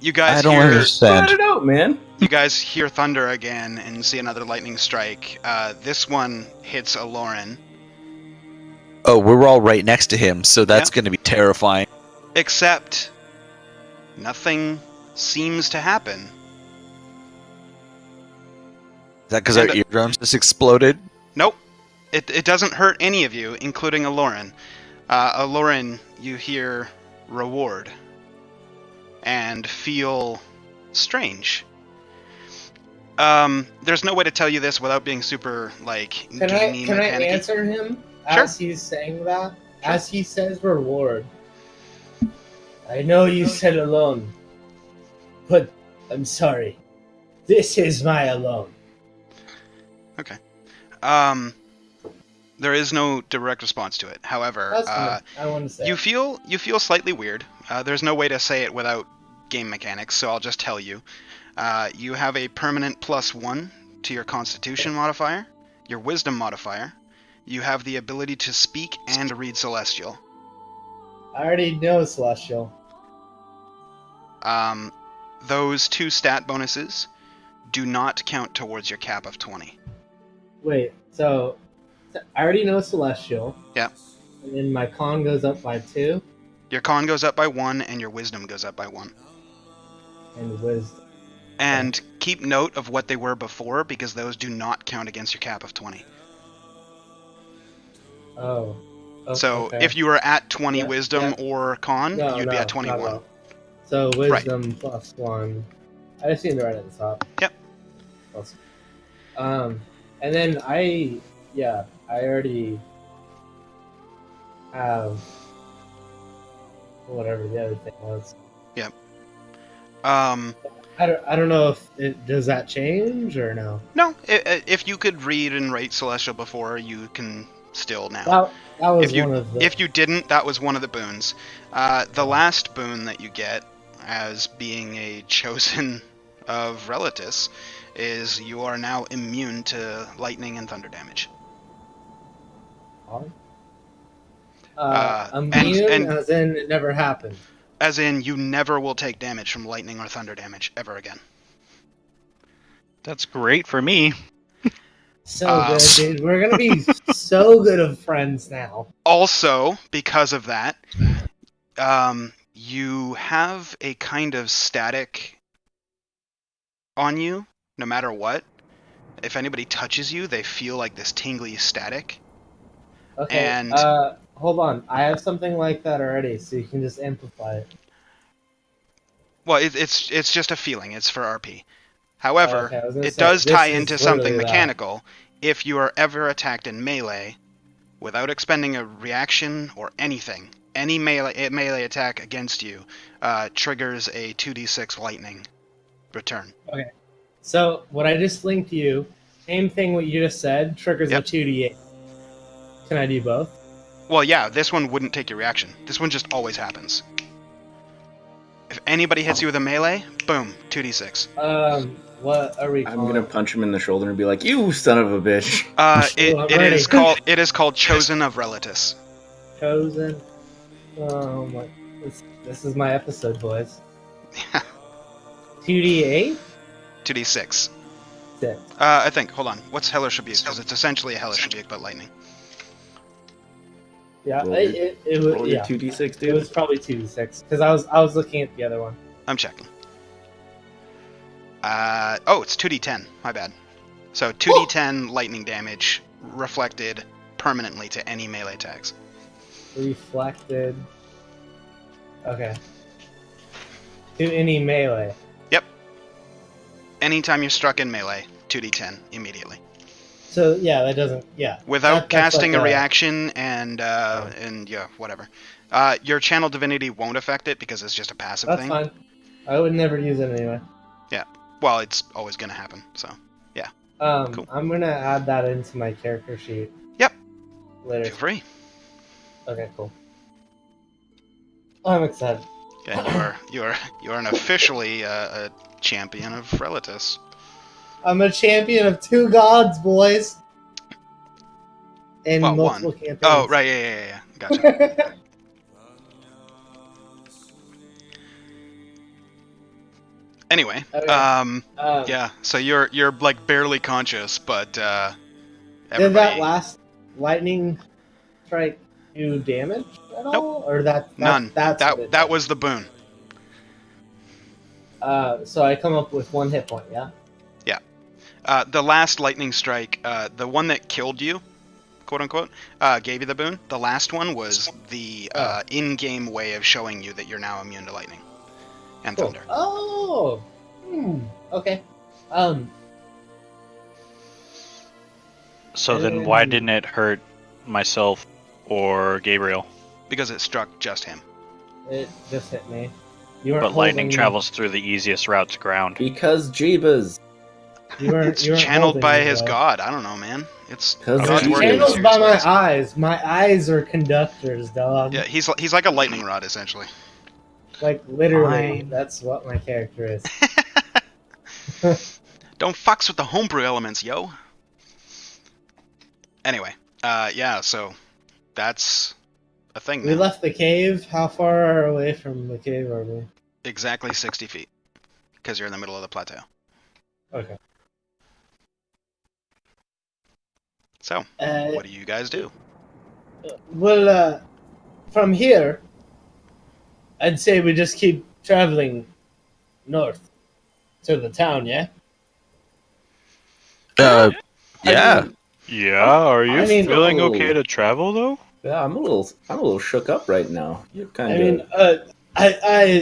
you guys I don't hear understand. Spread it out, man. you guys hear thunder again and see another lightning strike. This one hits Aloran. Oh, we're all right next to him, so that's gonna be terrifying. Except nothing seems to happen. Is that because our And- eardrums just exploded? Nope. It doesn't hurt any of you, including Aloran. Aloran, you hear reward and feel strange. There's no way to tell you this without being super Can I gamey can I mechanic-y. answer him Sure. as he's saying that? As he says reward. I know you said alone, but I'm sorry. This is my alone. There is no direct response to it. However, That's fine. I want to say. you feel slightly weird. There's no way to say it without game mechanics, so I'll just tell you. You have a permanent +1 to your Constitution modifier, your Wisdom modifier. You have the ability to speak and read Celestial. I already know Celestial. Those 2 stat bonuses do not count towards your cap of 20. Wait, so I already know Celestial. Yeah. And then my con goes up by 2, Your Con goes up by 1, and your Wisdom goes up by 1. and Wisdom. And keep note of what they were before, because those do not count against your cap of 20. Oh. So okay. if you were at 20 Yeah, Wisdom yeah. or Con, No, you'd be no, at 21. not at all. So Wisdom +1. I just seen it right at the top. Yep. Awesome. And then I already have whatever the other thing was. I don't know if does that change or no. No, if you could read and write Celestial before, you can still now. That was If you- one of the. If you didn't, that was one of the boons. The last boon that you get as being a chosen of Relatus is you are now immune to lightning and thunder damage. Immune, and- as in it never happened. As in, you never will take damage from lightning or thunder damage ever again. That's great for me. So Uh, good, dude. We're gonna be so good of friends now. Also, because of that, you have a kind of static on you, no matter what. If anybody touches you, they feel like this tingly static. Okay. And- Hold on. I have something like that already, so you can just amplify it. Well, it's just a feeling. It's for RP. However, Okay, I was gonna it say, does this tie is into something literally that. mechanical. If you are ever attacked in melee, without expending a reaction or anything, any melee attack against you triggers a 2d6 lightning return. So what I just linked you, same thing what you just said, triggers Yep. a 2d8. Can I do both? Well, yeah, this one wouldn't take your reaction. This one just always happens. If anybody hits you with a melee, boom, 2d6. What are we I'm calling gonna punch him in the shoulder and be like, "You son of a bitch!" I'm It ready. is called Chosen of Relatus. Chosen. Oh my! This is my episode, boys. 2d8. 2d6. 6. I think. Hold on. What's Hellish Rebuke? Because it's essentially a Hellish Rebuke, but lightning. Yeah, Roll it was. Roll your Yeah, 2d6, it dude. was probably 2d6 because I was looking at the other one. I'm checking. It's 2d10. My bad. So 2d10 lightning damage reflected permanently to any melee attacks. Reflected. Okay. To any melee. Anytime you're struck in melee, 2d10 immediately. So yeah, that doesn't. Yeah. Without That's casting like a reaction and yeah, whatever. Your channel divinity won't affect it because it's just a passive That's thing. fine. I would never use it anyway. Well, it's always gonna happen. So Cool. I'm gonna add that into my character sheet. Yep. Later. feel free. Okay, cool. I'm excited. Okay, you are an officially a champion of Relatus. I'm a champion of 2 gods, boys. And Well, multiple one. campaigns. Oh, right, yeah. Gotcha. Anyway, Okay. yeah. So you're like barely conscious, but Did everybody. that last lightning strike do damage at all, or that None. That's what it That did? was the boon. So I come up with 1 hit point, yeah. The last lightning strike, the one that killed you, quote unquote, gave you the boon. The last one was the in-game way of showing you that you're now immune to lightning and Cool. thunder. Oh. Okay. So then why didn't it hurt myself or Gabriel? Because it struck just him. It just hit me. You weren't But lightning holding- travels through the easiest route to ground. Because Jeebus. You weren't. It's you weren't channeled holding by me, his though. god. I don't know, man. It's 'Cause God's it's working in Channeled by mysterious my ways. eyes. My eyes are conductors, dog. Yeah, he's like a lightning rod essentially. Like literally, Fine. that's what my character is. Don't fucks with the homebrew elements, yo. Anyway, yeah. So that's a thing. We now. left the cave. How far away from the cave are we? Exactly 60 feet, because you're in the middle of the plateau. Okay. So, what do you guys do? Well, from here, I'd say we just keep traveling north to the town. Yeah. Yeah. Yeah, are you I mean- feeling Oh. okay to travel though? Yeah, I'm a little shook up right now. You're kind I of.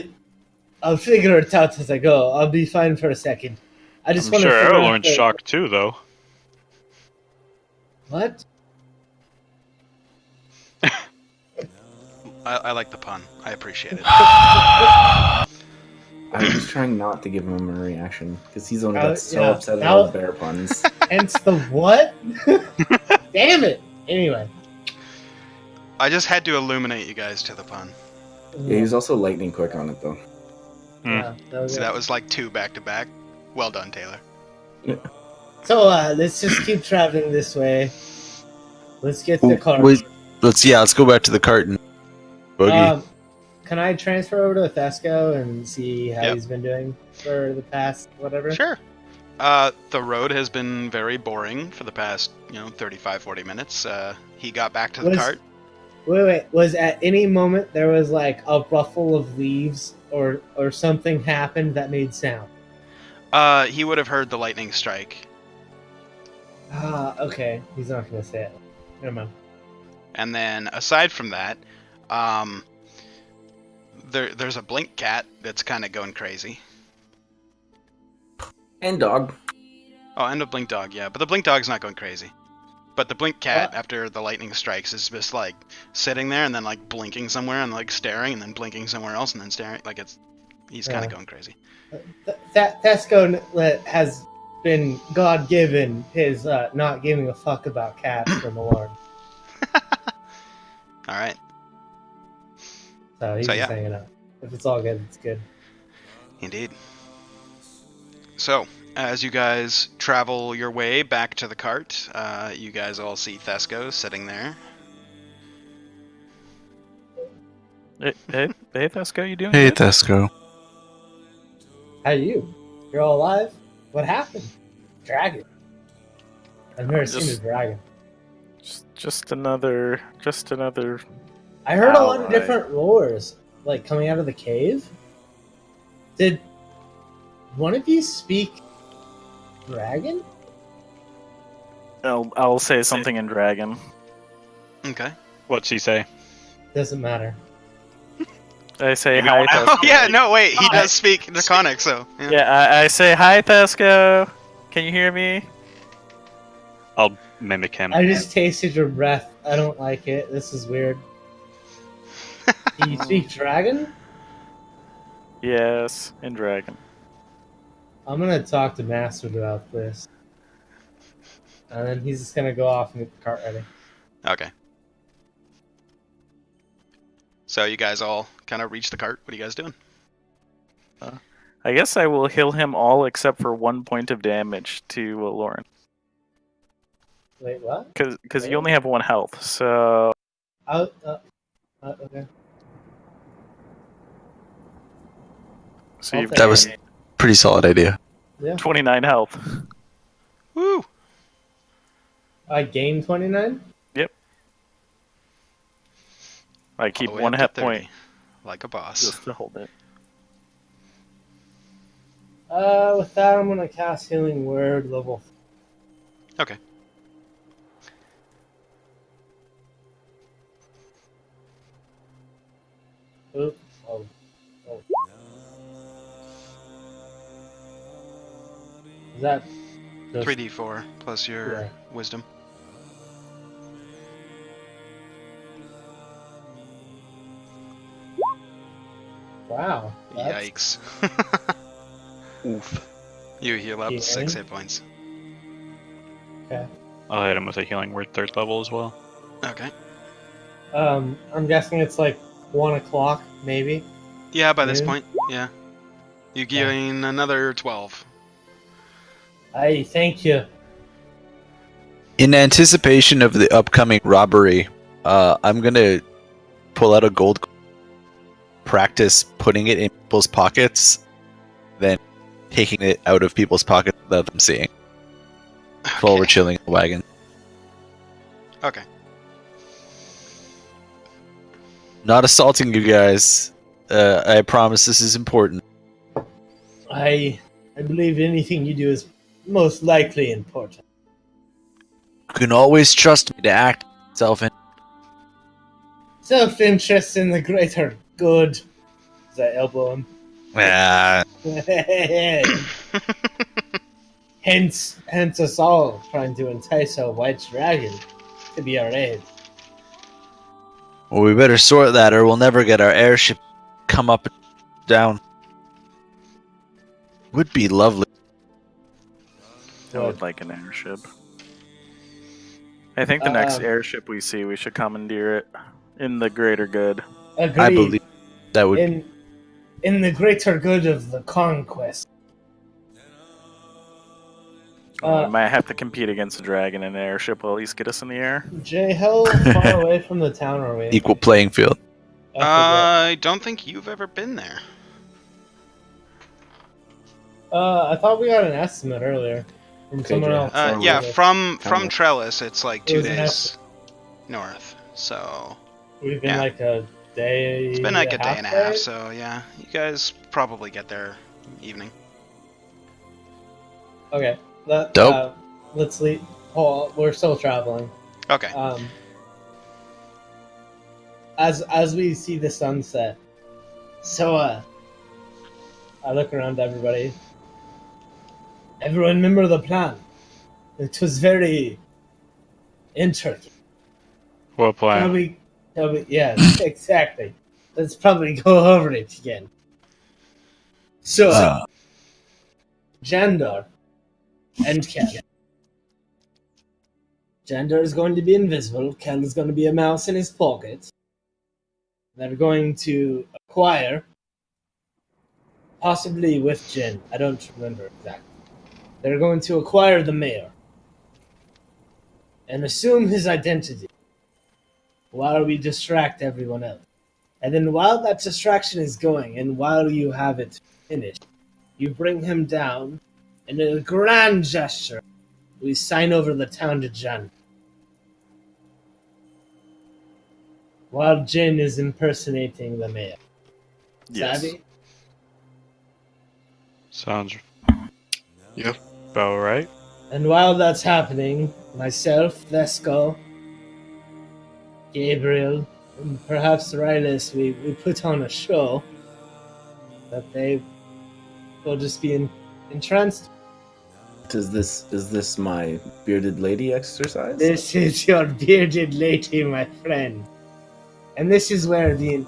mean, I'll figure it out as I go. I'll be fine for a second. I just I'm want sure to figure out Arlorn's shocked too, though. What? I like the pun. I appreciate it. I'm just trying not to give him a reaction because he's the one who Uh, got so yeah. upset at Now- all the bear puns. Hence the what? Damn it! Anyway. I just had to illuminate you guys to the pun. Yeah, he was also lightning quick on it though. Yeah, that was So it. that was like 2 back to back. Well done, Taylor. So let's just keep traveling this way. Let's get the car. Let's go back to the cart and boogie. Can I transfer over to Thesco and see how Yep. he's been doing for the past whatever? Sure. The road has been very boring for the past, 35, 40 minutes. He got back to the cart. Wait. Was at any moment there was like a ruffle of leaves or something happened that made sound? He would have heard the lightning strike. Okay. He's not gonna say it. Never mind. And then, aside from that, there's a blink cat that's kind of going crazy. And dog. Oh, and a blink dog, yeah. But the blink dog's not going crazy. But the blink cat, What? after the lightning strikes, is just, like, sitting there and then, like, blinking somewhere and, like, staring and then blinking somewhere else and then staring. Like, he's kind of going crazy. Thesco has been God-given his not giving a fuck about cats from alarm. Alright. So he's So, just yeah. hanging out. If it's all good, it's good. Indeed. So, as you guys travel your way back to the cart, you guys all see Thesco sitting there. Hey, Thesco, you doing Hey, good? Thesco. How are you? You're all alive? What happened? Dragon. I've never seen a Just- dragon. Just another. I heard a lot of Alright. different roars, like coming out of the cave. Did one of you speak dragon? I'll say something in dragon. Okay. What's he say? Doesn't matter. I say Maybe hi. I'll Thesco. Oh, yeah, no, wait, he does speak Draconic, so. Yeah. Yeah, I say hi, Thesco. Can you hear me? I'll mimic him. I just tasted your breath. I don't like it. This is weird. Do you speak dragon? Yes, in dragon. I'm gonna talk to Master about this. And then he's just gonna go off and get the cart ready. Okay. So you guys all kind of reach the cart. What are you guys doing? I guess I will heal him all except for 1 point of damage to Lauren, Wait, what? because you only have 1 health. So Okay. so you've That That was pretty solid idea. Yeah. 29 health. Woo! I gained 29? I keep All the way 1 up to hit 30, point like a boss. just to hold it. With that, I'm gonna cast Healing Word level. Okay. Oop. Oh. Is that just 3d4 plus your Yeah. wisdom. Wow. That's, Yikes. Oof. You heal up Yeah. 6 hit points. I'll hit him with a healing word 3rd level as well. Okay. I'm guessing it's like 1 o'clock, maybe. Yeah, by this Noon? point, yeah. You gain another 12. I thank you. In anticipation of the upcoming robbery, I'm gonna pull out a gold coin, practice putting it in people's pockets, then taking it out of people's pockets without them seeing while we're Okay. chilling in the wagon. Okay. Not assaulting you guys. I promise this is important. I believe anything you do is most likely important. You can always trust me to act self in. Self-interest in the greater good. Does that elbow him? Ah, hence us all trying to entice a white dragon to be our aid. well, we better sort that, or we'll never get our airship come up and down. Would be lovely. I would like an airship. I think the next airship we see, we should commandeer it in the greater good. Agreed. I believe that would. in the greater good of the conquest. I might have to compete against a dragon, and an airship will at least get us in the air. Jay, how far away from the town are we? Equal playing field. I I don't think you've ever been there. I thought we got an estimate earlier from Okay, someone Jay. else. Yeah, from Kinda. Trellis, it's like It 2 was an days north. So We've been yeah. like a day. it's been like a day and a half. day? So yeah, you guys probably get there evening. Okay. Dope. Let's leave. Oh, we're still traveling. Okay. As we see the sunset, so I look around to everybody. Everyone remember the plan. It was very intricate. What plan? Yeah, exactly. Let's probably go over it again. So, Jandar and Kel. Jandar is going to be invisible. Kel is going to be a mouse in his pocket. They're going to acquire, possibly with Jin. I don't remember exactly. They're going to acquire the mayor and assume his identity while we distract everyone else. And then while that distraction is going, and while you have it finished, you bring him down, and in a grand gesture, we sign over the town to Jan. While Jin is impersonating the mayor. Yes. Savvy? Sounds Yep. about right. And while that's happening, myself, Vesco, Gabriel, and perhaps Rylis, we put on a show that they will just be entranced. Is this my bearded lady exercise? This is your bearded lady, my friend. And this is where the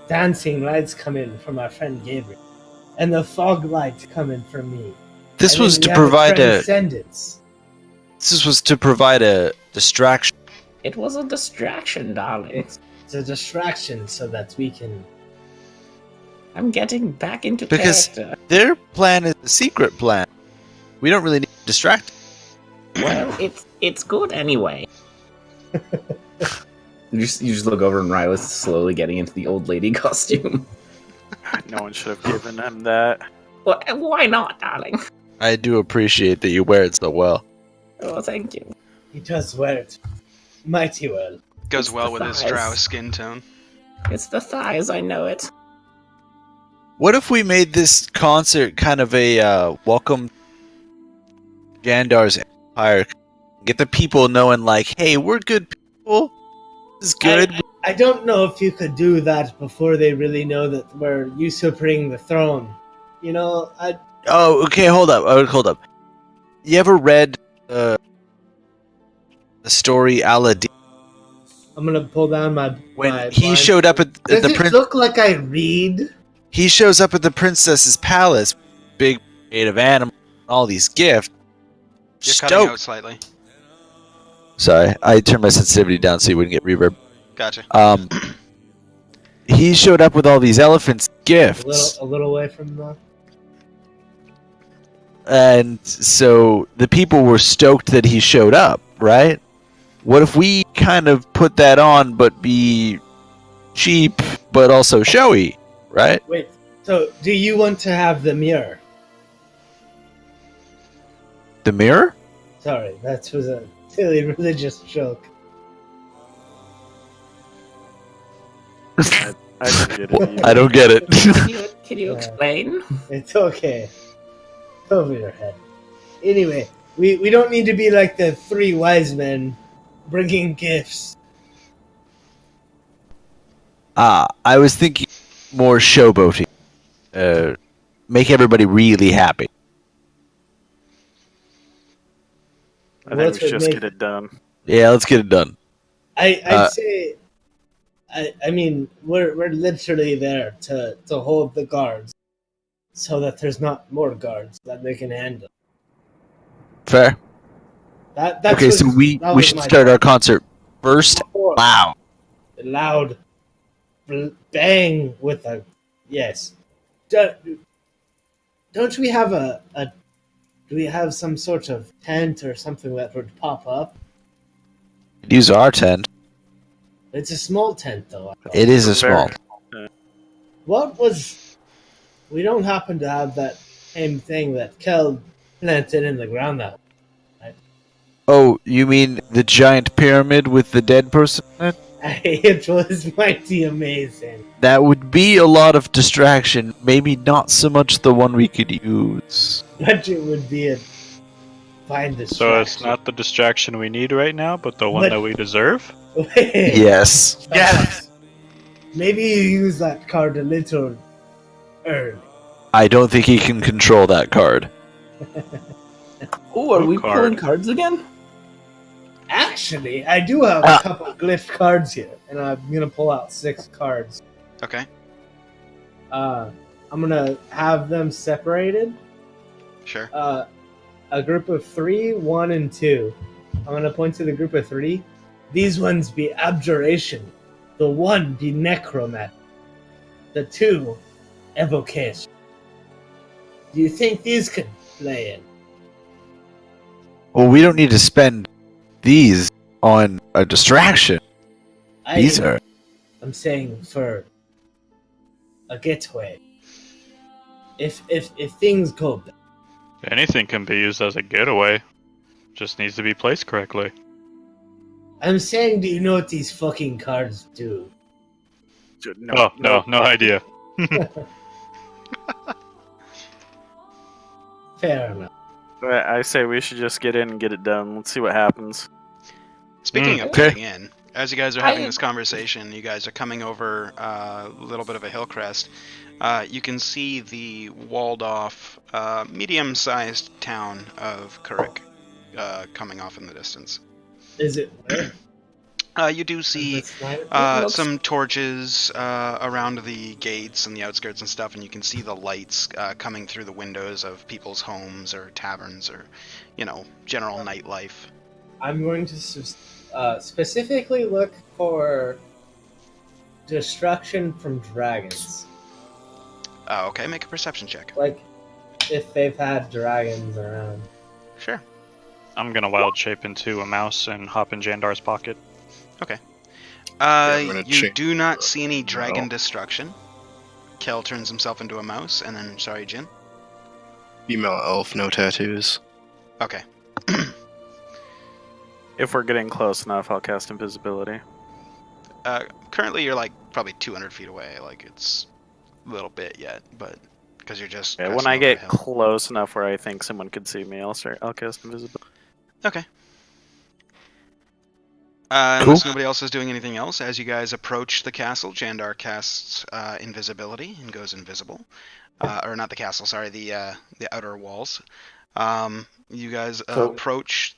dancing lights come in from our friend Gabriel. And the fog lights come in from me. This And was then to we have provide a. transcendence. This was to provide a distraction. It was a distraction, darling. It's a distraction so that we can. I'm getting back into Because- character. Their plan is a secret plan. We don't really need to distract. Well, it's good anyway. You just look over and Ryla's slowly getting into the old lady costume. No one should have given him that. Well, why not, darling? I do appreciate that you wear it so well. Oh, thank you. He does wear it mighty well. Goes It's well the with his thighs. drow skin tone. It's the thighs, I know it. What if we made this concert kind of a welcome Jandar's Empire? Get the people knowing, like, hey, we're good people. This is good. I don't know if you could do that before they really know that we're usurping the throne. You know, Oh, okay, hold up. You ever read the story Aladdin? I'm gonna pull down my. When my he blind- showed up at Does the it prince, look like I read? he shows up at the princess's palace, big parade of animals, all these gifts. You're cutting Stoked. out slightly. Sorry, I turned my sensitivity down so you wouldn't get reverb. Gotcha. He showed up with all these elephants' gifts, A little away from the. and so the people were stoked that he showed up, right? What if we kind of put that on, but be cheap, but also showy, right? Wait. So, do you want to have the mirror? The mirror? Sorry, that was a silly religious joke. I didn't get it either. I don't get it. Can you explain? It's okay. It's over your head. Anyway, we don't need to be like the three wise men bringing gifts. I was thinking more showboating. Make everybody really happy. I think What's we should with just me? get it done. Yeah, let's get it done. I'd say, I mean, we're literally there to hold the guards, so that there's not more guards that they can handle. Fair. That's Okay, so we should start our concert first. Wow. Loud bang with a yes. Don't we have a Do we have some sort of tent or something that would pop up? Use our tent. It's a small tent, though. It is a Very- small. What was... We don't happen to have that same thing that Kel planted in the ground now. Oh, you mean the giant pyramid with the dead person in it? It was mighty amazing. That would be a lot of distraction. Maybe not so much the one we could use. But it would be a fine distraction. So it's not the distraction we need right now, but the one But- that we deserve? Wait. Yes. Yes. Maybe you use that card a little early. I don't think he can control that card. Oh, are we Card. pulling cards again? Actually, I do have a couple glyph cards here, and I'm gonna pull out 6 cards. Okay, I'm gonna have them separated. sure. A group of 3, 1, and 2. I'm gonna point to the group of 3. These ones be abjuration. The 1 be necromancy. The 2, evocation. Do you think these could play in? Well, we don't need to spend these on a distraction. These are. I'm saying for a getaway. If things go bad. Anything can be used as a getaway. Just needs to be placed correctly. I'm saying, do you know what these fucking cards do? No idea. Fair enough. I say we should just get in and get it done. Let's see what happens. Speaking of Okay. getting in, as you guys are having this conversation, you guys are coming over a little bit of a hill crest. You can see the walled-off, medium-sized town of Kurik coming off in the distance. Is it where? You do see some torches around the gates and the outskirts and stuff, and you can see the lights coming through the windows of people's homes or taverns or, general nightlife. I'm going to specifically look for destruction from dragons. Okay, make a perception check. Like, if they've had dragons around. Sure. I'm gonna wild shape into a mouse and hop in Jandar's pocket. I'm gonna You change- do not see any dragon No. destruction. Kel turns himself into a mouse, and then, sorry, Jin. Female elf, no tattoos. Okay. If we're getting close enough, I'll cast invisibility. Currently, you're like probably 200 feet away. Like it's a little bit yet, but because you're just. Yeah, crossing when I over get the hill. close enough where I think someone could see me, I'll cast invisibility. Okay. Cool. Unless nobody else is doing anything else, as you guys approach the castle, Jandar casts invisibility and goes invisible. Or not the castle, sorry, the outer walls. You guys So- approach.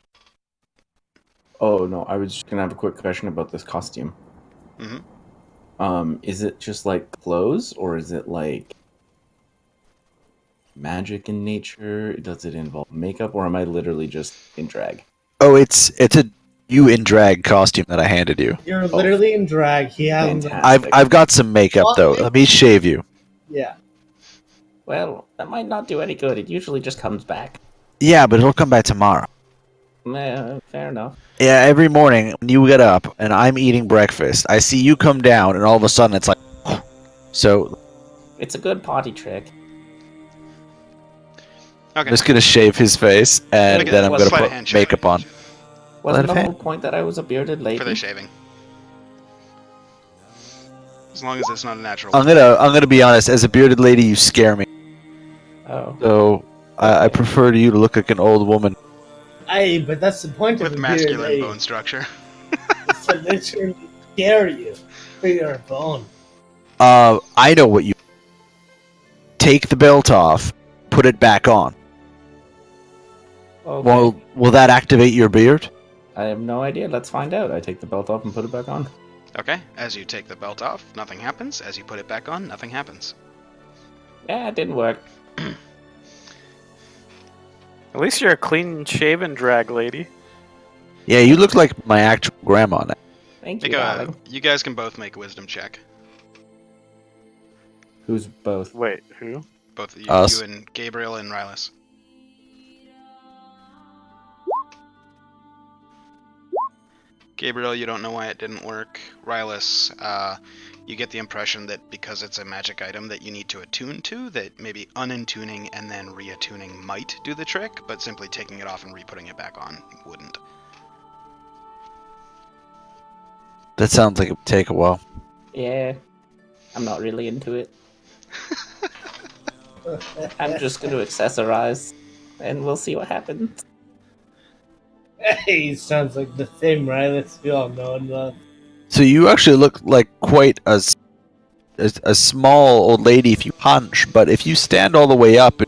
Oh no, I was just gonna have a quick question about this costume. Mhm. Is it just like clothes, or is it like magic in nature? Does it involve makeup, or am I literally just in drag? Oh, it's a you in drag costume that I handed you. You're literally in drag. He hasn't. Fantastic. I've got some makeup though. Let me shave you. Yeah. Well, that might not do any good. It usually just comes back. Yeah, but it'll come back tomorrow. Fair enough. Yeah, every morning when you get up and I'm eating breakfast, I see you come down, and all of a sudden it's like, so It's a good potty trick. I'm Okay. just gonna shave his face, and Make it- then I'm let's gonna slide a put hand check makeup on. Wasn't Let the it whole point that I was a bearded lady? For the shaving. As long as it's not a natural. I'm gonna be honest. As a bearded lady, you scare me. Oh. So I prefer you to look like an old woman. But that's the point with of a masculine bearded bone structure. It's to literally scare you for your bone. I know what you. Take the belt off, put it back on. Okay. Well, will that activate your beard? I have no idea. Let's find out. I take the belt off and put it back on. Okay, as you take the belt off, nothing happens. As you put it back on, nothing happens. Yeah, it didn't work. At least you're a clean-shaven drag lady. Yeah, you look like my actual grandma now. Thank you, Make darling. you guys can both make a wisdom check. Who's both? Wait, who? Both of you, Us. you and Gabriel and Rylus. Gabriel, you don't know why it didn't work. Rylus, you get the impression that because it's a magic item that you need to attune to, that maybe unattuning and then reattuning might do the trick, but simply taking it off and re-putting it back on wouldn't. That sounds like it would take a while. Yeah, I'm not really into it. I'm just going to accessorize, and we'll see what happens. He sounds like the same Rylus we all know and love. So you actually look like quite a small old lady if you hunch, but if you stand all the way up,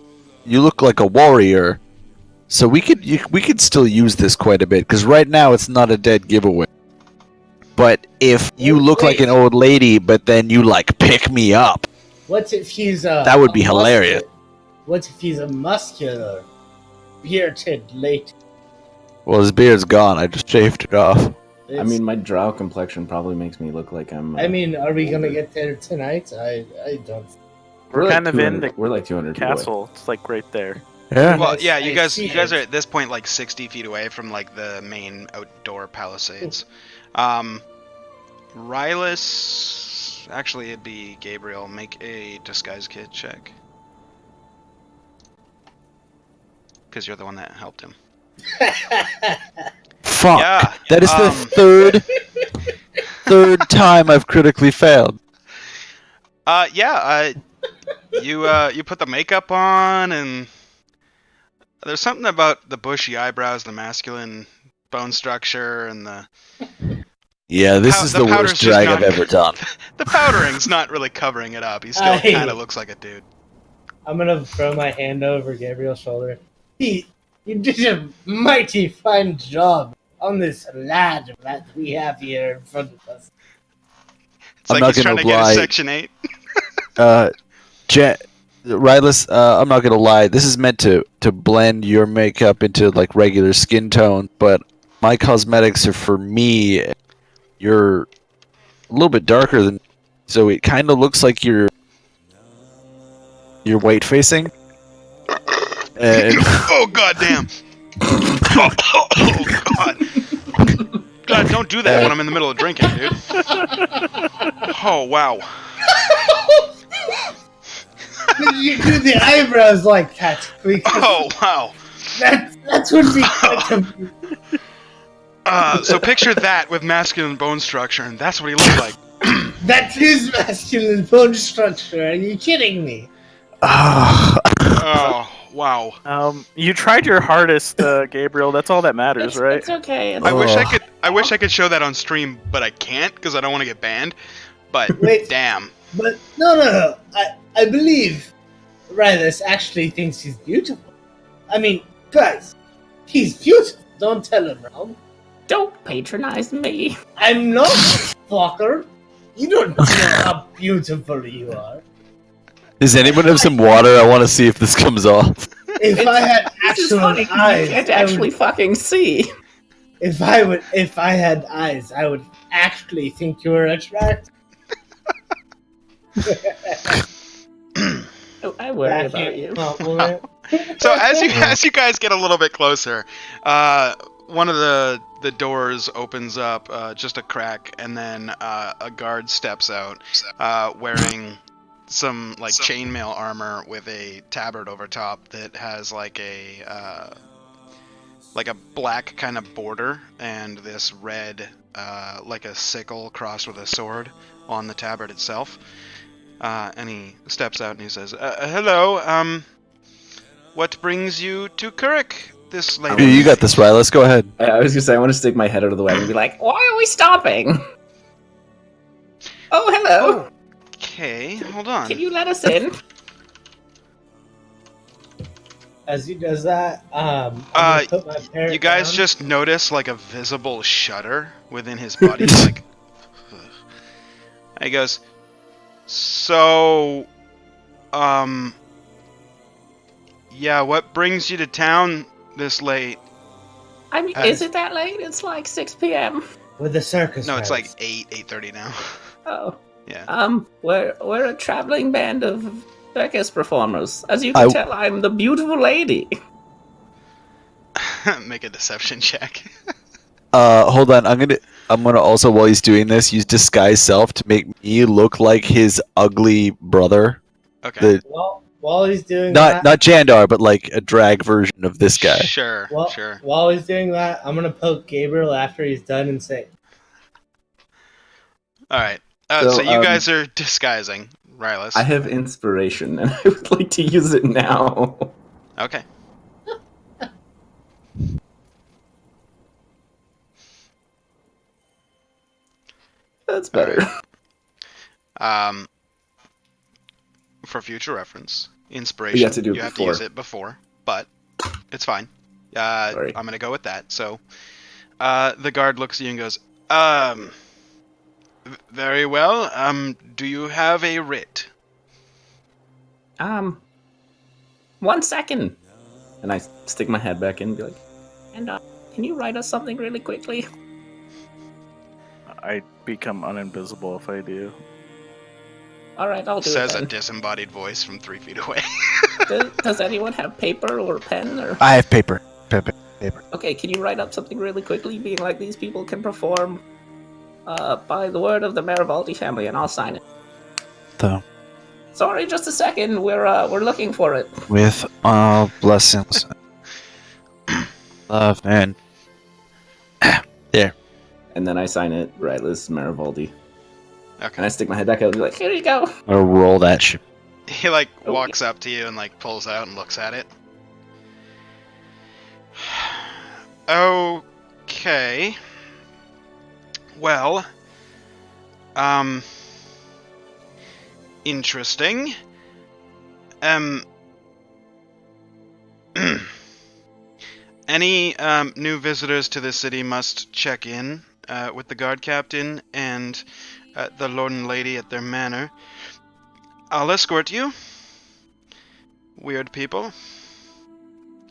you look like a warrior. So we could still use this quite a bit, because right now it's not a dead giveaway. But if you look like an old lady, but then you like pick me up, What if he's that would be hilarious. What if he's a muscular, bearded lady? Well, his beard's gone. I just shaved it off. I mean, my drow complexion probably makes me look like I'm. I mean, are we gonna get there tonight? I don't. We're kind of in 200 the We're like 200 feet away. Castle. It's like right there. Yeah. Well, Yes, yeah, I you guys see are it. at this point like 60 feet away from like the main outdoor palisades. Rylus, actually it'd be Gabriel. Make a disguise kit check. Because you're the one that helped him. Fuck. Yeah, That is the third time I've critically failed. You put the makeup on, and there's something about the bushy eyebrows, the masculine bone structure, and the Yeah, is the the powder's worst just drag not- I've ever done. the powdering's not really covering it up. He still Hey. kind of looks like a dude. I'm gonna throw my hand over Gabriel's shoulder. You did a mighty fine job on this lad that we have here in front of us. It's I'm like not he's trying gonna to get lie. a Section 8. Rylus, I'm not gonna lie. This is meant to blend your makeup into like regular skin tone, but my cosmetics are for me. You're a little bit darker than, so it kind of looks like you're white facing. And Oh god damn! Oh god! God, don't do that when I'm in the middle of drinking, dude. Oh wow! You do the eyebrows like that. Oh wow! That's what we So picture that with masculine bone structure, and that's what he looked like. That is masculine bone structure. Are you kidding me? Oh wow! You tried your hardest, Gabriel. That's all that matters, right? It's okay. I wish I could show that on stream, but I can't because I don't want to get banned. But Wait. damn. But no. I believe Rylus actually thinks he's beautiful. I mean, guys, he's beautiful. Don't tell him wrong. Don't patronize me. I'm not, fucker. You don't know how beautiful you are. does anyone have some water? I want to see if this comes off. If I had This is actual funny 'cause eyes, you can't I would- actually fucking see. if I had eyes, I would actually think you were attractive. Oh, I worry about you. Compliment. So as you guys get a little bit closer, one of the doors opens up just a crack, and then a guard steps out wearing some like chainmail armor with a tabard over top that has like a black kind of border and this red like a sickle crossed with a sword on the tabard itself. And he steps out and he says, "Hello. What brings you to Kuruk this late?" You got this, Rylus. Go ahead. I was gonna say I want to stick my head out of the way and be like, Why are we stopping? Oh, hello. Okay, hold on. Can you let us in? As he does that, I'm gonna put my parrot You guys down. just notice like a visible shudder within his body. Like, and he goes, "So, yeah, what brings you to town this late?" I mean, is it that late? It's like 6 p.m. with the circus. No, it's like rats. 8:30 now. Oh. Yeah. We're a traveling band of circus performers. As you can tell, I'm the beautiful lady. Make a deception check. Hold on. I'm gonna. I'm gonna also, while he's doing this, use disguise self to make me look like his ugly brother. Okay. While he's doing Not Jandar, but like a drag version of this guy. Sure. Sure. While he's doing that, I'm gonna poke Gabriel after he's done and say, All right. So you guys are disguising, Rylus. I have inspiration, and I would like to use it now. Okay. That's better. For future reference, inspiration. You have to do it you have to before. use it before, but it's fine. Sorry. I'm gonna go with that. So, the guard looks at you and goes, very well. Do you have a writ? 1 second. And I stick my head back in and be like, And can you write us something really quickly? I become uninvisible if I do. All right, I'll do Says it a then. disembodied voice from 3 feet away. Does anyone have paper or pen? Or I have paper. okay, can you write up something really quickly, being like these people can perform by the word of the Marivaldi family, and I'll sign it. So, Sorry, just a second. We're looking for it. with all blessings, love, and and then I sign it, Rylus Marivaldi. And Okay. I stick my head back out and be like, Here you go. I'll roll that shit. He walks up to you and pulls out and looks at it. Okay. Well, interesting. Any new visitors to the city must check in with the guard captain and the lord and lady at their manor. I'll escort you. Weird people.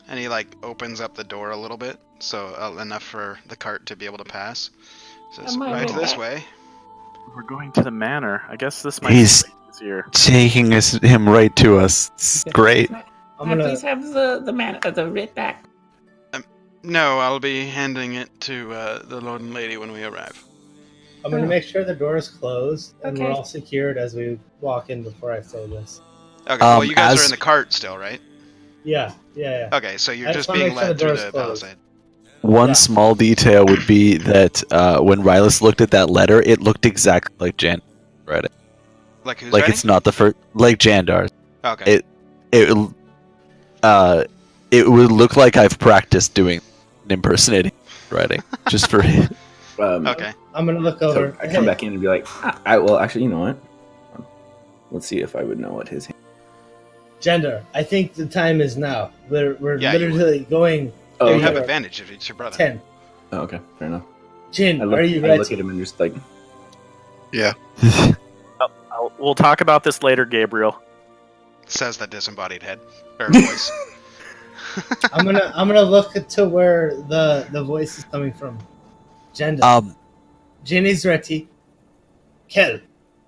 And he opens up the door a little bit, so enough for the cart to be able to pass. Says, Am I right wrong? this way. We're going to the manor. I guess this might He's- be easier. Taking him right to us. It's great. I'm Can I gonna please have the writ back? No, I'll be handing it to the lord and lady when we arrive. make sure the door is closed and we're Okay. all secured as we walk in before I say this. Okay, well, you guys as- are in the cart still, right? Yeah. Okay, so you're I just just wanna being make sure led the through door's the closed. palisade. One Yeah. small detail would be that when Rylus looked at that letter, it looked exactly like Jan read it. Like who's Like ready? it's not the first, like Jandar's. Okay. It would look like I've practiced doing an impersonating writing just for him. Okay. I'm gonna look So over. I come back in and be like, well, actually, you know what? Let's see if I would know what his. Gender. I think the time is now. We're Yeah, you literally going Oh, you okay. have advantage if it's your brother. 10. Oh, okay, fair enough. Jin, I look, are you I look ready? at him and just like, Yeah. We'll talk about this later, Gabriel. Says that disembodied head or voice. I'm gonna look to where the voice is coming from. Gender. Jin is ready. Kel.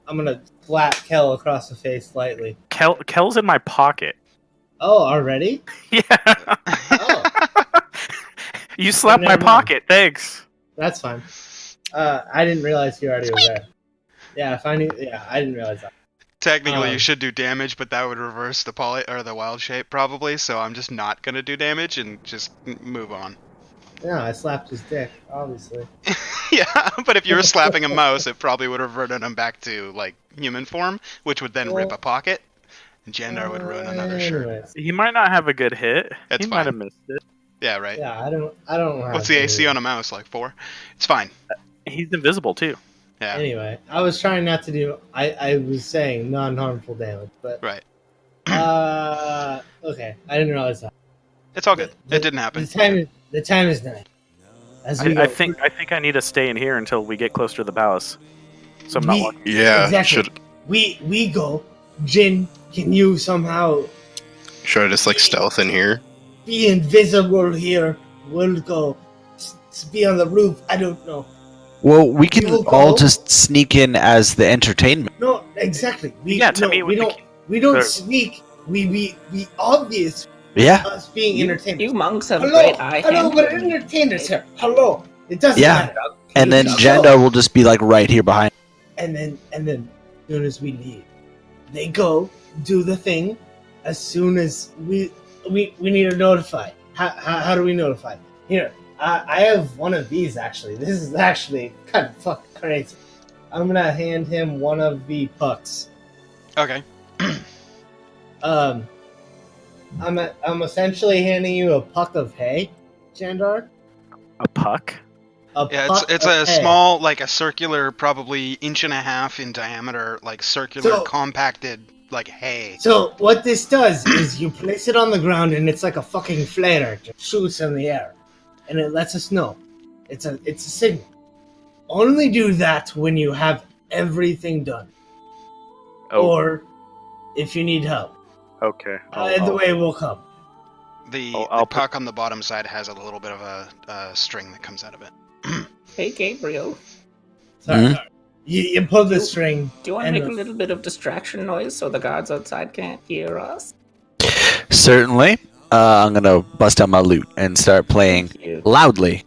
I'm gonna slap Kel across the face lightly. Kel's in my pocket. Oh, already? Yeah. Oh, You slapped my Never mind. pocket. Thanks. that's fine. I didn't realize he already was there. Yeah, if I knew. Yeah, I didn't realize that. Technically, you should do damage, but that would reverse the the wild shape probably. So I'm just not gonna do damage and just move on. Yeah, I slapped his dick, obviously. Yeah, but if you were slapping a mouse, it probably would have reverted him back to human form, which would then rip a pocket. And Jandar would ruin another shirt. Anyways. He might not have a good hit. That's he fine. might have missed it. Yeah, right. Yeah, I don't know. how What's to the do AC it. on a mouse? 4? It's fine. He's invisible too. Yeah. Anyway, I was trying not to do. I was saying non-harmful damage, but Right. okay, I didn't realize that. It's all good. The- It didn't happen. The time is now. As we I go. think I need to stay in here until we get closer to the palace. So I'm not We- walking. Yeah. Exactly. We go. Jin, can you somehow Should I just stealth in here? be invisible here? We'll go. Be on the roof. I don't know. Well, we can You'll all go? just sneak in as the entertainment. No, exactly. Yeah, to me, we with the don't. We don't the- sneak. We obvious Yeah. us being entertainers. You monks have Hello, great eye. hello, hand. we're entertainers here. Hello, It doesn't Yeah. matter. And then Jandar will just be like right here behind. And then, as soon as we leave, they go do the thing. As soon as we need to notify. How do we notify? Here, I have one of these actually. This is actually kind of fucking crazy. I'm gonna hand him one of the pucks. Okay. I'm essentially handing you a puck of hay, Jandar. A puck? Yeah, puck it's of a hay. small, like a circular, probably 1.5 inch in diameter, like circular, So- compacted, like hay. So what this does is you place it on the ground and it's like a fucking flare. It just shoots in the air, and it lets us know. It's a signal. Only do that when you have everything done, Oh, or if you need help. okay. Either way will come. The, I'll the put- puck on the bottom side has a little bit of a string that comes out of it. Hey, Gabriel, Sorry, Mhm. sorry. You pull the string. do you want to and make a little bit of distraction noise so the guards outside can't hear us? Certainly. I'm gonna bust out my lute and start playing Thank you. loudly.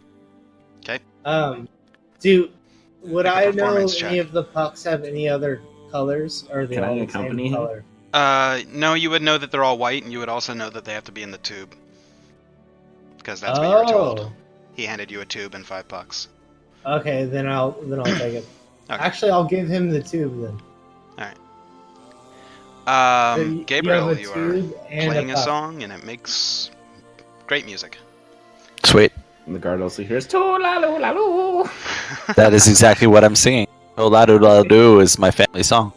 Would Make a I know performance any check. of the pucks have any other colors, or are they Can I all the accompany same him? color? No, you would know that they're all white, and you would also know that they have to be in the tube. Because that's what you were told. He handed you a tube and 5 pucks. Okay, then I'll take it. Okay. Actually, I'll give him the tube then. So Gabriel, have a you are tube and playing a puck. song, and it makes great music. Sweet. And the guard also hears, Toolalu-lalu. That is exactly what I'm singing. Ola Doodle Doo is my family song.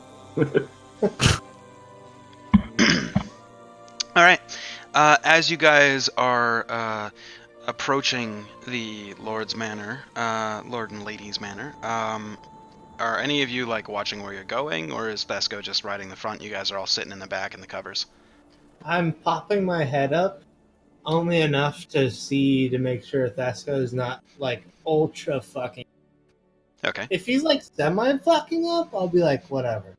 All right. As you guys are approaching the Lord's Manor, Lord and Lady's Manor, are any of you like watching where you're going, or is Thesco just riding the front? You guys are all sitting in the back in the covers. I'm popping my head up only enough to make sure Thesco is not like ultra fucking. Okay. If he's like semi fucking up, I'll be like whatever.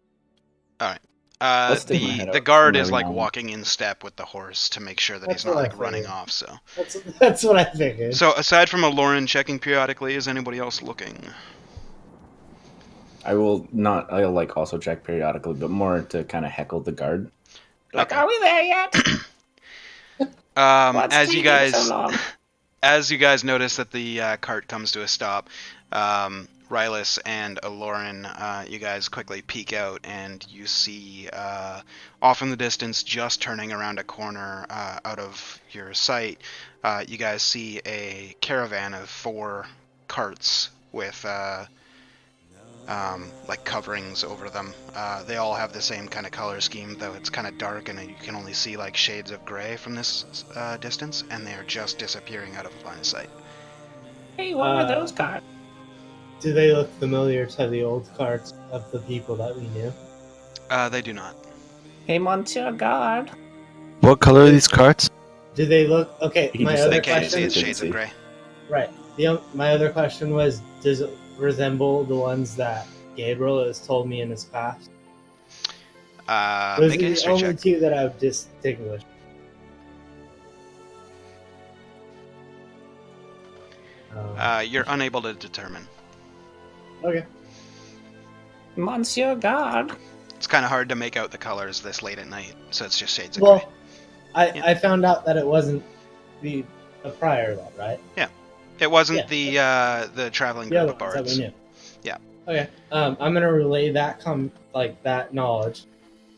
Let's stick my head The up guard from is every like now and walking in step with the horse to make sure that That's he's not what I like running figured. off. So, That's what I figured. so aside from Aloran checking periodically, is anybody else looking? I'll like also check periodically, but more to kind of heckle the guard. Like, are we there yet? What's As you taking guys so long? As you guys notice that the cart comes to a stop, Rylus and Aloran, you guys quickly peek out and you see off in the distance, just turning around a corner out of your sight, you guys see a caravan of 4 carts with like coverings over them. They all have the same kind of color scheme, though it's kind of dark and you can only see like shades of gray from this distance, and they are just disappearing out of line of sight. Hey, what were those cards? Do they look familiar to the old carts of the people that we knew? They do not. Hey, Monsieur Guard. What color are these carts? Do they look okay? He My just other They can't see, question, it's shades of See. gray. right? My other question was, does it resemble the ones that Gabriel has told me in his past? Those Make are a the history only check. two that I've distinguished. You're unable to determine. Okay. Monsieur Guard. It's kind of hard to make out the colors this late at night, so it's just shades of Well, gray. I found out that it wasn't the prior though, right? It wasn't yeah. the traveling The group other of ones that bards. we knew. Yeah. Okay. I'm gonna relay that that knowledge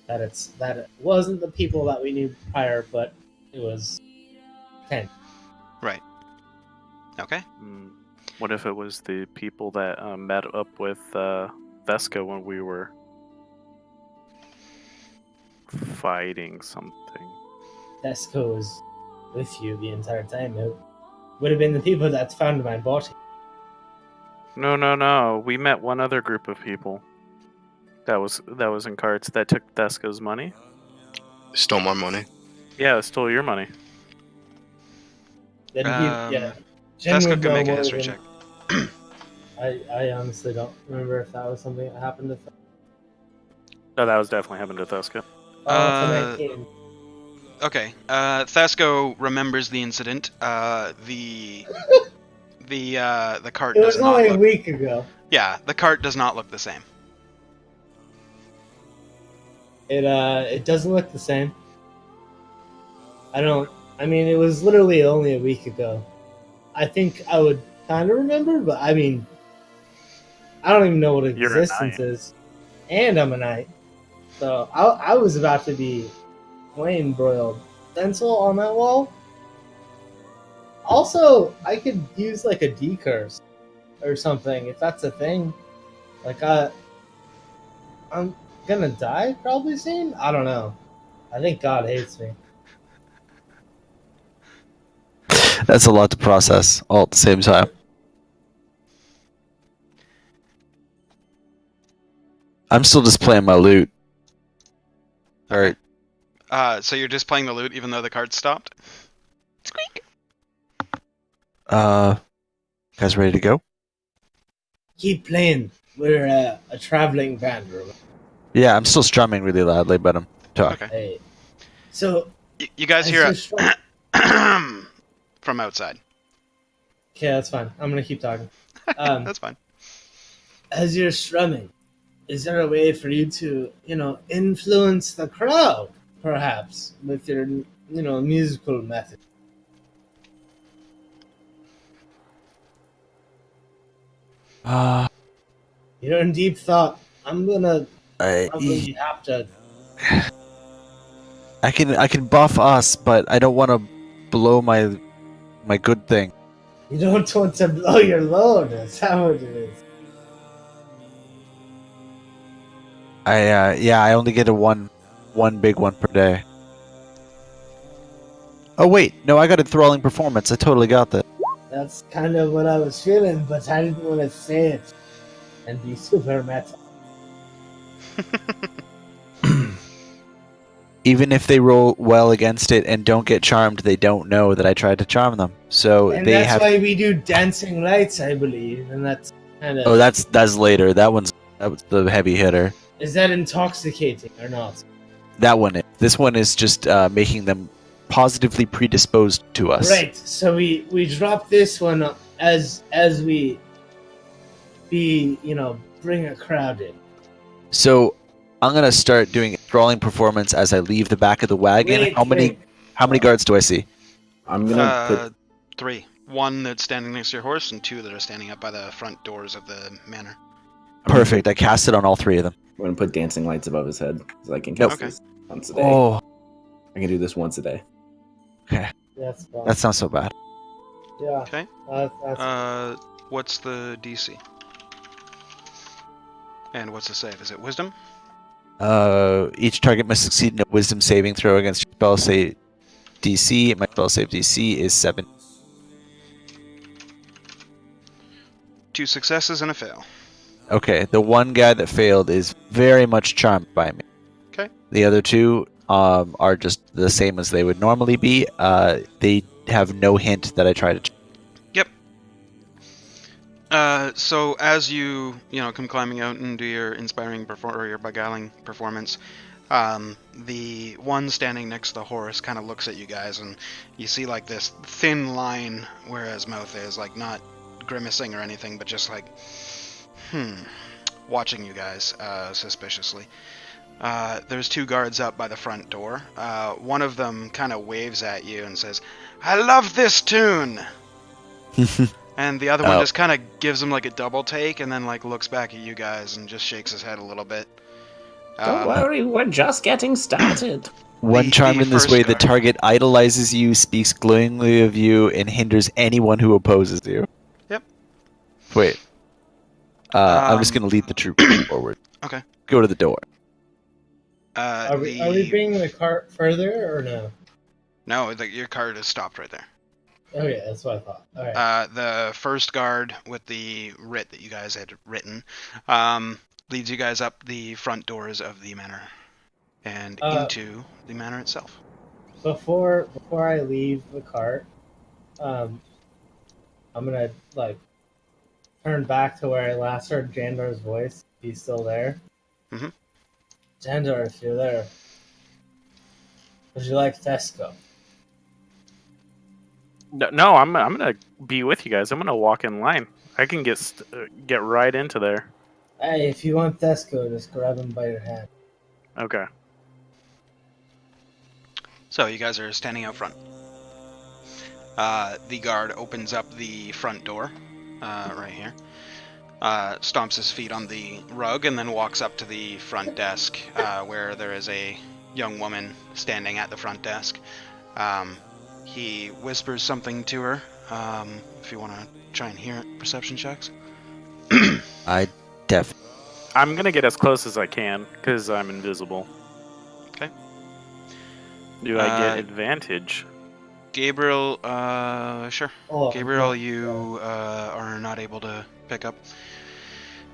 that it wasn't the people that we knew prior, but it was 10. Right. Okay. What if it was the people that met up with Vesca when we were fighting something? Desco was with you the entire time. It would have been the people that found my body. No. We met one other group of people that was in carts that took Vesca's money. Stole my money. Yeah, it stole your money. Then yeah. Jen Vesco would can know make a more history than- check. I honestly don't remember if that was something that happened to. No, that was definitely happened to Vesca. Oh, it's a 19. Okay. Thesco remembers the incident. The the cart It does was not only a look. week ago. Yeah, the cart does not look the same. It doesn't look the same. I mean, it was literally only a week ago. I think I would kind of remember, but I mean, I don't even know what You're a existence knight. is. And I'm a knight. So I was about to be flame broiled. Stencil on that wall? Also, I could use like a decurse or something if that's a thing. Like, I'm gonna die probably soon? I don't know. I think God hates me. That's a lot to process all at the same time. I'm still just playing my loot. Alright. So you're just playing the loot even though the cart stopped? Squeak. Guys ready to go? Keep playing. We're a traveling band. Remember? Yeah, I'm still strumming really loudly, but I'm talking. Okay. Hey. So, You guys as hear you're it strum- from outside. Okay, that's fine. I'm gonna keep talking. That's fine. As you're strumming, is there a way for you to, influence the crowd, perhaps, with your, musical method? You're in deep thought. I'm gonna probably have to. I can buff us, but I don't want to blow my good thing. You don't want to blow your load. That's how it is. I only get a one big one per day. Oh wait, no, I got enthralling performance. I totally got that. That's kind of what I was feeling, but I didn't want to say it and be super meta. Even if they roll well against it and don't get charmed, they don't know that I tried to charm them. So And they that's have. why we do dancing lights, I believe, and that's kind of. Oh, that's later. That was the heavy hitter. Is that intoxicating or not? That one is. This one is just making them positively predisposed to us. Right. So we drop this one as we bring a crowd in. So I'm gonna start doing enthralling performance as I leave the back of the wagon. Wait, How many guards do I see? I'm gonna put 3. 1 that's standing next to your horse, and 2 that are standing up by the front doors of the manor. Perfect. I cast it on all 3 of them. I'm gonna put dancing lights above his head so I can Nope. cast this once a day. Oh, I can do this once a day. That's fine. that's not so bad. yeah. Okay. That's What's the DC? And what's the save? Is it Wisdom? Each target must succeed in a Wisdom saving throw against your spell save DC. My spell save DC is 7. 2 successes and a fail. Okay, the one guy that failed is very much charmed by me. Okay. The other 2 are just the same as they would normally be. They have no hint that I tried to. So as you come climbing out and do your inspiring or your beguiling performance, the one standing next to the horse kind of looks at you guys, and you see like this thin line where his mouth is, like not grimacing or anything, but just like, watching you guys suspiciously. There's 2 guards up by the front door. One of them kind of waves at you and says, "I love this tune." And the other one just kind of gives him like a double take, and then like looks back at you guys and just shakes his head a little bit. Don't worry, we're just getting started. When charmed in this first way, the guard. target idolizes you, speaks glowingly of you, and hinders anyone who opposes you. Yep. Wait. I'm just going to lead the troop forward. Okay. Go to the door. are we bringing the cart further or no? No, your card is stopped right there. Okay, that's what I thought. All right. The first guard with the writ that you guys had written leads you guys up the front doors of the manor and into the manor itself. Before I leave the cart, I'm gonna turn back to where I last heard Jandar's voice. He's still there. Mhm. Jandar, if you're there, would you like Tesco? No, I'm gonna be with you guys. I'm gonna walk in line. I can get right into there. Hey, if you want Thesco, just grab him by your hand. Okay. So you guys are standing out front. The guard opens up the front door, right here. Stomps his feet on the rug and then walks up to the front desk, where there is a young woman standing at the front desk. He whispers something to her. If you want to try and hear it, perception checks. I definitely. I'm gonna get as close as I can because I'm invisible. Okay. Do I get advantage? Gabriel, sure. Oh, Gabriel, you are not able to pick up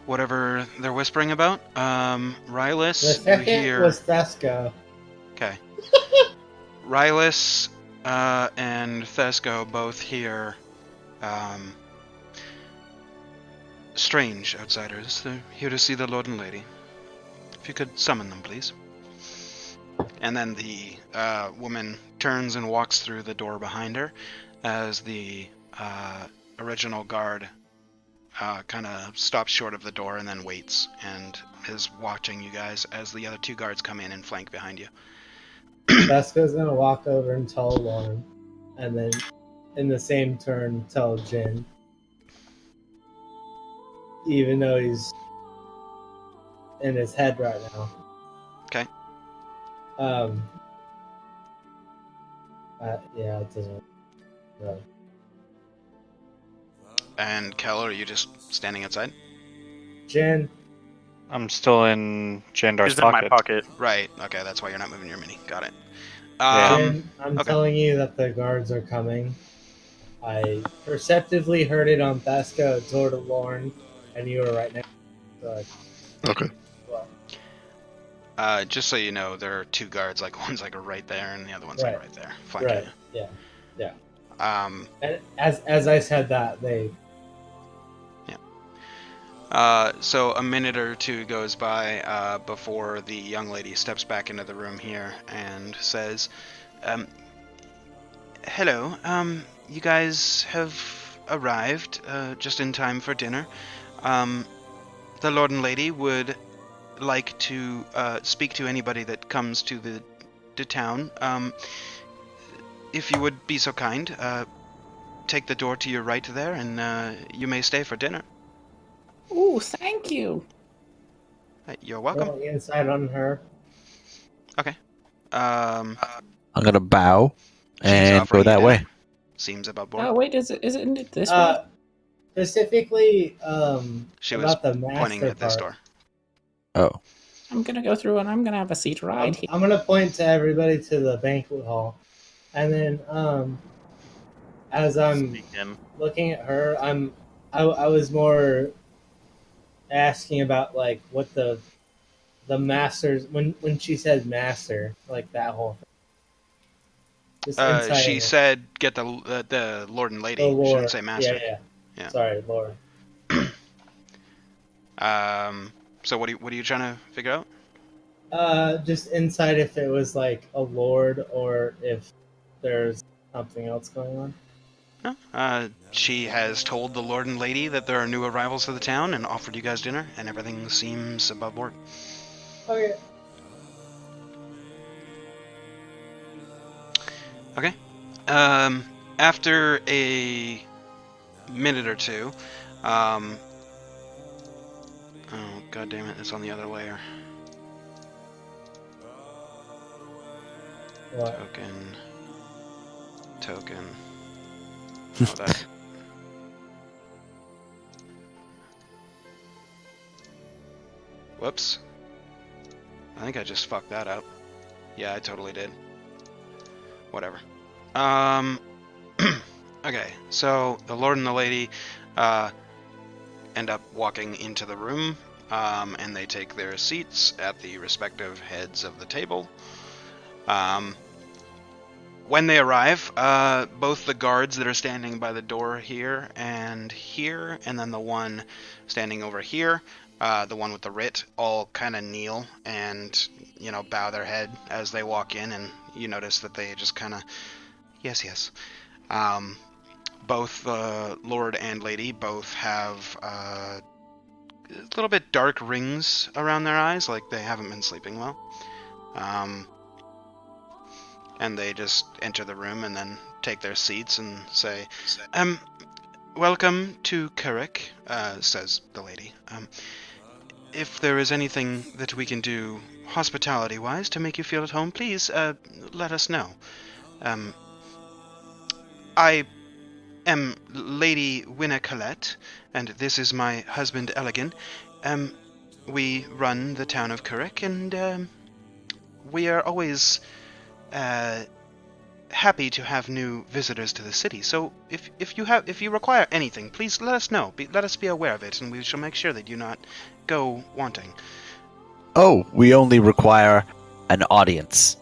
whatever they're whispering about. The Rylus, you second hear. was Thesco. Okay. Rylus and Thesco both hear strange outsiders. They're here to see the Lord and Lady. If you could summon them, please. And then the woman turns and walks through the door behind her as the original guard kind of stops short of the door and then waits and is watching you guys as the other two guards come in and flank behind you. Thesco's gonna walk over and tell Lauren, and then in the same turn tell Jin. Even though he's in his head right now. Okay. Yeah, it doesn't. No. And Kel, are you just standing outside? Jin, I'm still in Jandar's It's in my pocket. Right. Okay, that's why you're not moving your mini. Got it. Yeah. Jin, I'm okay. telling you that the guards are coming. I perceptively heard it on Thesco, toward Lauren, and you were right next to it. Okay. Well, Just so you know, there are two guards. Like one's like right there, and the other one's like Right. right there, flanking right, yeah. you. And as I said that, they So a minute or two goes by before the young lady steps back into the room here and says, "Hello. You guys have arrived just in time for dinner. The Lord and Lady would like to speak to anybody that comes to the town. If you would be so kind, take the door to your right there, and you may stay for dinner." Ooh, thank you. You're welcome. going inside on her. Um, I'm gonna bow she's and offering go you that dinner. way. Seems above board. Oh wait, isn't it this way? Specifically, She was about the master pointing at this part. door. Oh, I'm gonna go through and I'm gonna have a seat right here. I'm gonna point to everybody to the banquet hall, and then as I'm Speaking. looking at her, I was more asking about like what the masters when she said master, like that whole thing. Just insight She on said, "Get the Lord and Lady." the She lore. didn't say master. Yeah. Sorry, Lord. So what are you trying to figure out? Just insight if it was like a lord or if there's something else going on. No. She has told the Lord and Lady that there are new arrivals to the town and offered you guys dinner, and everything seems above board. Okay. Okay. After a minute or two, oh god damn it, it's on the other layer. What? Token. Oh, that. Whoops. I think I just fucked that up. Yeah, I totally did. Whatever. Okay, so the Lord and the Lady end up walking into the room, and they take their seats at the respective heads of the table. When they arrive, both the guards that are standing by the door here, and then the one standing over here, the one with the writ, all kind of kneel and, bow their head as they walk in, and you notice that they just kind of, yes. both Lord and Lady both have a little bit dark rings around their eyes, like they haven't been sleeping well. And they just enter the room and then take their seats and say, "Welcome to Currick," says the lady. If there is anything that we can do hospitality-wise to make you feel at home, please let us know. I am Lady Winna Colette, and this is my husband Elegant. We run the town of Currick, and we are always happy to have new visitors to the city. So if you require anything, please let us know. Let us be aware of it, and we shall make sure that you not go wanting. Oh, we only require an audience.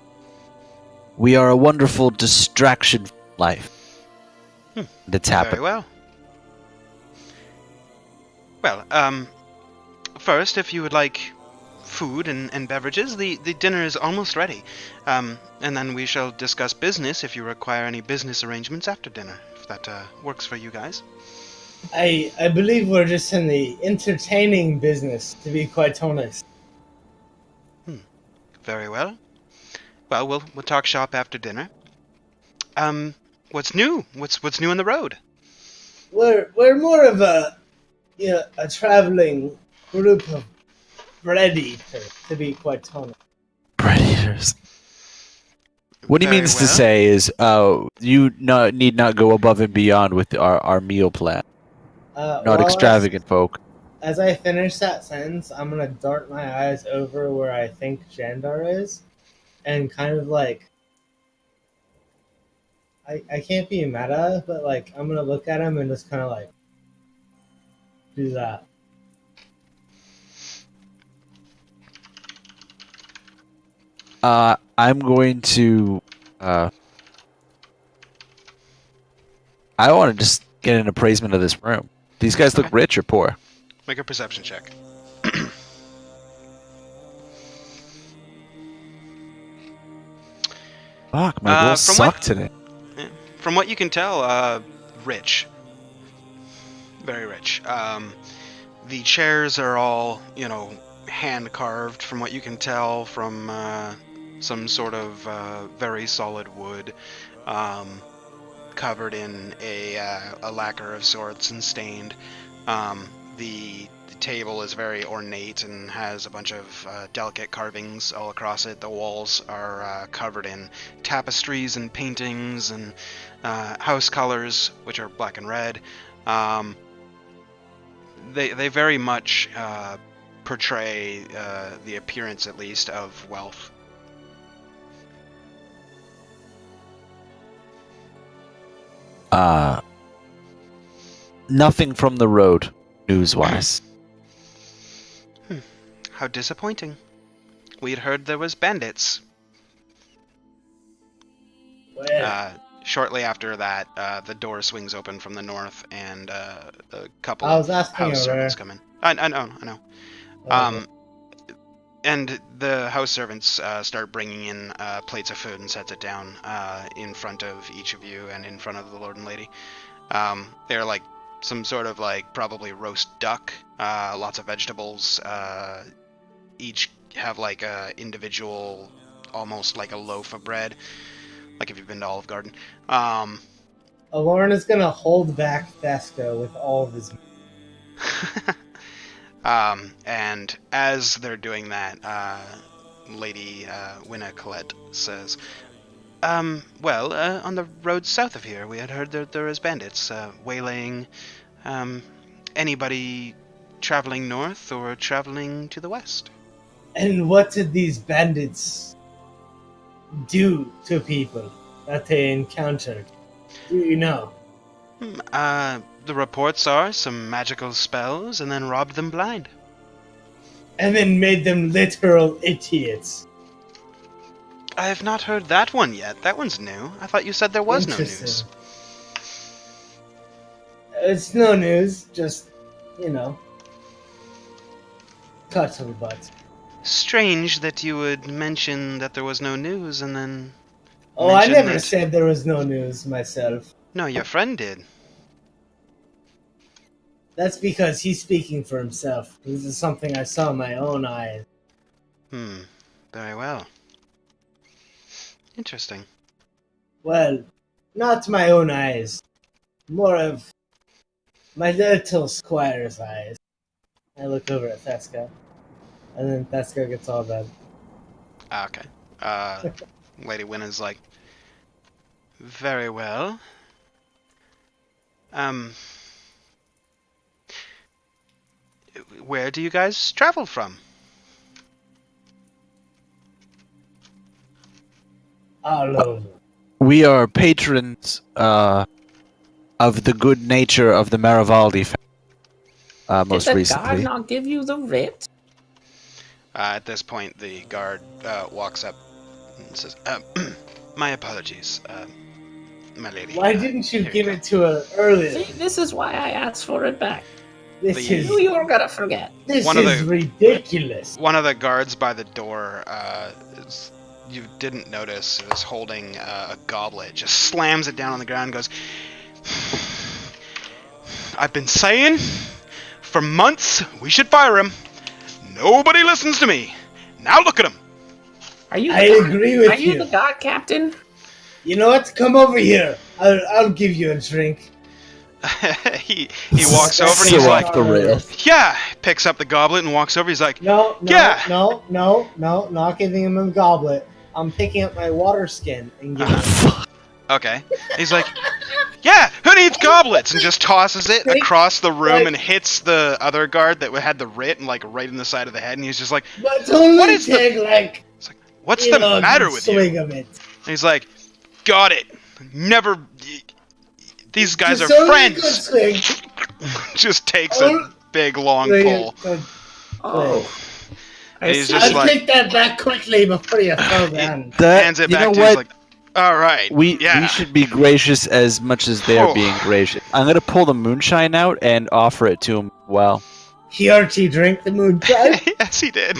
We are a wonderful distraction from life. That's happened. Very well. Well, first, if you would like food and beverages, the dinner is almost ready. And then we shall discuss business if you require any business arrangements after dinner, if that works for you guys. I believe we're just in the entertaining business, to be quite honest. Very well. Well, we'll talk shop after dinner. What's new? What's new on the road? We're more of a traveling group of bread eaters, to be quite honest. Bread eaters. What he Very means to well. say is, you need not go above and beyond with our meal plan. Not extravagant, folk. As I finish that sentence, I'm gonna dart my eyes over where I think Jandar is, and kind of like, I can't be meta, but like I'm gonna look at him and just kind of like do that. I'm going to. I want to just get an appraisement of this room. These guys look Okay. rich or poor? Make a perception check. Fuck, my rolls from suck what- today. From what you can tell, rich. Very rich. The chairs are all, hand carved, from what you can tell, from some sort of very solid wood, covered in a lacquer of sorts and stained. The table is very ornate and has a bunch of delicate carvings all across it. The walls are covered in tapestries and paintings and house colors, which are black and red. They very much portray the appearance, at least, of wealth. Nothing from the road, news-wise. How disappointing. We had heard there was bandits. Well, Shortly after that, the door swings open from the north, and a couple I was of asking house her servants where. come in. I know. And the house servants start bringing in plates of food and sets it down in front of each of you and in front of the Lord and Lady. They're like some sort of probably roast duck, lots of vegetables. Each have like a individual, almost like a loaf of bread, like if you've been to Olive Garden. Lauren is gonna hold back Fesco with all of his. And as they're doing that, Lady Winna Colette says, on the road south of here, we had heard that there is bandits waylaying anybody traveling north or traveling to the west. And what did these bandits do to people that they encountered? Do you know? The reports are some magical spells and then robbed them blind. And then made them literal idiots. I have not heard that one yet. That one's new. I thought you said there was no news. Interesting. It's no news, just, cut to the butt. Strange that you would mention that there was no news and then... Oh, I mention never that- said there was no news myself. No, your friend did. That's because he's speaking for himself. This is something I saw in my own eyes. Very well. Interesting. Well, not my own eyes. More of my little squire's eyes. I look over at Theska. And then Theska gets all bad. Okay. Lady Winna's like, very well. Where do you guys travel from? All over. We are patrons of the good nature of the Marivaldi family. Most Did the recently. guard not give you the writ? At this point, the guard walks up and says, my apologies, my lady. Why didn't you here give go." it to her earlier? See, this is why I asked for it back. This The- is Knew you were gonna forget. One of the- ridiculous. One of the guards by the door, you didn't notice, is holding a goblet, just slams it down on the ground and goes, I've been saying for months we should fire him. Nobody listens to me. Now look at him. Are you? I agree with Are you you. the guard captain? You know what? Come over here. I'll give you a drink. he walks over and So he's like, off the rails. yeah, picks up the goblet and walks over. He's like, No, Yeah. no, not giving him a goblet. I'm picking up my water skin and giving him. okay. He's like, yeah, who needs goblets? And just tosses it across the room and hits the other guard that had the writ and like right in the side of the head. And he's just like, But only What is the- take like what's you the know, a matter good with you? swing of it. And he's like, got it. Never. These guys Just are only a good friends. swing. Just takes a big long Swing pull. it. Oh, I He's see. just I'll like- take that back quickly before you throw down. Hands it you back know to what? He's like, all right. we yeah. should be gracious as much as they're Oh. being gracious. I'm gonna pull the moonshine out and offer it to him. Well, He already drank the moonshine. Yes, he did.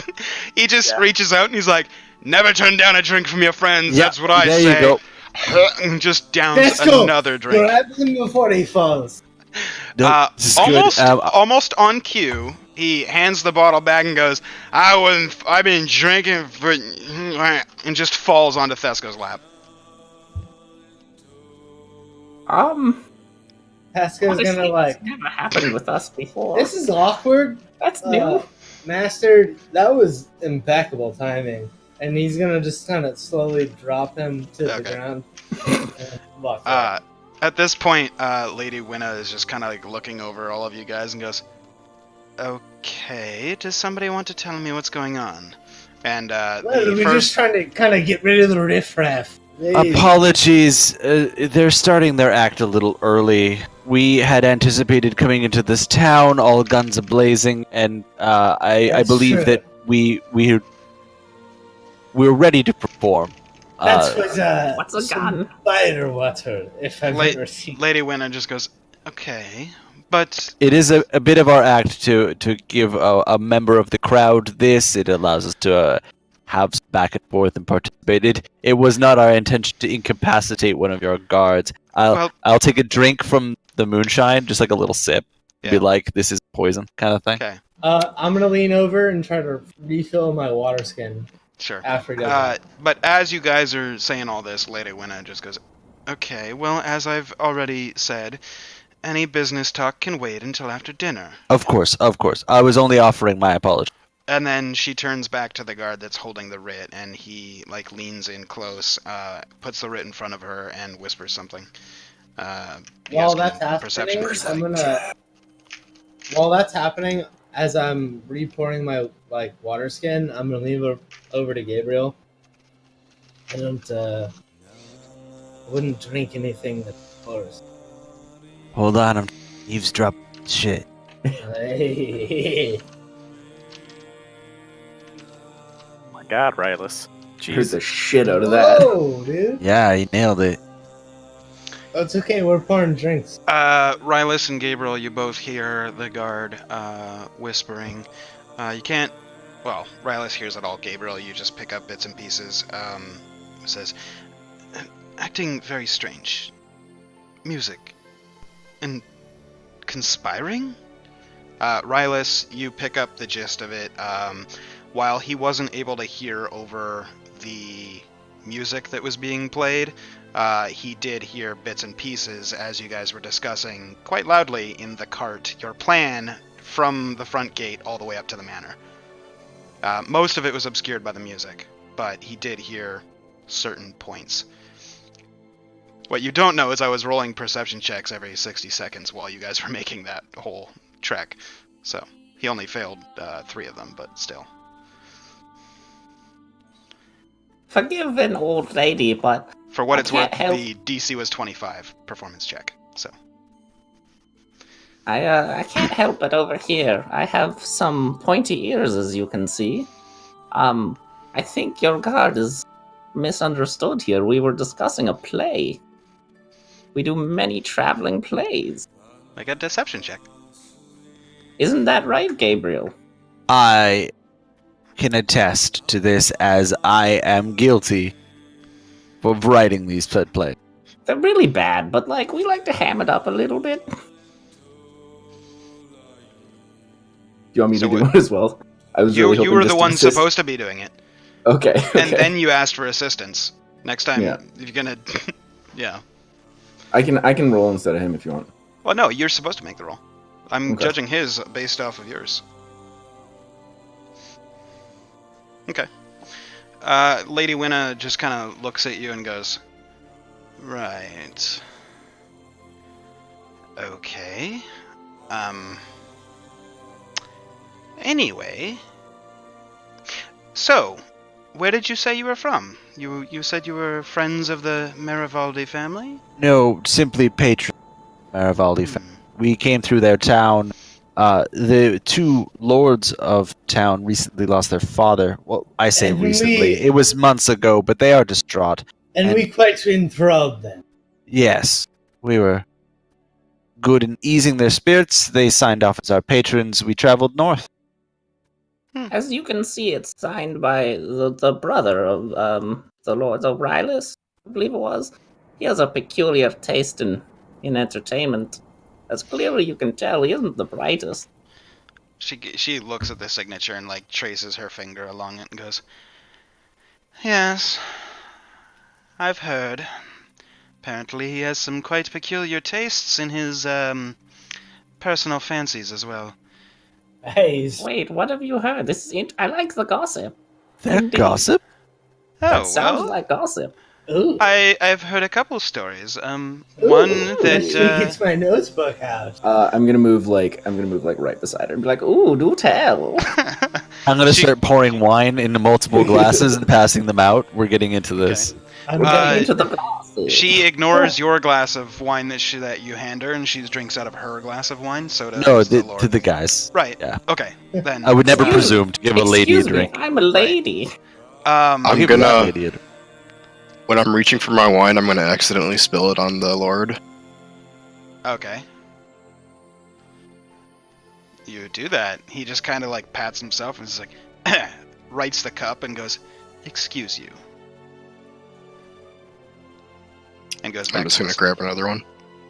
He just reaches out and he's like, never turn down a drink from your friends. Yeah, That's what I there say. you go. And just downs Let's go. another drink. Grab him before he falls. No, this is good. Almost on cue, he hands the bottle back and goes, I've been drinking for, and just falls onto Thesko's lap. Pasco's honestly, gonna like. It's never happened with us before. This is awkward. That's new. Master, that was impeccable timing. And he's gonna just kind of slowly drop him to the Okay. ground. And walk away. At this point, Lady Winna is just kind of like looking over all of you guys and goes, okay, does somebody want to tell me what's going on? And Well, the we're first... just trying to kind of get rid of the riffraff. Apologies, they're starting their act a little early. We had anticipated coming into this town, all guns a-blazing, and I That's believe true. that we're ready to perform. That was What's a some gun? Spider water, if I've La- ever seen. Lady Winna just goes, okay, but It is a bit of our act to give a member of the crowd this. It allows us to have some back and forth and participate. It was not our intention to incapacitate one of your guards. I'll take a drink from the moonshine, just like a little sip. Yeah. Be like, this is poison, kind of thing. okay, I'm gonna lean over and try to refill my water skin sure. after he does that. But as you guys are saying all this, Lady Winna just goes, okay, well, as I've already said, any business talk can wait until after dinner. Of course. I was only offering my apology. And then she turns back to the guard that's holding the writ, and he like leans in close, puts the writ in front of her, and whispers something. You While guys that's can happening, perception. I'm gonna. While that's happening, as I'm repouring my water skin, I'm gonna lean over to Gabriel. I wouldn't drink anything that's pours. Hold on, I'm eavesdrop shit. Hey. Oh my God, Rylus. Heard the Jeez. shit out of that. Whoa, dude. Yeah, you nailed it. It's okay. We're pouring drinks. Rylus and Gabriel, you both hear the guard whispering. You can't. Well, Rylus hears it all. Gabriel, you just pick up bits and pieces. Says, acting very strange. Music. And conspiring? Rylus, you pick up the gist of it. While he wasn't able to hear over the music that was being played, he did hear bits and pieces as you guys were discussing quite loudly in the cart your plan from the front gate all the way up to the manor. Most of it was obscured by the music, but he did hear certain points. What you don't know is I was rolling perception checks every 60 seconds while you guys were making that whole trek. So, he only failed 3 of them, but still. Forgive an old lady, but For what I it's worth, can't help- the DC was 25 performance check. So, I can't help but overhear. I have some pointy ears, as you can see. I think your guard is misunderstood here. We were discussing a play. We do many traveling plays. make a deception check. Isn't that right, Gabriel? I can attest to this as I am guilty of writing these plays. They're really bad, but we like to ham it up a little bit. Do you want me So to do what- it as well? I was You really hoping were just the to one assist. supposed to be doing it. Okay. And then you asked for assistance. Next time, Yeah. you're gonna... yeah. I can roll instead of him if you want. Well, no, you're supposed to make the roll. I'm Okay. judging his based off of yours. Okay. Lady Winna just kind of looks at you and goes, right. Okay. Anyway. So, where did you say you were from? You said you were friends of the Marivaldi family? No, simply patron Marivaldi. Hmm. We came through their town. The 2 lords of town recently lost their father. Well, I say And recently. we- It was months ago, but they are distraught. And And- we quite enthralled them. Yes, we were good in easing their spirits. They signed off as our patrons. We traveled north. As you can see, it's signed by the brother of the Lord O'Reilly's, I believe it was. He has a peculiar taste in entertainment. As clearly you can tell, he isn't the brightest. She looks at the signature and traces her finger along it and goes, "Yes, I've heard. Apparently he has some quite peculiar tastes in his personal fancies as well." Hey, Wait, what have you heard? This is I like the gossip. Their Indeed. gossip? That Oh sounds well, like gossip. ooh. I've heard a couple stories. One Ooh, that let me get my notebook out. I'm gonna move right beside her and be like, "Ooh, do tell." I'm going to She- start pouring wine into multiple glasses and passing them out. We're getting into this. I'm We're getting getting into the into gossip. she ignores your glass of wine that you hand her, and she drinks out of her glass of wine. So does No, the to Lord. the guys. Right. Yeah. Okay. Then I would never Excuse- presume to give a lady a Excuse me, drink. I'm a lady. I'll I'm give that gonna- lady a drink. When I'm reaching for my wine, I'm gonna accidentally spill it on the Lord. Okay. You do that. He just kind of pats himself and is like, writes the cup and goes, "Excuse you," and goes back. I'm just to gonna his- grab another one.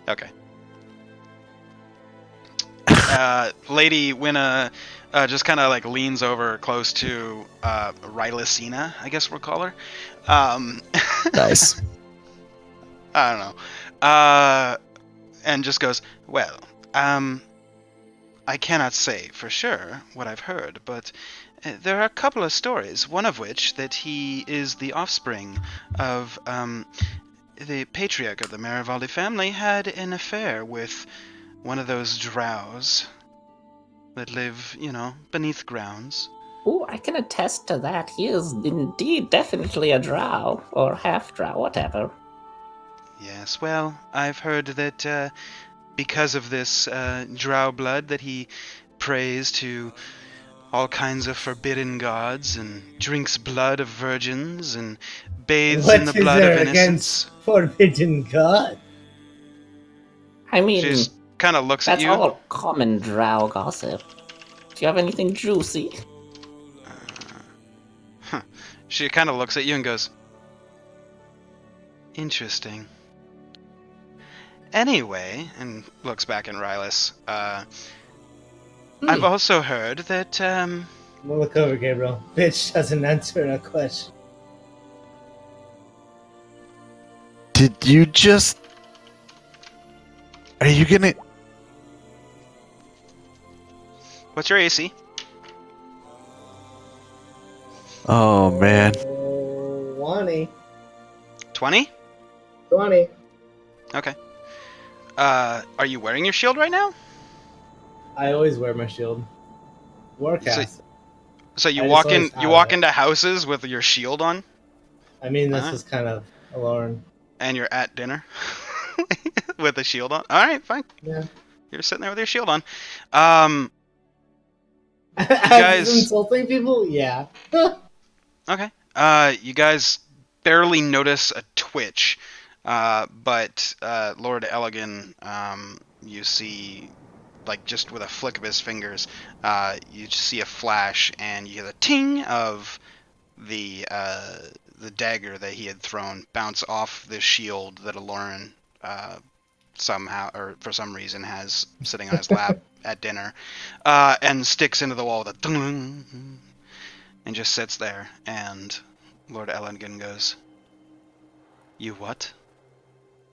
Okay. Lady Winna just kind of leans over close to Rylacina, I guess we'll call her. Nice. I don't know. And just goes, "Well, I cannot say for sure what I've heard, but there are a couple of stories, one of which that he is the offspring of the patriarch of the Marivaldi family had an affair with one of those drows that live, beneath grounds." Ooh, I can attest to that. He is indeed definitely a drow, or half-drow, whatever. Yes, well, I've heard that because of this drow blood that he prays to all kinds of forbidden gods and drinks blood of virgins and bathes in the What is blood of there innocence. against forbidden God? I mean, She just kind of looks at that's you. all common drow gossip. Do you have anything juicy? She kind of looks at you and goes, "Interesting. Anyway," and looks back at Rylus. I've also heard that I'm gonna look over, Gabriel. Bitch doesn't answer a question. Did you just? Are you gonna? what's your AC? Oh man. 20. 20? 20. Okay. Are you wearing your shield right now? I always wear my shield. Warcast. So you I walk just in, always you have walk it. into houses with your shield on, I mean, this Uh-huh. is kind of alluring. and you're at dinner with a shield on. All right, fine. Yeah. You're sitting there with your shield on. Um, As guys- insulting people? Yeah. Okay. You guys barely notice a twitch, but Lord Elegant, you see, like just with a flick of his fingers, you just see a flash, and you hear the ting of the dagger that he had thrown bounce off the shield that Aloran somehow or for some reason has sitting on his lap at dinner, and sticks into the wall with a dung, and just sits there. And Lord Elegant goes, "You what?"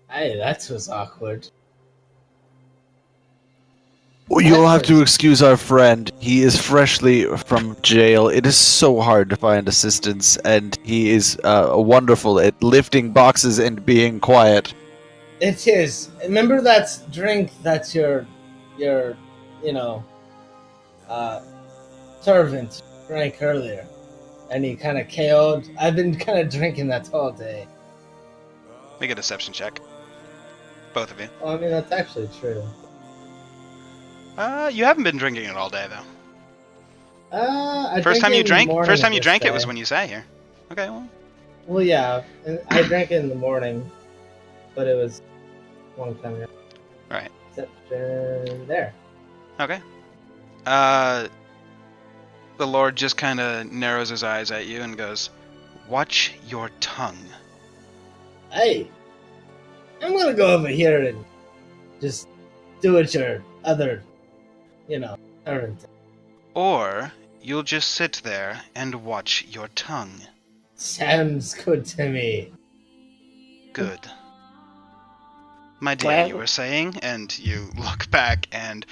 Hey, that was awkward. Well, you'll have to excuse our friend. He is freshly from jail. It is so hard to find assistance, and he is wonderful at lifting boxes and being quiet. It is. Remember that drink that your servant drank earlier, and he kind of KO'd. I've been kind of drinking that all day. Make a deception check, both of you. Well, I mean, that's actually true. You haven't been drinking it all day though. I First time you drank it it was when you sat here. Okay, well, Well, yeah, and I drank it in the morning, but it was a long time ago. Right. Exception there. okay. The Lord just kind of narrows his eyes at you and goes, "Watch your tongue." Hey, I'm gonna go over here and just do what your other, servant. Or you'll just sit there and watch your tongue. Sounds good to me. Good. My dear, Well- you were saying, and you look back and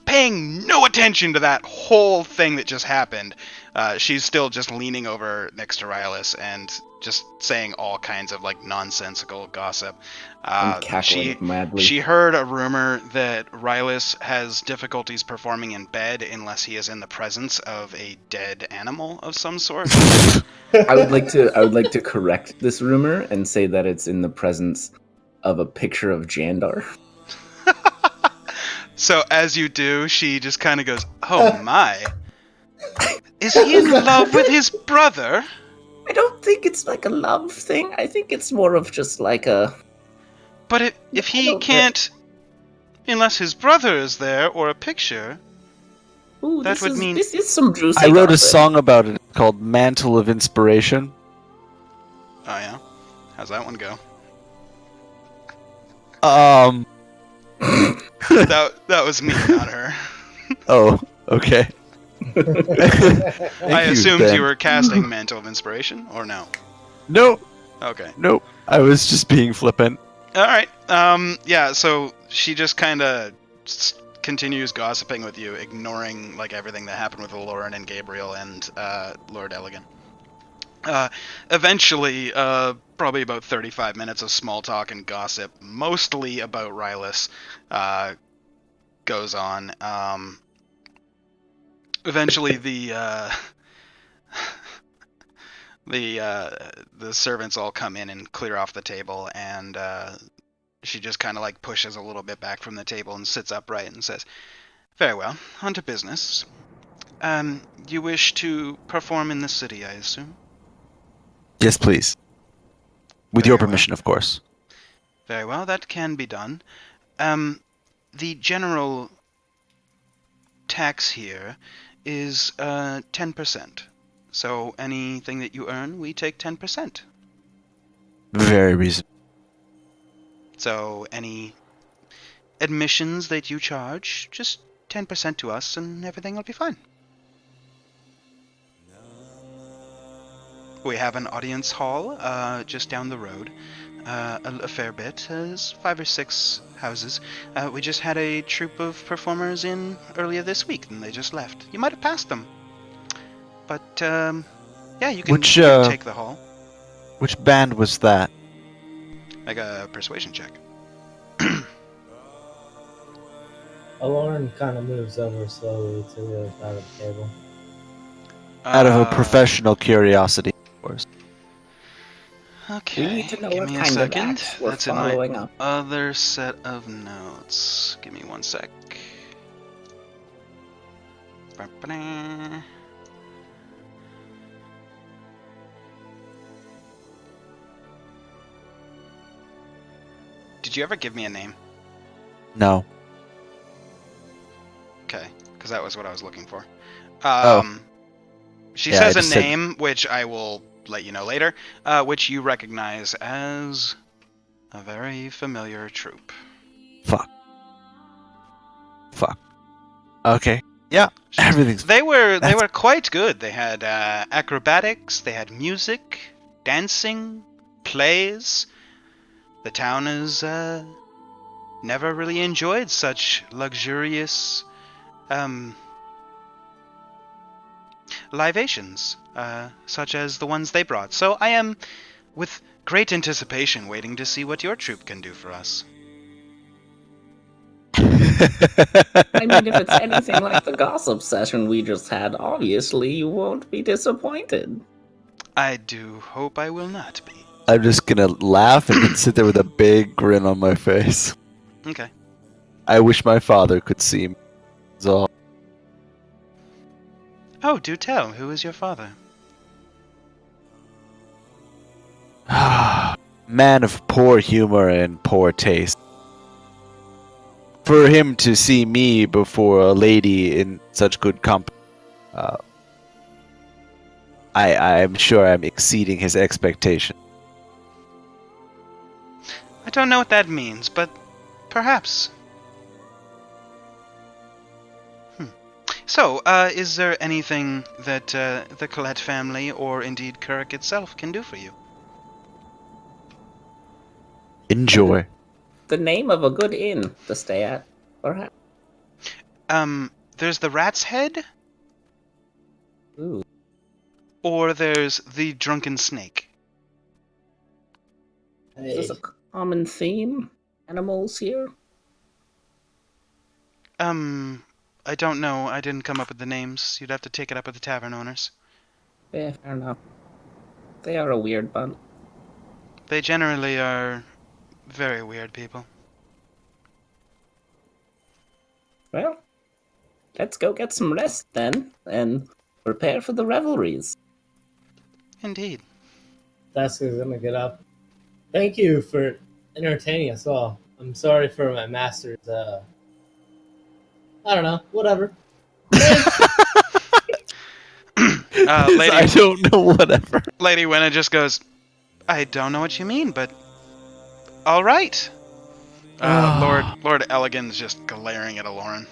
paying no attention to that whole thing that just happened. She's still just leaning over next to Rylus and just saying all kinds of like nonsensical gossip. I'm cackling madly. She heard a rumor that Rylus has difficulties performing in bed unless he is in the presence of a dead animal of some sort. I would like to correct this rumor and say that it's in the presence of a picture of Jandar. So as you do, she just kind of goes, "Oh my. Is he in love with his brother?" I don't think it's like a love thing. I think it's more of just like a. But if he can't, unless his brother is there or a picture, Ooh, That would mean- this is some juicy. I wrote a gossip. song about it called "Mantle of Inspiration." oh yeah, how's that one go? That was me, not her. Oh, okay. I assumed you were casting Mantle of Inspiration, or no? Nope, Okay. nope. I was just being flippant. All right. Yeah. So she just kind of continues gossiping with you, ignoring like everything that happened with Lauren and Gabriel and Lord Elegant. Eventually, probably about 35 minutes of small talk and gossip, mostly about Rylus, goes on. Eventually, the servants all come in and clear off the table, and she just kind of like pushes a little bit back from the table and sits upright and says, "Very well, on to business. You wish to perform in the city, I assume?" Yes, please. With Very your well. permission, of course. Very well, that can be done. The general tax here is 10%. So anything that you earn, we take 10%. Very reasonable. So any admissions that you charge, just 10% to us, and everything will be fine. We have an audience hall just down the road. A fair bit. There's 5 or 6 houses. We just had a troupe of performers in earlier this week, and they just left. You might have passed them. But, yeah, you can take the hall. Which band was that? Make a persuasion check. Lauren kind of moves over slowly to the other side of the table. Out of a professional curiosity, of course. Okay. We need to know give what me kind a second. of acts we're That's in following my up. other set of notes. Give me 1 sec. Ba-ba-da. Did you ever give me a name? No. Okay, because that was what I was looking for. She Yeah, I says a just said- name, which I will let you know later, which you recognize as a very familiar troupe. Fuck. Okay. Yeah, everything's... They were That's- quite good. They had acrobatics, they had music, dancing, plays. The town has never really enjoyed such luxurious libations, such as the ones they brought. So I am, with great anticipation, waiting to see what your troupe can do for us. I mean, if it's anything like the gossip session we just had, obviously you won't be disappointed. I do hope I will not be. I'm just gonna laugh and then sit there with a big grin on my face. Okay. I wish my father could see me. That's all. Oh, do tell. Who is your father? Man of poor humor and poor taste. For him to see me before a lady in such good company, I'm sure I'm exceeding his expectation. I don't know what that means, but perhaps. So, is there anything that the Collette family, or indeed Kirk itself, can do for you? Enjoy. The name of a good inn to stay at, perhaps. There's the Rat's Head, Ooh. or there's the Drunken Snake. Is this a common theme? Animals here? I don't know. I didn't come up with the names. You'd have to take it up with the tavern owners. Yeah, fair enough. They are a weird bunch. They generally are very weird people. Well, let's go get some rest then, and prepare for the revelries. Indeed. Daska's gonna get up. Thank you for entertaining us all. I'm sorry for my master's, I don't know, whatever. Lady, I don't know, whatever. Lady Winna just goes, I don't know what you mean, but all right. Lord Elegans just glaring at Aloran.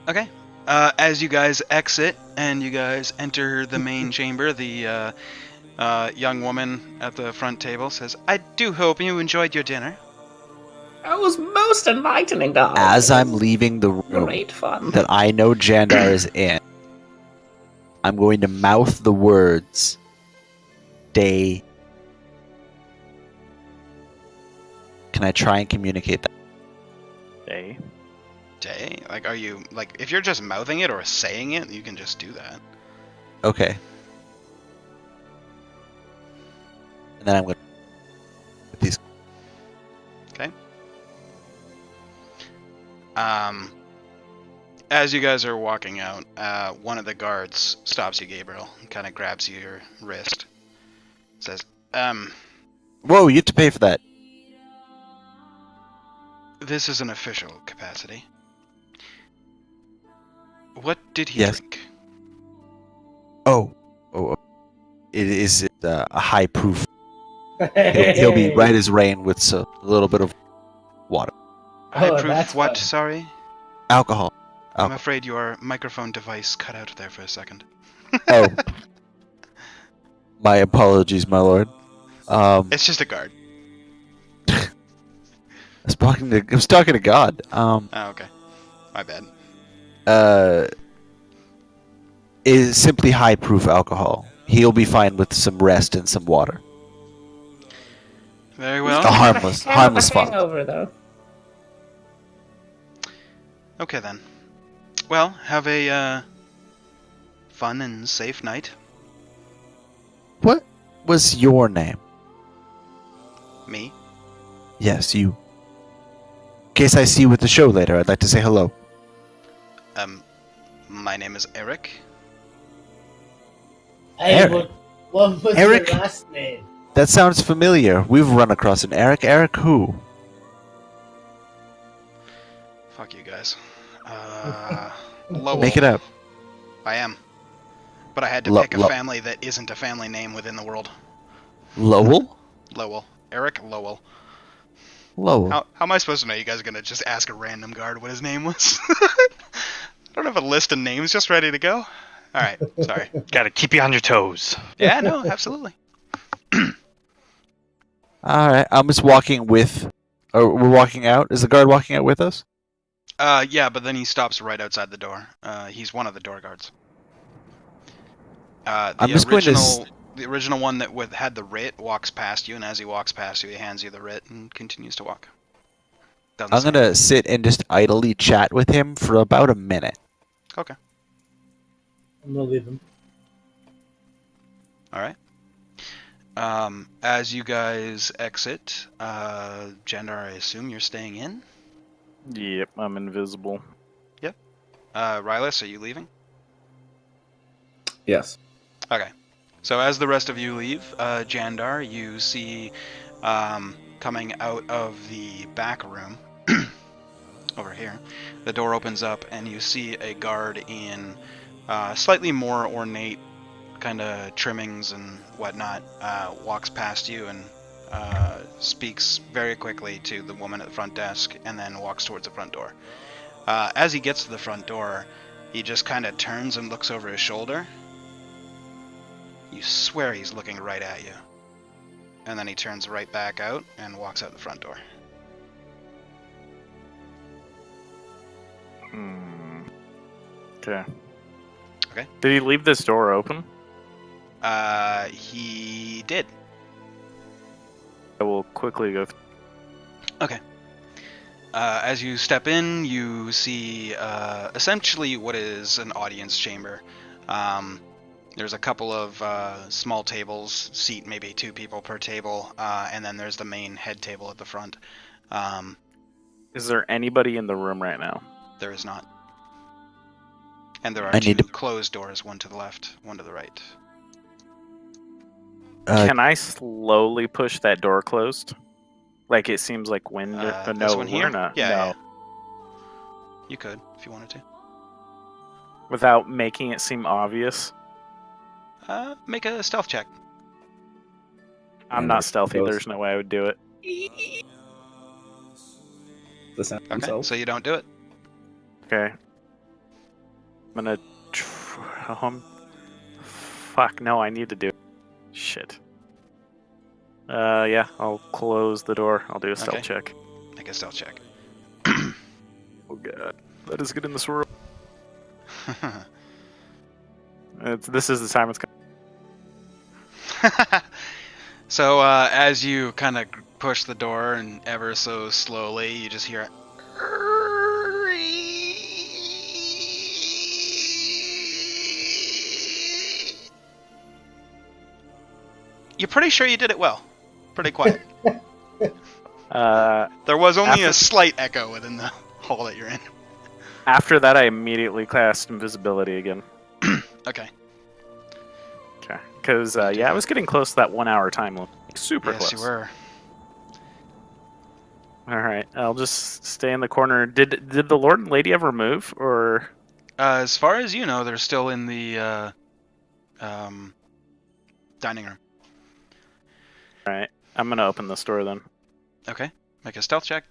Okay. As you guys exit and you guys enter the main chamber, the young woman at the front table says, I do hope you enjoyed your dinner. That was most enlightening, darling. As I'm leaving the room Great fun. that I know Jandar is in, I'm going to mouth the words, Day. Can I try and communicate that? Day. Day? Like, are you, like, if you're just mouthing it or saying it, you can just do that. Okay. And then I'm going to with these. Okay. As you guys are walking out, one of the guards stops you, Gabriel, and kind of grabs your wrist. Says, Whoa, you have to pay for that. this is an official capacity. What did he Yes. drink? Oh. It is a high proof He'll be right as rain with a little bit of water. High Oh, proof that's what? fun. Sorry? Alcohol. I'm afraid your microphone device cut out there for a second. Oh. My apologies, my lord. It's just a guard. I was talking to God. Oh, okay. My bad. Is simply high proof alcohol. He'll be fine with some rest and some water. Very A well. harmless fun. Hangover, though. Okay then. Well, have a fun and safe night. What was your name? Me. Yes, you. In case I see you at the show later, I'd like to say hello. My name is Eric. Hey, Eric. what was Eric? your last name? That sounds familiar. We've run across an Eric. Eric who? Fuck you guys. Lowell. Make it up. I am. But I had to Lo- pick a Lo- family that isn't a family name within the world. Lowell? Lowell. Eric Lowell. Lowell. How am I supposed to know? You guys are gonna just ask a random guard what his name was? I don't have a list of names just ready to go. Alright, sorry. Gotta keep you on your toes. Yeah, no, absolutely. Alright, I'm just walking with... Or we're walking out? Is the guard walking out with us? Yeah, but then he stops right outside the door. He's one of the door guards. I'm just going to The original one that had the writ walks past you, and as he walks past you, he hands you the writ and continues to walk. Doesn't I'm say going to sit and just idly chat with him for about a minute. Okay. I'm gonna leave him. All right. As you guys exit, Jandar, I assume you're staying in. Yep, I'm invisible. Rylus, are you leaving? Yes. Okay. So as the rest of you leave, Jandar, you see coming out of the back room over here, the door opens up and you see a guard in slightly more ornate kind of trimmings and whatnot walks past you and speaks very quickly to the woman at the front desk and then walks towards the front door. As he gets to the front door, he just kind of turns and looks over his shoulder. You swear he's looking right at you. And then he turns right back out and walks out the front door. Okay. Okay. Did he leave this door open? He did. I will quickly go. Okay. As you step in, you see essentially what is an audience chamber. There's a couple of small tables, seat maybe 2 people per table, and then there's the main head table at the front. Is there anybody in the room right now? There is not. And there are I 2 need to- closed doors, one to the left, one to the right. Can I slowly push that door closed? Like it seems like wind. This No, one here? we're not. Yeah, no. yeah. You could, if you wanted to. Without making it seem obvious. Make a stealth check. I'm And not it stealthy. goes- There's no way I would do it. The sound Okay, himself. so you don't do it. Okay. I'm gonna. Fuck, no, I need to do it. Shit. Yeah, I'll close the door. I'll do a stealth Okay. check. Make a stealth check. Oh god. Let us get in this room. This is the time it's coming. So as you kind of push the door and ever so slowly, you just hear it. You're pretty sure you did it well. Pretty quiet. There was only After- a slight echo within the hall that you're in. After that, I immediately cast invisibility again. Okay. Okay. Because, yeah, I was getting close to that 1 hour time limit. Super Yes, close. you were. Alright, I'll just stay in the corner. Did the Lord and Lady ever move, or... As far as you know, they're still in the dining room. Alright. I'm gonna open this door then. Okay, make a stealth check.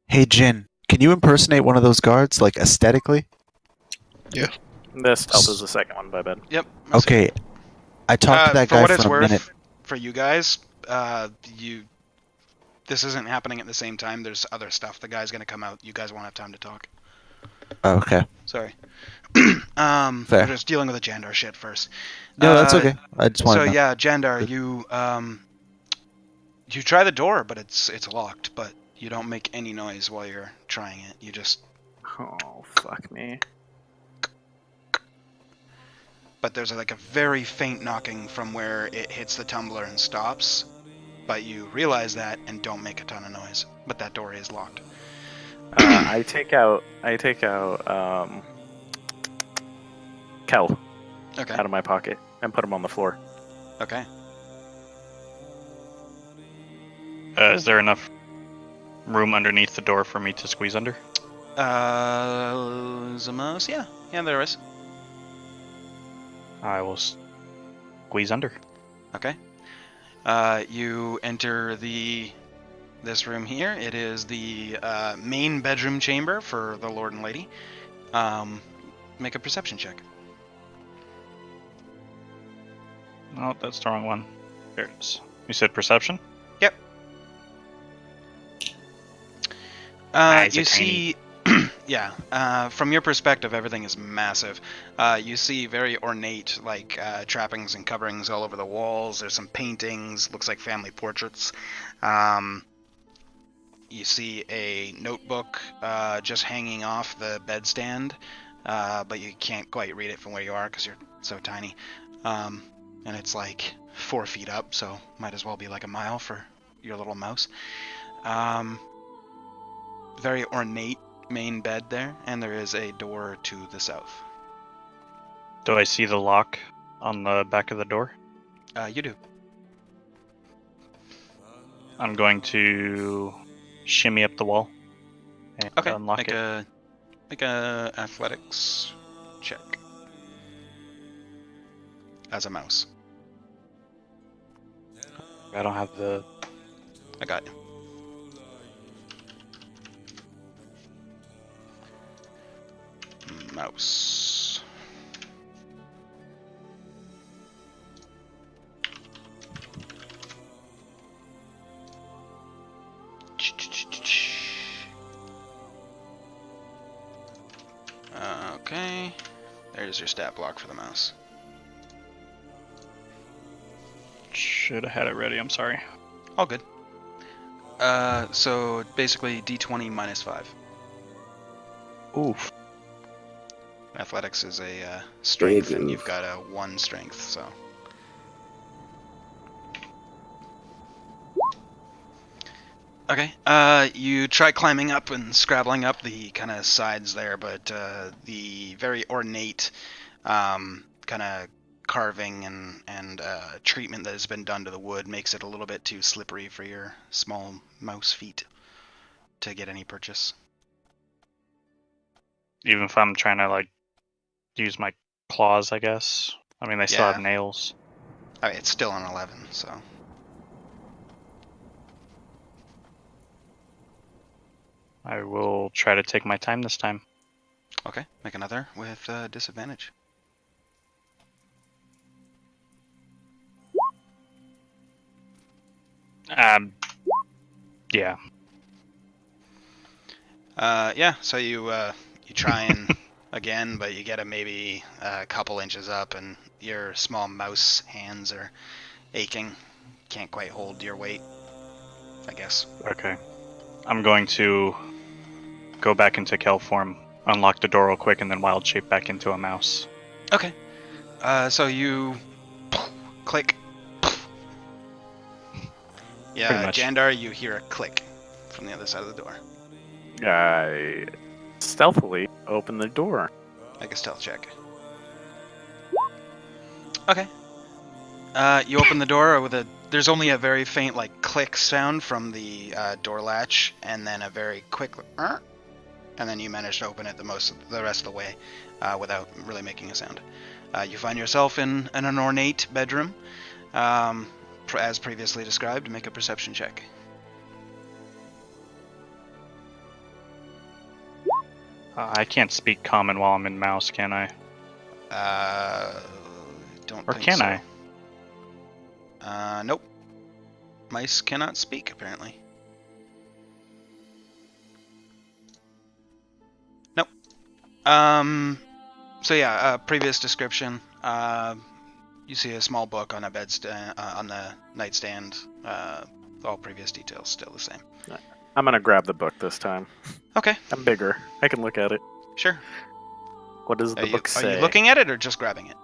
Hey, Jin, can you impersonate one of those guards, like aesthetically? The stealth is the second one, by bed. Yep. that's it. Okay. I talked to that for guy what it's for a worth, minute. for you guys, this isn't happening at the same time. There's other stuff. The guy's gonna come out. You guys won't have time to talk. Oh, okay. Sorry. Fair. We're just dealing with the Jandar shit first. No, that's okay. I just want So to know. yeah, Jandar, you try the door, but it's locked. But you don't make any noise while you're trying it. You just. Oh, fuck me. But there's like a very faint knocking from where it hits the tumbler and stops. But you realize that and don't make a ton of noise. But that door is locked. I take out Kel Okay. out of my pocket and put him on the floor. Okay. Is there enough room underneath the door for me to squeeze under? Zamos, yeah, there is. I will squeeze under. Okay. You enter this room here. It is the main bedroom chamber for the Lord and Lady. Make a perception check. Oh, that's the wrong one. There it is. You said perception? Yep. Eyes You are see, yeah. From your perspective, everything is massive. You see very ornate, like trappings and coverings all over the walls. There's some paintings. Looks like family portraits. You see a notebook just hanging off the bedstand, but you can't quite read it from where you are because you're so tiny. And it's like 4 feet up, so might as well be like a mile for your little mouse. Very ornate main bed there, and there is a door to the south. Do I see the lock on the back of the door? You do. I'm going to shimmy up the wall and Okay. unlock Make it. a athletics check. As a mouse. I don't have the... I got you. Mouse. Okay. There's your stat block for the mouse. Should have had it ready, I'm sorry. All good. So basically D20 minus 5. Oof. Athletics is a strength, Big and oof. you've got a 1 strength, so. Okay, you try climbing up and scrabbling up the kind of sides there, but the very ornate kind of carving and treatment that has been done to the wood makes it a little bit too slippery for your small mouse feet to get any purchase. Even if I'm trying to, like, use my claws, I guess. I mean, they still have Yeah. nails. I mean, it's still an 11, so. I will try to take my time this time. Okay, make another with disadvantage. Yeah. Yeah, so you try and again, but you get it maybe a couple inches up, and your small mouse hands are aching. Can't quite hold your weight, I guess. Okay. I'm going to go back into Kel form, unlock the door real quick, and then wild shape back into a mouse. Okay. So you click. Yeah, Pretty much. Jandar, you hear a click from the other side of the door. I stealthily open the door. Make a stealth check. Okay. You open the door with a. There's only a very faint like click sound from the door latch, and then a very quick, and then you manage to open it the rest of the way, without really making a sound. You find yourself in an ornate bedroom, as previously described. Make a perception check. I can't speak common while I'm in mouse, can I? Don't. Or think can so. I? Nope. Mice cannot speak, apparently. Nope. So yeah, previous description. You see a small book on a on the nightstand. All previous details still the same. I'm gonna grab the book this time. Okay, I'm bigger. I can look at it. sure. What does the book say? Are you looking at it or just grabbing it?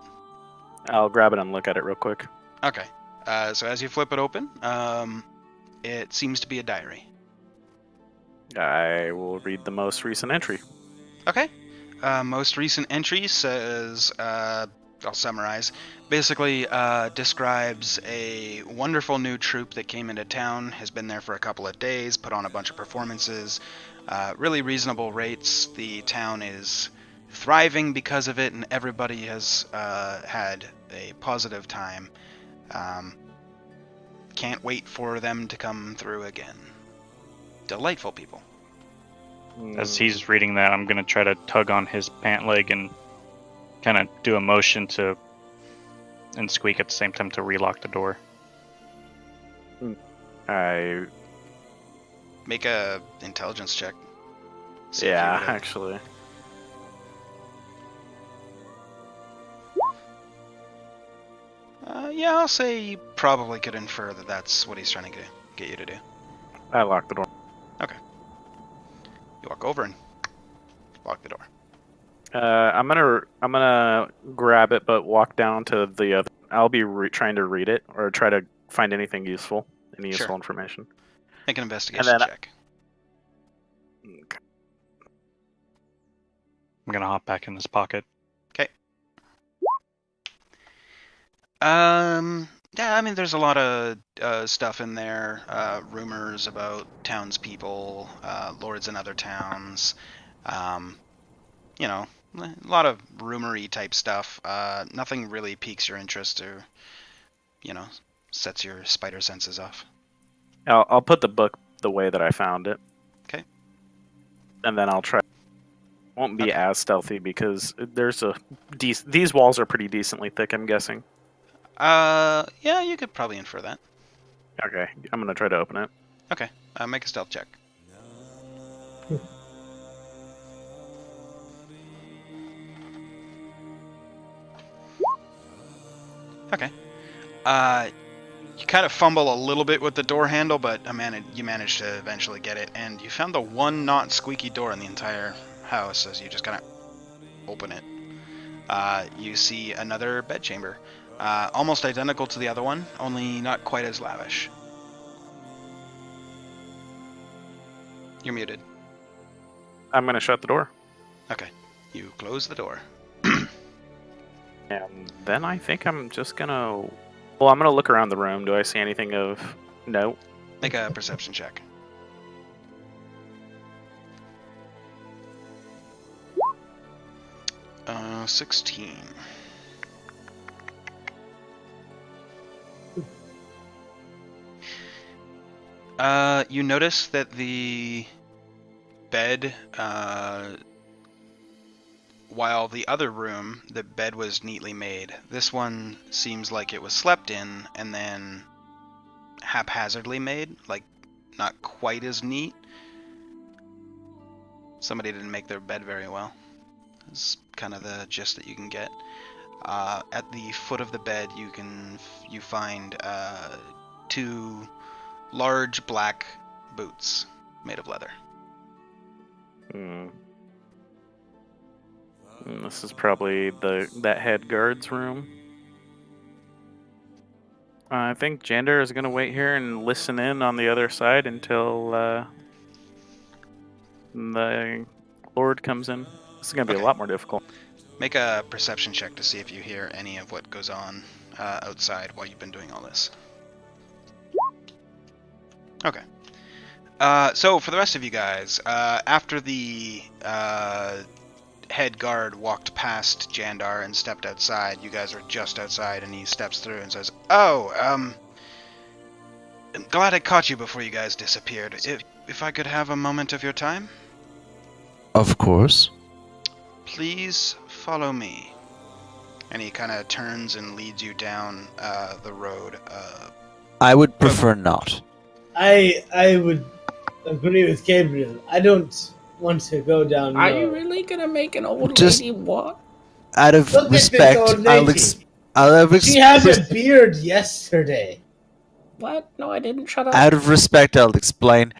I'll grab it and look at it real quick. Okay. So as you flip it open, it seems to be a diary. I will read the most recent entry. Okay. Most recent entry says, I'll summarize, basically describes a wonderful new troupe that came into town, has been there for a couple of days, put on a bunch of performances, really reasonable rates. The town is thriving because of it, and everybody has had a positive time. Can't wait for them to come through again. Delightful people. As he's reading that, I'm gonna try to tug on his pant leg and kind of do a motion to, and squeak at the same time to relock the door. I Make a intelligence check. See if you yeah, would've- actually. Yeah, I'll say you probably could infer that that's what he's trying to get you to do. I locked the door. You walk over and lock the door. I'm gonna grab it, but walk down to the other. I'll be trying to read it or try to find anything useful, any Sure. useful information. Make an investigation then- check. Okay. I'm gonna hop back in his pocket. Yeah, I mean, there's a lot of stuff in there. Rumors about townspeople, lords in other towns. You know, a lot of rumory type stuff. Nothing really piques your interest or, sets your spider senses off. I'll put the book the way that I found it. Okay. And then I'll try. Won't be Okay. as stealthy because there's these walls are pretty decently thick, I'm guessing. Yeah, you could probably infer that. Okay, I'm gonna try to open it. Okay, make a stealth check. Okay. You kind of fumble a little bit with the door handle, but you managed to eventually get it, and you found the one not squeaky door in the entire house as you just kind of open it. You see another bedchamber, almost identical to the other one, only not quite as lavish. You're muted. I'm gonna shut the door, Okay. You close the door. and then I think I'm just gonna. Well, I'm gonna look around the room. Do I see anything of note? Make a perception check. Uh, 16. You notice that the bed, while the other room, the bed was neatly made, this one seems like it was slept in and then haphazardly made, like not quite as neat. Somebody didn't make their bed very well. It's kind of the gist that you can get. At the foot of the bed, you find two large black boots made of leather. This is probably that head guard's room. I think Jander is gonna wait here and listen in on the other side until the Lord comes in. This is gonna be Okay. a lot more difficult. Make a perception check to see if you hear any of what goes on outside while you've been doing all this. Okay. So for the rest of you guys, after the head guard walked past Jandar and stepped outside. You guys are just outside, and he steps through and says, "Oh, I'm glad I caught you before you guys disappeared. If I could have a moment of your time, Of course. please follow me." And he kind of turns and leads you down the road. I would prefer not. I would agree with Gabriel. I don't want to go down. Are you really gonna make an old Just- lady walk? Out of Look at this respect, old I'll, lady. I'll have She had a beard yesterday. What? No, I didn't. Shut up. Out of respect, I'll explain.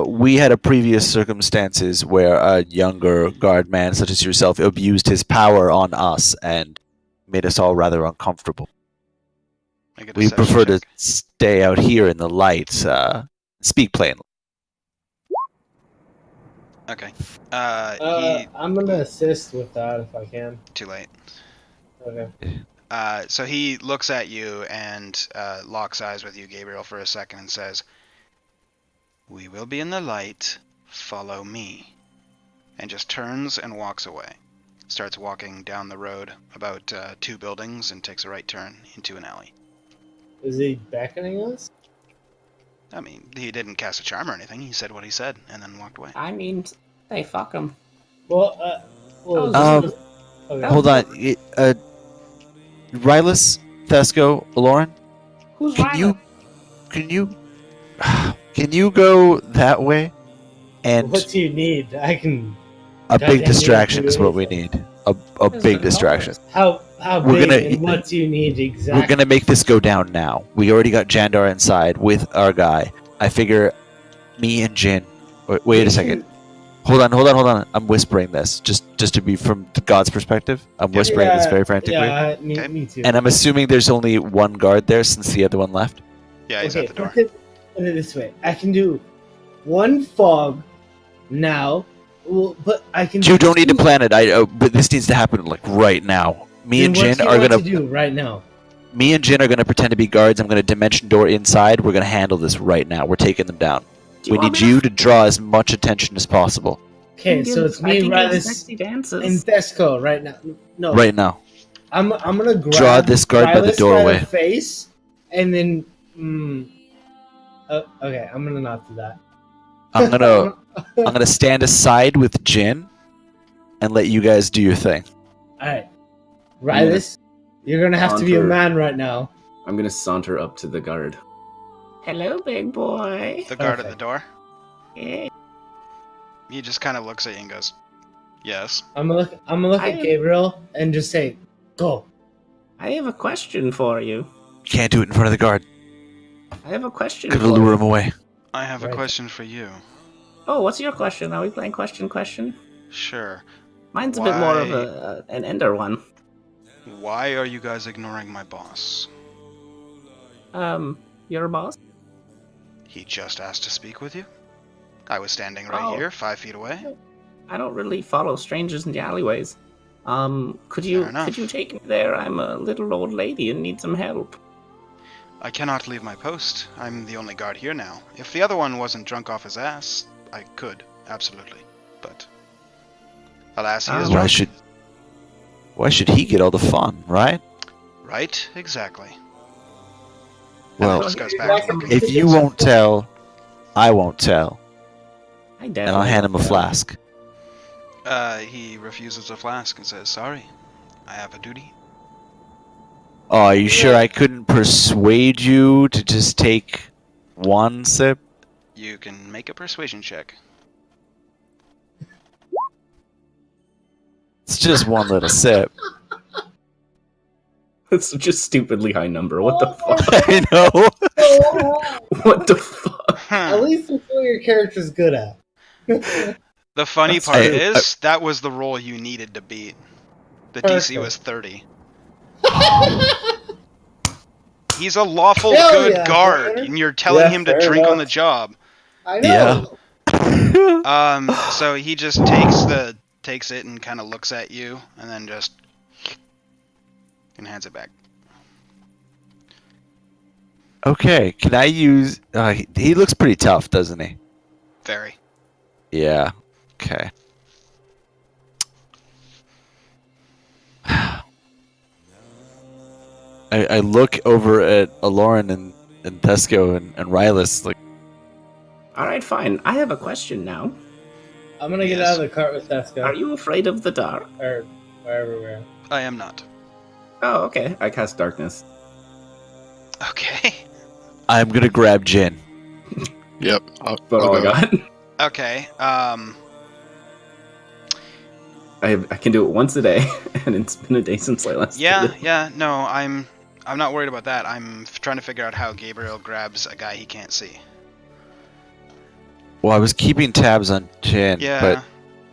We had a previous circumstances where a younger guard man, such as yourself, abused his power on us and made us all rather uncomfortable. Make a We deception prefer to check. stay out here in the light. Speak plainly. Okay. I'm gonna assist with that if I can. Too late. Okay. So he looks at you and locks eyes with you, Gabriel, for a second and says, "We will be in the light. Follow me." And just turns and walks away. Starts walking down the road about 2 buildings and takes a right turn into an alley. Is he beckoning us? I mean, he didn't cast a charm or anything. He said what he said and then walked away. I mean, they fuck him. Well, Um, okay. Hold on. Rylus, Thesco, Lauren, Who's can Rylan? you go that way? And What do you need? I can. a goddamn big distraction do is what we anything. need. A big distraction. How We're big gonna- and what do you need exactly? We're gonna make this go down now. We already got Jandar inside with our guy. I figure me and Jin. Wait a second. Hold on. I'm whispering this just to be from God's perspective. I'm whispering this very frantically. Yeah, Okay. me too. And I'm assuming there's only one guard there since the other one left. Yeah, he's okay, at the door. Put it this way. I can do one fog now, but I can. You don't need to plan it. But this needs to happen like right now. Me and Jin are gonna. to do right now. Me and Jin are gonna pretend to be guards. I'm gonna dimension door inside. We're gonna handle this right now. We're taking them down. Do We want need me you to draw as much attention as possible Okay, to so give- it's I me, can give Rylus, sexy dances. and Thesco right now. No, right now. I'm gonna grab Draw this guard by the Rylus doorway. the face, and then. Okay, I'm gonna not do that. I'm gonna stand aside with Jin and let you guys do your thing. All right, Rylus, you're gonna have to be a Saunter. man right now. I'm gonna saunter up to the guard. Hello, big boy. The guard at the Perfect. door. Yeah. He just kind of looks at you and goes, "Yes." I'm gonna look I at am- Gabriel and just say, "Go." I have a question for you. Can't do it in front of the guard. I have a question Could for lure you. him away. I have a Right. question for you. Oh, what's your question? Are we playing question? Sure. Mine's a bit more of Why- an ender one. Why are you guys ignoring my boss? Your boss? He just asked to speak with you. I was standing right Oh. here, 5 feet away. I don't really follow strangers in the alleyways. Could Fair enough. you take me there? I'm a little old lady and need some help. I cannot leave my post. I'm the only guard here now. If the other one wasn't drunk off his ass, I could, absolutely. But alas, he is Why drunk. Why should he get all the fun, right? Right? Exactly. Well, and it just goes back to the if you won't tell, I won't tell, I and definitely I'll hand him a will. flask. He refuses a flask and says, "Sorry, I have a duty." Oh, are you sure I couldn't persuade you to just take one sip? You can make a persuasion check. It's just one little sip. That's just stupidly high number. What the fuck? I know. What the fuck? At least that's what your character's good at. The funny That's part true. is, that was the roll you needed to beat. The DC was 30. He's a lawful Hell good yeah, guard, fair. and you're telling Yeah, him to fair drink on enough. the job. I know. Yeah. So he just takes it and kind of looks at you, and then just and hands it back. Okay, can I use... he looks pretty tough, doesn't he? Very. Yeah. Okay. I look over at Aloran and Tesco and Rylus, like, All right, fine. I have a question now. I'm gonna get Yes. out of the cart with Tesco. Are you afraid of the dark? Or wherever we're at. I am not. Oh, okay. I cast darkness. Okay. I'm gonna grab Jin. Yep. But all I I'll go. got. Okay. I can do it once a day, and it's been a day since I last. Yeah, did it. yeah. No, I'm not worried about that. I'm trying to figure out how Gabriel grabs a guy he can't see. Well, I was keeping tabs on Jin, Yeah.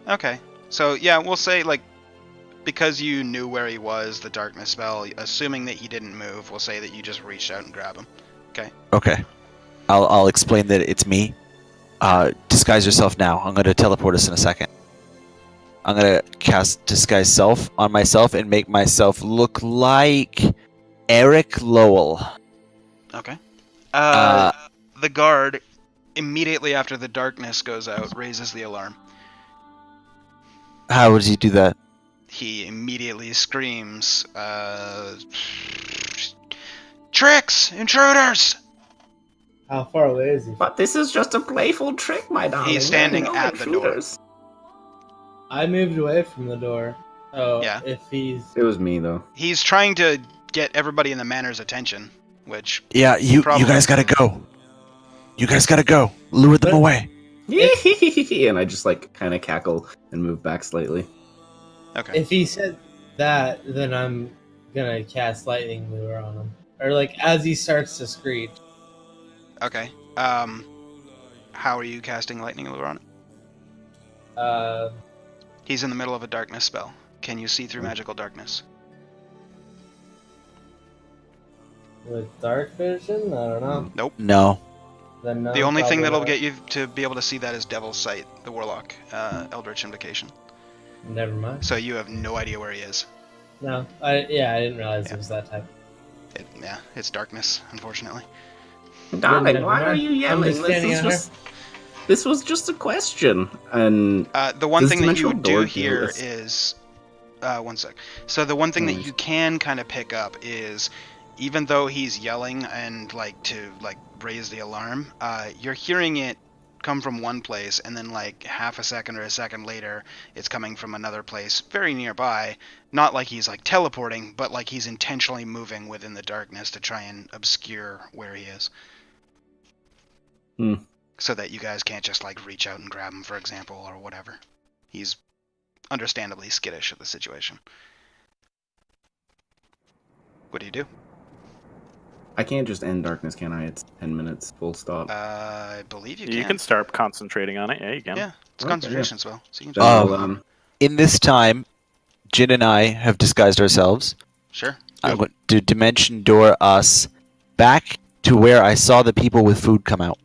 but Okay. So yeah, we'll say like because you knew where he was, the darkness spell. Assuming that he didn't move, we'll say that you just reached out and grabbed him. okay. I'll explain that it's me. Disguise yourself now. I'm gonna teleport us in a second. I'm gonna cast disguise self on myself and make myself look like Eric Lowell. Okay. Uh, The guard immediately after the darkness goes out raises the alarm. How would you do that? He immediately screams, "Tricks! Intruders!" How far away is he? But this is just a playful trick, my darling. He's standing There are no at the door. intruders. I moved away from the door. Oh, Yeah. if he's... It was me though. He's trying to get everybody in the manor's attention, which Yeah, you Probably. guys gotta go. You guys gotta go. Lure them But- away. And I just like kind of cackle and move back slightly. okay. If he said that, then I'm gonna cast lightning lure on him. Or like as he starts to screech. Okay. How are you casting lightning lure on it? He's in the middle of a darkness spell. Can you see through magical darkness? With dark vision? I don't know. Nope. No. Then no, The only thing probably that'll not. get you to be able to see that is Devil's Sight, the Warlock, Eldritch Invocation. Never mind. So you have no idea where he is. No, I didn't realize Yeah. it was that type. It's darkness, unfortunately. Darling, Never why mind. are you I'm yelling? just standing out here. This was just a question, and The one Does thing that you Dimensional would Door do do here this? is, one sec. So the one thing that you can kind of pick up is, even though he's yelling and like to like raise the alarm, you're hearing it come from one place, and then like half a second or a second later, it's coming from another place very nearby. Not like he's like teleporting, but like he's intentionally moving within the darkness to try and obscure where he is. Hmm. So that you guys can't just like reach out and grab him, for example, or whatever. He's understandably skittish at the situation. What do you do? I can't just end darkness, can I? It's 10 minutes, full stop. I believe you You can start concentrating on it. Yeah, you can. Yeah, it's Okay, concentration spell. So you can Then Oh. I'll, In this time, Jin and I have disguised ourselves. Sure. I want to dimension door us back to where I saw the people with food come out.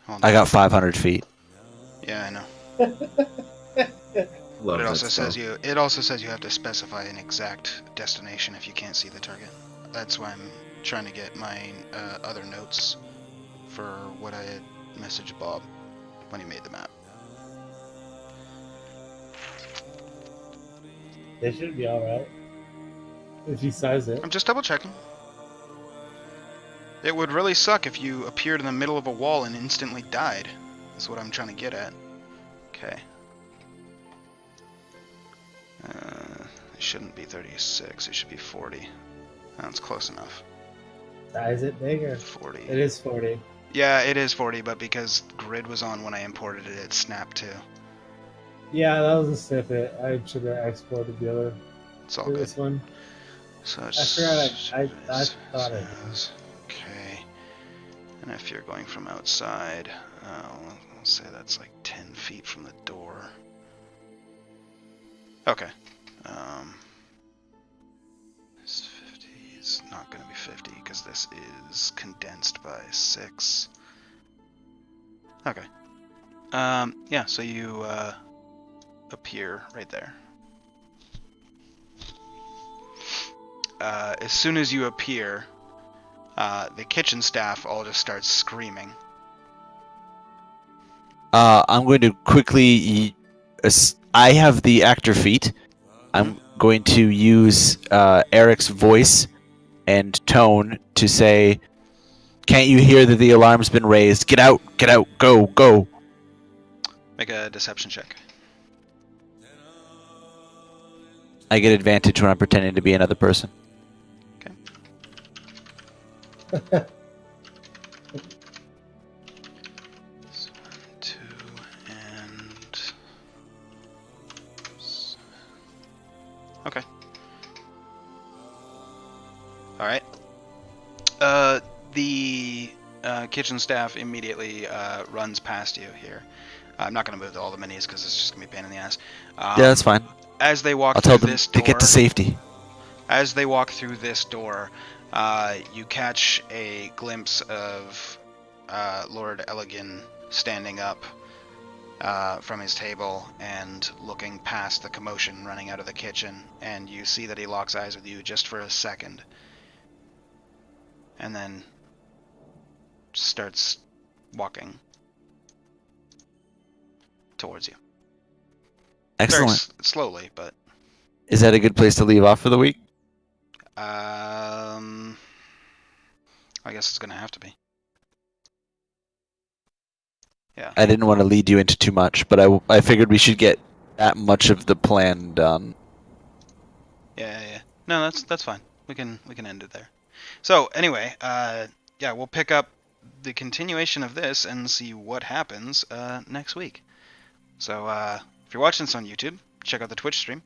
Hold I on. got 500 feet. Yeah, I know. love But it that also spell. says you have to specify an exact destination if you can't see the target. That's why I'm trying to get my other notes for what I had messaged Bob when he made the map. They should be alright. If you size it. I'm just double checking. It would really suck if you appeared in the middle of a wall and instantly died. That's what I'm trying to get at. Okay. It shouldn't be 36. It should be 40. That's close enough. Size it bigger. 40. It is 40. Yeah, it is 40, but because grid was on when I imported it, it snapped too. Yeah, that was a snippet. I should have exported the other It's all for good. this one. So I forgot I thought it. Okay. And if you're going from outside, we'll say that's like 10 feet from the door. Okay. This 50 is not going to be 50 because this is condensed by 6. Okay. Yeah, so you appear right there. As soon as you appear, the kitchen staff all just starts screaming. I'm going to quickly. I have the actor feat. I'm going to use Eric's voice and tone to say, "Can't you hear that the alarm's been raised? Get out! Get out! Go! Go!" Make a deception check. I get advantage when I'm pretending to be another person. So 2 and... Okay. Alright. The kitchen staff immediately runs past you here. I'm not going to move all the minis because it's just going to be a pain in the ass. Yeah, that's fine. As they walk I'll through tell them this to door, get to safety. as they walk through this door, you catch a glimpse of Lord Elegin standing up from his table and looking past the commotion running out of the kitchen, and you see that he locks eyes with you just for a second, and then starts walking towards you. Excellent. Very slowly, but Is that a good place to leave off for the week? I guess it's gonna have to be. Yeah. I didn't want to lead you into too much, but I figured we should get that much of the plan done. Yeah. No, that's fine. We can end it there. So anyway, yeah, we'll pick up the continuation of this and see what happens next week. So if you're watching this on YouTube, check out the Twitch stream.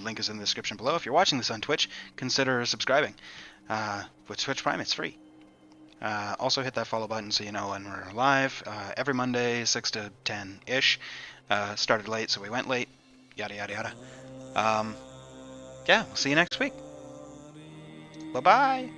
Link is in the description below. If you're watching this on Twitch, consider subscribing. With Twitch Prime, it's free. Also hit that follow button so you know when we're live. Every Monday, 6 to 10-ish. Started late, so we went late. Yada, yada, yada. Yeah, we'll see you next week. Bye-bye.